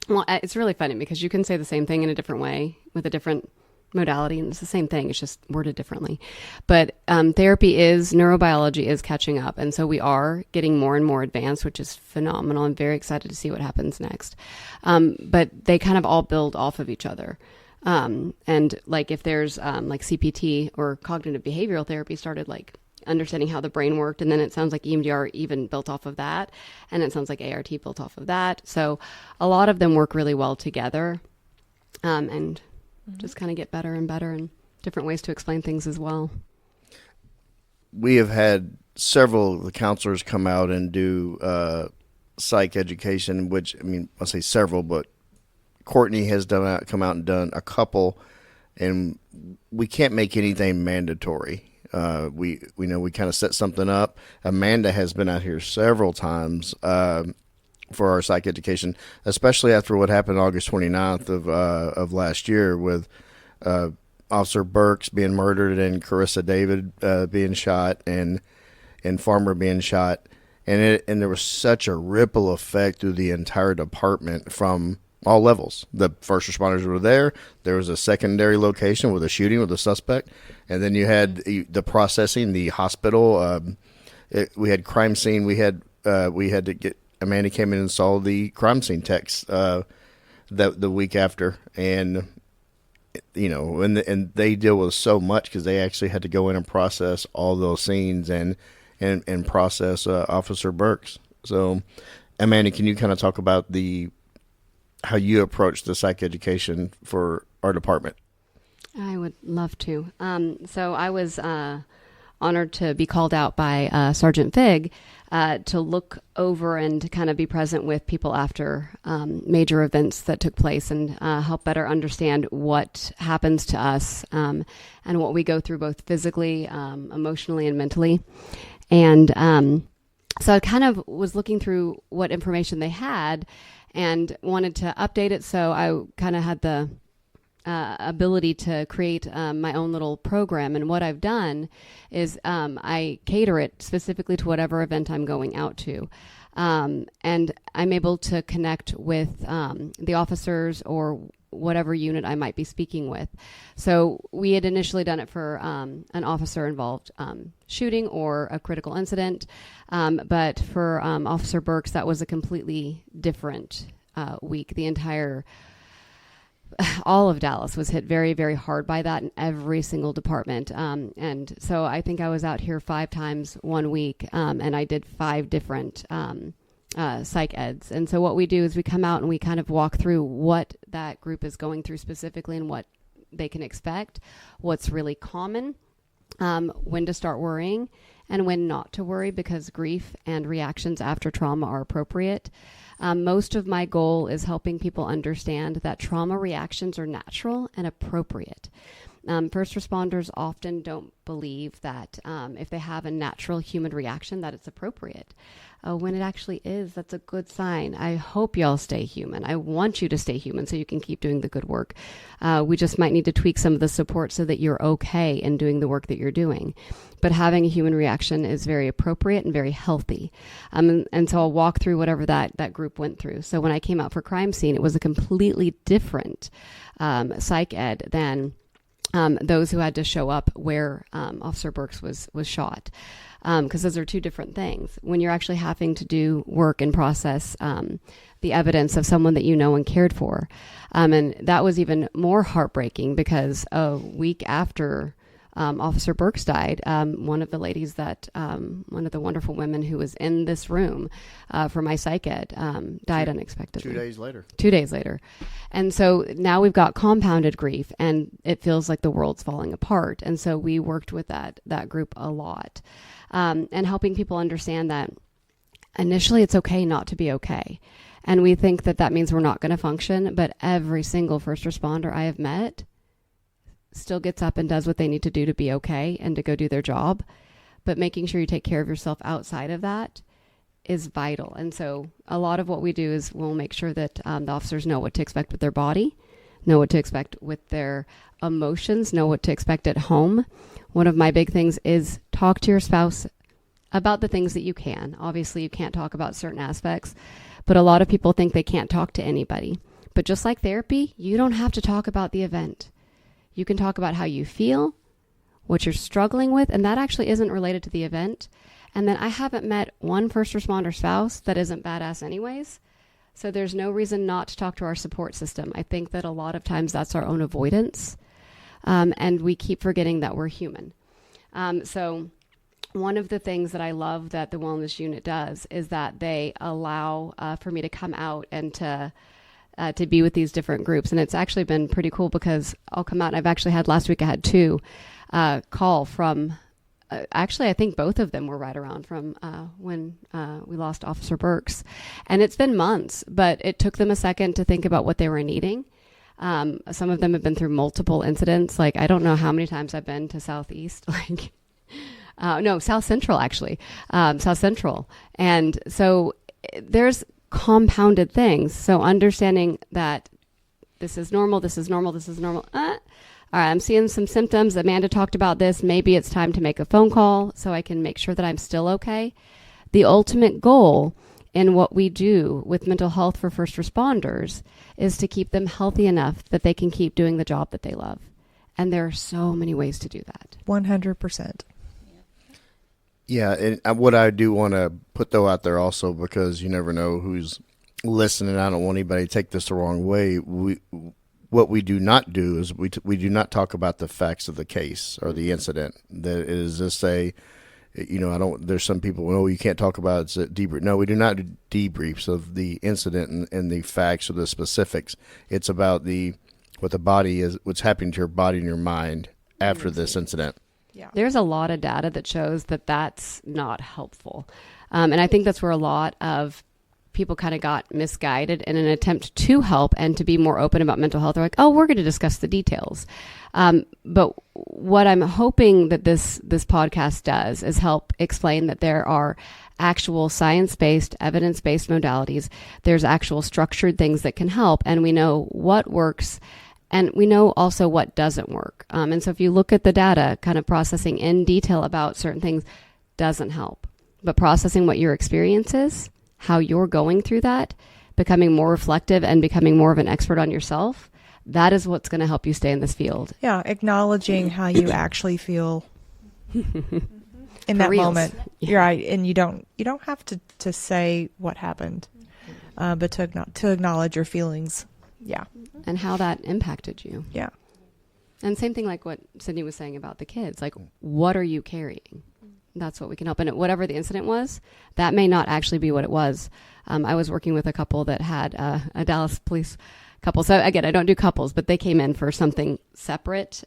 well, it's really funny because you can say the same thing in a different way with a different modality, and it's the same thing. It's just worded differently. But neurobiology is catching up. And so we are getting more and more advanced, which is phenomenal. I'm very excited to see what happens next. But they kind of all build off of each other. And like if there's like CPT or cognitive behavioral therapy started like understanding how the brain worked, and then it sounds like EMDR even built off of that, and it sounds like ART built off of that. So a lot of them work really well together, and just kind of get better and better, and different ways to explain things as well. We have had several of the counselors come out and do psych education, which, I mean, I'll say several, but Courtney has come out and done a couple, and we can't make anything mandatory. We kind of set something up. Amanda has been out here several times for our psych education, especially after what happened August 29th of last year with Officer Burks being murdered and Carissa David being shot and Farmer being shot. And there was such a ripple effect through the entire department from all levels. The first responders were there. There was a secondary location with a shooting with a suspect. And then you had the processing, the hospital. We had crime scene. We had to get, Amanda came in and saw the crime scene techs the week after. And, and they deal with so much because they actually had to go in and process all those scenes and process Officer Burks. So, Amanda, can you kind of talk about how you approach the psych education for our department? I would love to. So I was honored to be called out by Sergeant Fig to look over and to kind of be present with people after major events that took place and help better understand what happens to us and what we go through both physically, emotionally, and mentally. And so I kind of was looking through what information they had and wanted to update it. So I kind of had the ability to create my own little program. And what I've done is I cater it specifically to whatever event I'm going out to. And I'm able to connect with the officers or whatever unit I might be speaking with. So we had initially done it for an officer involved shooting or a critical incident. But for Officer Burks, that was a completely different week. All of Dallas was hit very, very hard by that in every single department. And so I think I was out here 5 times 1 week, and I did 5 different psych eds. And so what we do is we come out and we kind of walk through what that group is going through specifically and what they can expect, what's really common, when to start worrying and when not to worry, because grief and reactions after trauma are appropriate. Most of my goal is helping people understand that trauma reactions are natural and appropriate. First responders often don't believe that if they have a natural human reaction that it's appropriate. When it actually is, that's a good sign. I hope y'all stay human. I want you to stay human so you can keep doing the good work. We just might need to tweak some of the support so that you're okay in doing the work that you're doing. But having a human reaction is very appropriate and very healthy. And so I'll walk through whatever that group went through. So when I came out for crime scene, it was a completely different psych ed than those who had to show up where Officer Burks was shot. Because those are two different things. When you're actually having to do work and process the evidence of someone that you know and cared for. And that was even more heartbreaking because a week after Officer Burks died, one of the ladies that, one of the wonderful women who was in this room for my psych ed died unexpectedly. 2 days later. 2 days later. And so now we've got compounded grief and it feels like the world's falling apart. And so we worked with that group a lot. And helping people understand that initially it's okay not to be okay. And we think that means we're not going to function, but every single first responder I have met still gets up and does what they need to do to be okay and to go do their job. But making sure you take care of yourself outside of that is vital. And so a lot of what we do is we'll make sure that the officers know what to expect with their body, know what to expect with their emotions, know what to expect at home. One of my big things is talk to your spouse about the things that you can. Obviously, you can't talk about certain aspects, but a lot of people think they can't talk to anybody. But just like therapy, you don't have to talk about the event. You can talk about how you feel, what you're struggling with, and that actually isn't related to the event. And then I haven't met one first responder spouse that isn't badass anyways. So there's no reason not to talk to our support system. I think that a lot of times that's our own avoidance. And we keep forgetting that we're human. So one of the things that I love that the wellness unit does is that they allow for me to come out and to be with these different groups. And it's actually been pretty cool because I'll come out and I've actually had last week, I had two call from, actually, I think both of them were right around from when we lost Officer Burks. And it's been months, but it took them a second to think about what they were needing. Some of them have been through multiple incidents. Like, I don't know how many times I've been to Southeast, South Central, actually, South Central. And so there's compounded things. So understanding that this is normal, this is normal, this is normal. All right, I'm seeing some symptoms. Amanda talked about this. Maybe it's time to make a phone call so I can make sure that I'm still okay. The ultimate goal in what we do with mental health for first responders is to keep them healthy enough that they can keep doing the job that they love. And there are so many ways to do that. 100%. Yeah, and what I do want to put, though, out there also, because you never know who's listening. I don't want anybody to take this the wrong way. What we do not do is we do not talk about the facts of the case or the incident. That is just say, there's some people, you can't talk about it's a debrief. No, we do not do debriefs of the incident and the facts or the specifics. It's about what the body is, what's happening to your body and your mind after this incident. Yeah. There's a lot of data that shows that that's not helpful. And I think that's where a lot of people kind of got misguided in an attempt to help and to be more open about mental health. They're like, oh, we're going to discuss the details. But what I'm hoping that this podcast does is help explain that there are actual science-based, evidence-based modalities. There's actual structured things that can help. And we know what works. And we know also what doesn't work. And so if you look at the data, kind of processing in detail about certain things doesn't help. But processing what your experience is, how you're going through that, becoming more reflective and becoming more of an expert on yourself, that is what's going to help you stay in this field. Yeah, acknowledging how you actually feel in that moment. Yeah. You're right, and you don't have to say what happened, but to acknowledge your feelings. Yeah. And how that impacted you. Yeah. And same thing like what Cydney was saying about the kids. Like, what are you carrying? That's what we can help. And whatever the incident was, that may not actually be what it was. I was working with a couple that had a Dallas police couple. So again, I don't do couples, but they came in for something separate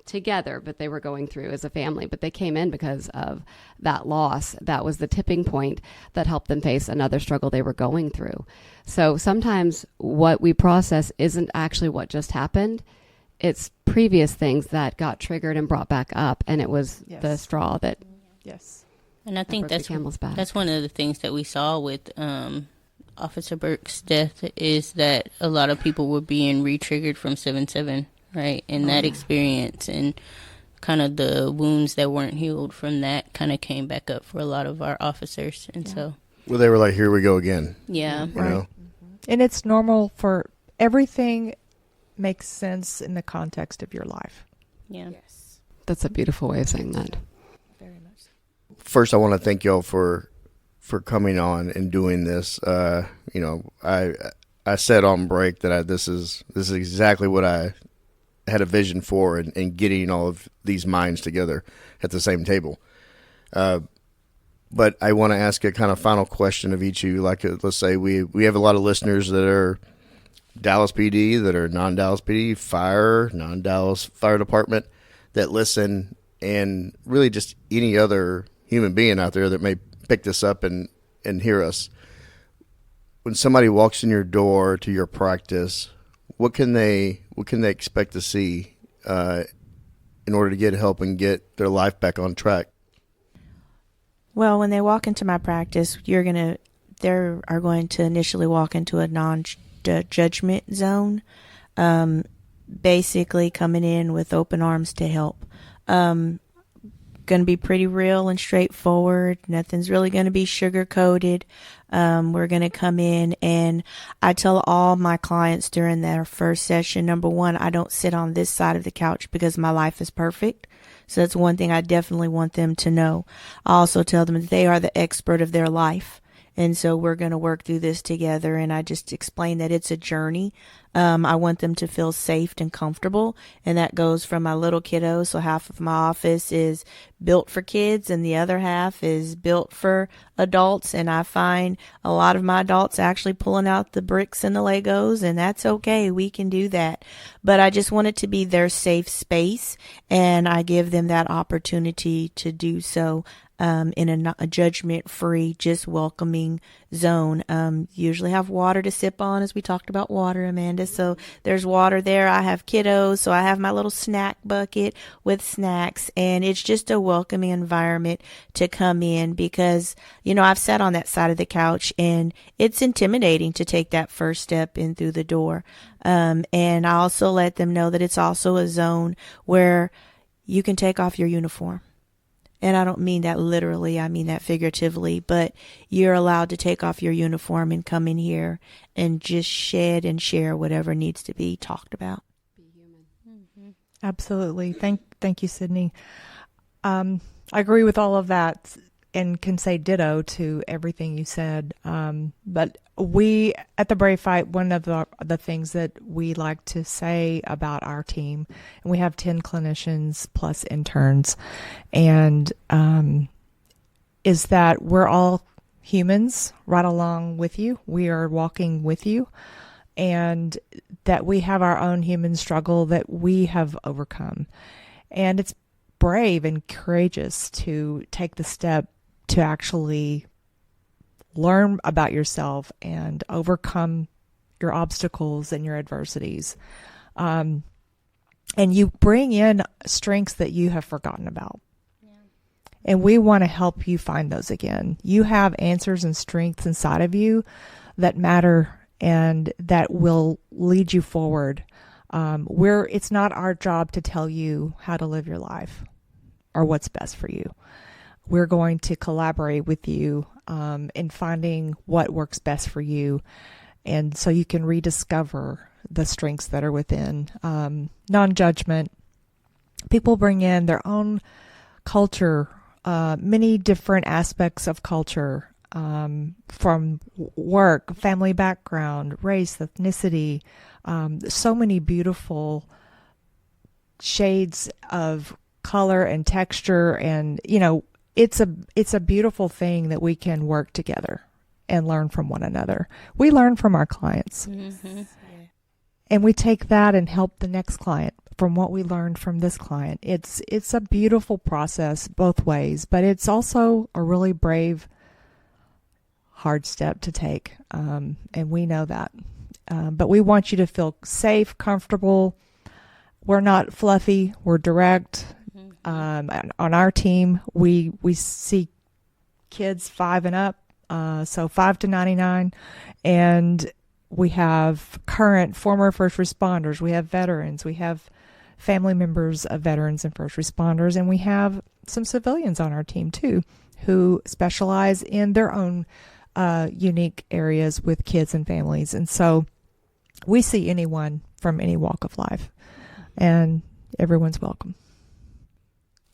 together, but they were going through as a family. But they came in because of that loss. That was the tipping point that helped them face another struggle they were going through. So sometimes what we process isn't actually what just happened. it's previous things that got triggered and brought back up, and it was Yes. the straw that Yes. And I think broke the camel's back. that's one of the things that we saw with Officer Burke's death is that a lot of people were being re-triggered from 7/7, right? And that experience and kind of the wounds that weren't healed from that kind of came back up for a lot of our officers. And so, Well, they were like, here we go again. yeah. You know? And it's normal for everything makes sense in the context of your life. Yeah. That's a beautiful way of saying that. Very much. First, I want to thank y'all for coming on and doing this. You know, I said on break that this is exactly what I had a vision for, and getting all of these minds together at the same table. But I want to ask a kind of final question of each of you. Like, let's say we have a lot of listeners that are Dallas PD, that are non-Dallas PD, fire, non-Dallas fire department, that listen, and really just any other human being out there that may pick this up and hear us. When somebody walks in your door to your practice, what can they expect to see in order to get help and get their life back on track? Well, when they walk into my practice, they are going to initially walk into a non-judgment zone, basically coming in with open arms to help. Going to be pretty real and straightforward. Nothing's really going to be sugar-coated. We're going to come in, and I tell all my clients during their first session, number one, I don't sit on this side of the couch because my life is perfect. So that's one thing I definitely want them to know. I also tell them that they are the expert of their life. And so we're going to work through this together. And I just explain that it's a journey. I want them to feel safe and comfortable. And that goes from my little kiddos. So half of my office is built for kids and the other half is built for adults. And I find a lot of my adults actually pulling out the bricks and the Legos, and that's okay. We can do that. But I just want it to be their safe space, and I give them that opportunity to do so. In a judgment-free, just welcoming zone. Usually have water to sip on, as we talked about water, Amanda. So there's water there. I have kiddos, so I have my little snack bucket with snacks, and it's just a welcoming environment to come in because, you know, I've sat on that side of the couch, and it's intimidating to take that first step in through the door. And I also let them know that it's also a zone where you can take off your uniform. And I don't mean that literally, I mean that figuratively, but you're allowed to take off your uniform and come in here and just shed and share whatever needs to be talked about. Be human. Mm-hmm. Absolutely. Thank you, Cydney. I agree with all of that and can say ditto to everything you said. But we, at the Brave Fight, one of the things that we like to say about our team, and we have 10 clinicians plus interns, and is that we're all humans right along with you. We are walking with you, and that we have our own human struggle that we have overcome. And it's brave and courageous to take the step to actually learn about yourself and overcome your obstacles and your adversities. And you bring in strengths that you have forgotten about. Yeah. And we want to help you find those again. You have answers and strengths inside of you that matter and that will lead you forward. It's not our job to tell you how to live your life or what's best for you. We're going to collaborate with you in finding what works best for you, and so you can rediscover the strengths that are within. Non-judgment. People bring in their own culture, many different aspects of culture, from work, family background, race, ethnicity, so many beautiful shades of color and texture, and it's a beautiful thing that we can work together and learn from one another. We learn from our clients. Mm-hmm. And we take that and help the next client from what we learned from this client. It's a beautiful process both ways, but it's also a really brave, hard step to take. And we know that. But we want you to feel safe, comfortable, We're not fluffy. We're direct. On our team, we see kids 5 and up, so 5 to 99, and we have current former first responders. We have veterans. We have family members of veterans and first responders, and we have some civilians on our team too, who specialize in their own unique areas with kids and families. And so we see anyone from any walk of life, and everyone's welcome.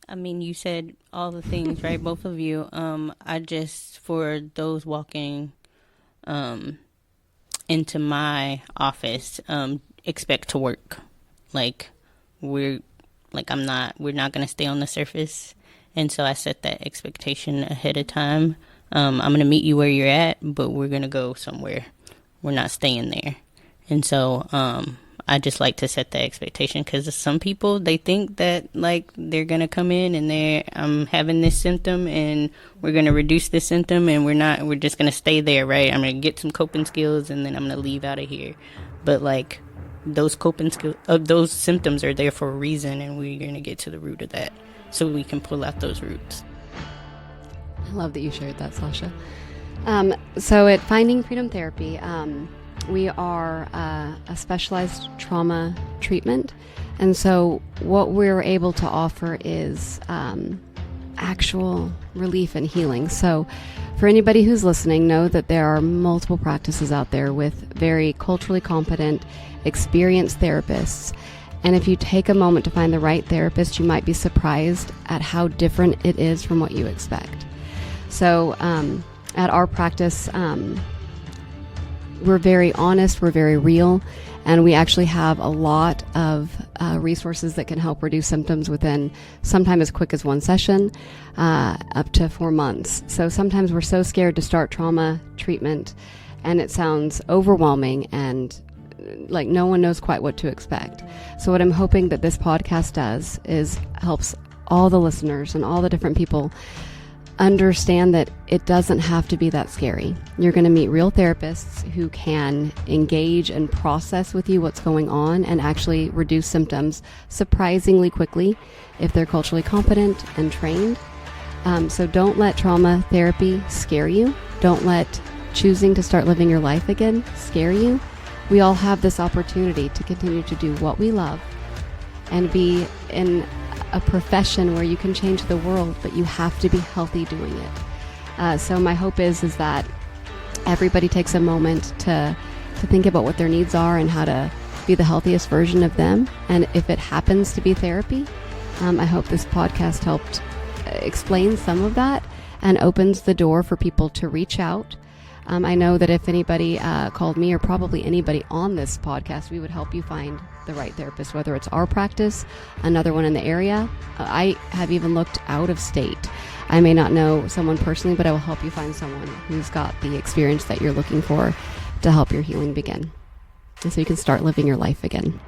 I mean, you said all the things, right? Both of you. I just, for those walking into my office, expect to work. We're not going to stay on the surface. And so I set that expectation ahead of time. I'm going to meet you where you're at, but we're going to go somewhere. We're not staying there. And so I just like to set that expectation, because some people, they think that they're going to come in and I'm having this symptom and we're going to reduce this symptom, and we're just going to stay there, right? I'm going to get some coping skills and then I'm going to leave out of here. But those coping skills, those symptoms are there for a reason, and we're going to get to the root of that so we can pull out those roots. I love that you shared that, Sasha. So at Finding Freedom Therapy, we are a specialized trauma treatment. And so what we're able to offer is actual relief and healing. So for anybody who's listening, know that there are multiple practices out there with very culturally competent, experienced therapists. And if you take a moment to find the right therapist, you might be surprised at how different it is from what you expect. So at our practice, we're very honest, we're very real, and we actually have a lot of resources that can help reduce symptoms within sometime as quick as 1 session, up to 4 months. So sometimes we're so scared to start trauma treatment, and it sounds overwhelming and like no one knows quite what to expect. So what I'm hoping that this podcast does is helps all the listeners and all the different people understand that it doesn't have to be that scary. You're going to meet real therapists who can engage and process with you what's going on and actually reduce symptoms surprisingly quickly if they're culturally competent and trained. So don't let trauma therapy scare you. Don't let choosing to start living your life again scare you. We all have this opportunity to continue to do what we love and be in a profession where you can change the world, but you have to be healthy doing it. So my hope is that everybody takes a moment to think about what their needs are and how to be the healthiest version of them. And if it happens to be therapy, I hope this podcast helped explain some of that and opens the door for people to reach out. I know that if anybody called me, or probably anybody on this podcast, we would help you find the right therapist, whether it's our practice, another one in the area. I have even looked out of state. I may not know someone personally, but I will help you find someone who's got the experience that you're looking for to help your healing begin. And so you can start living your life again.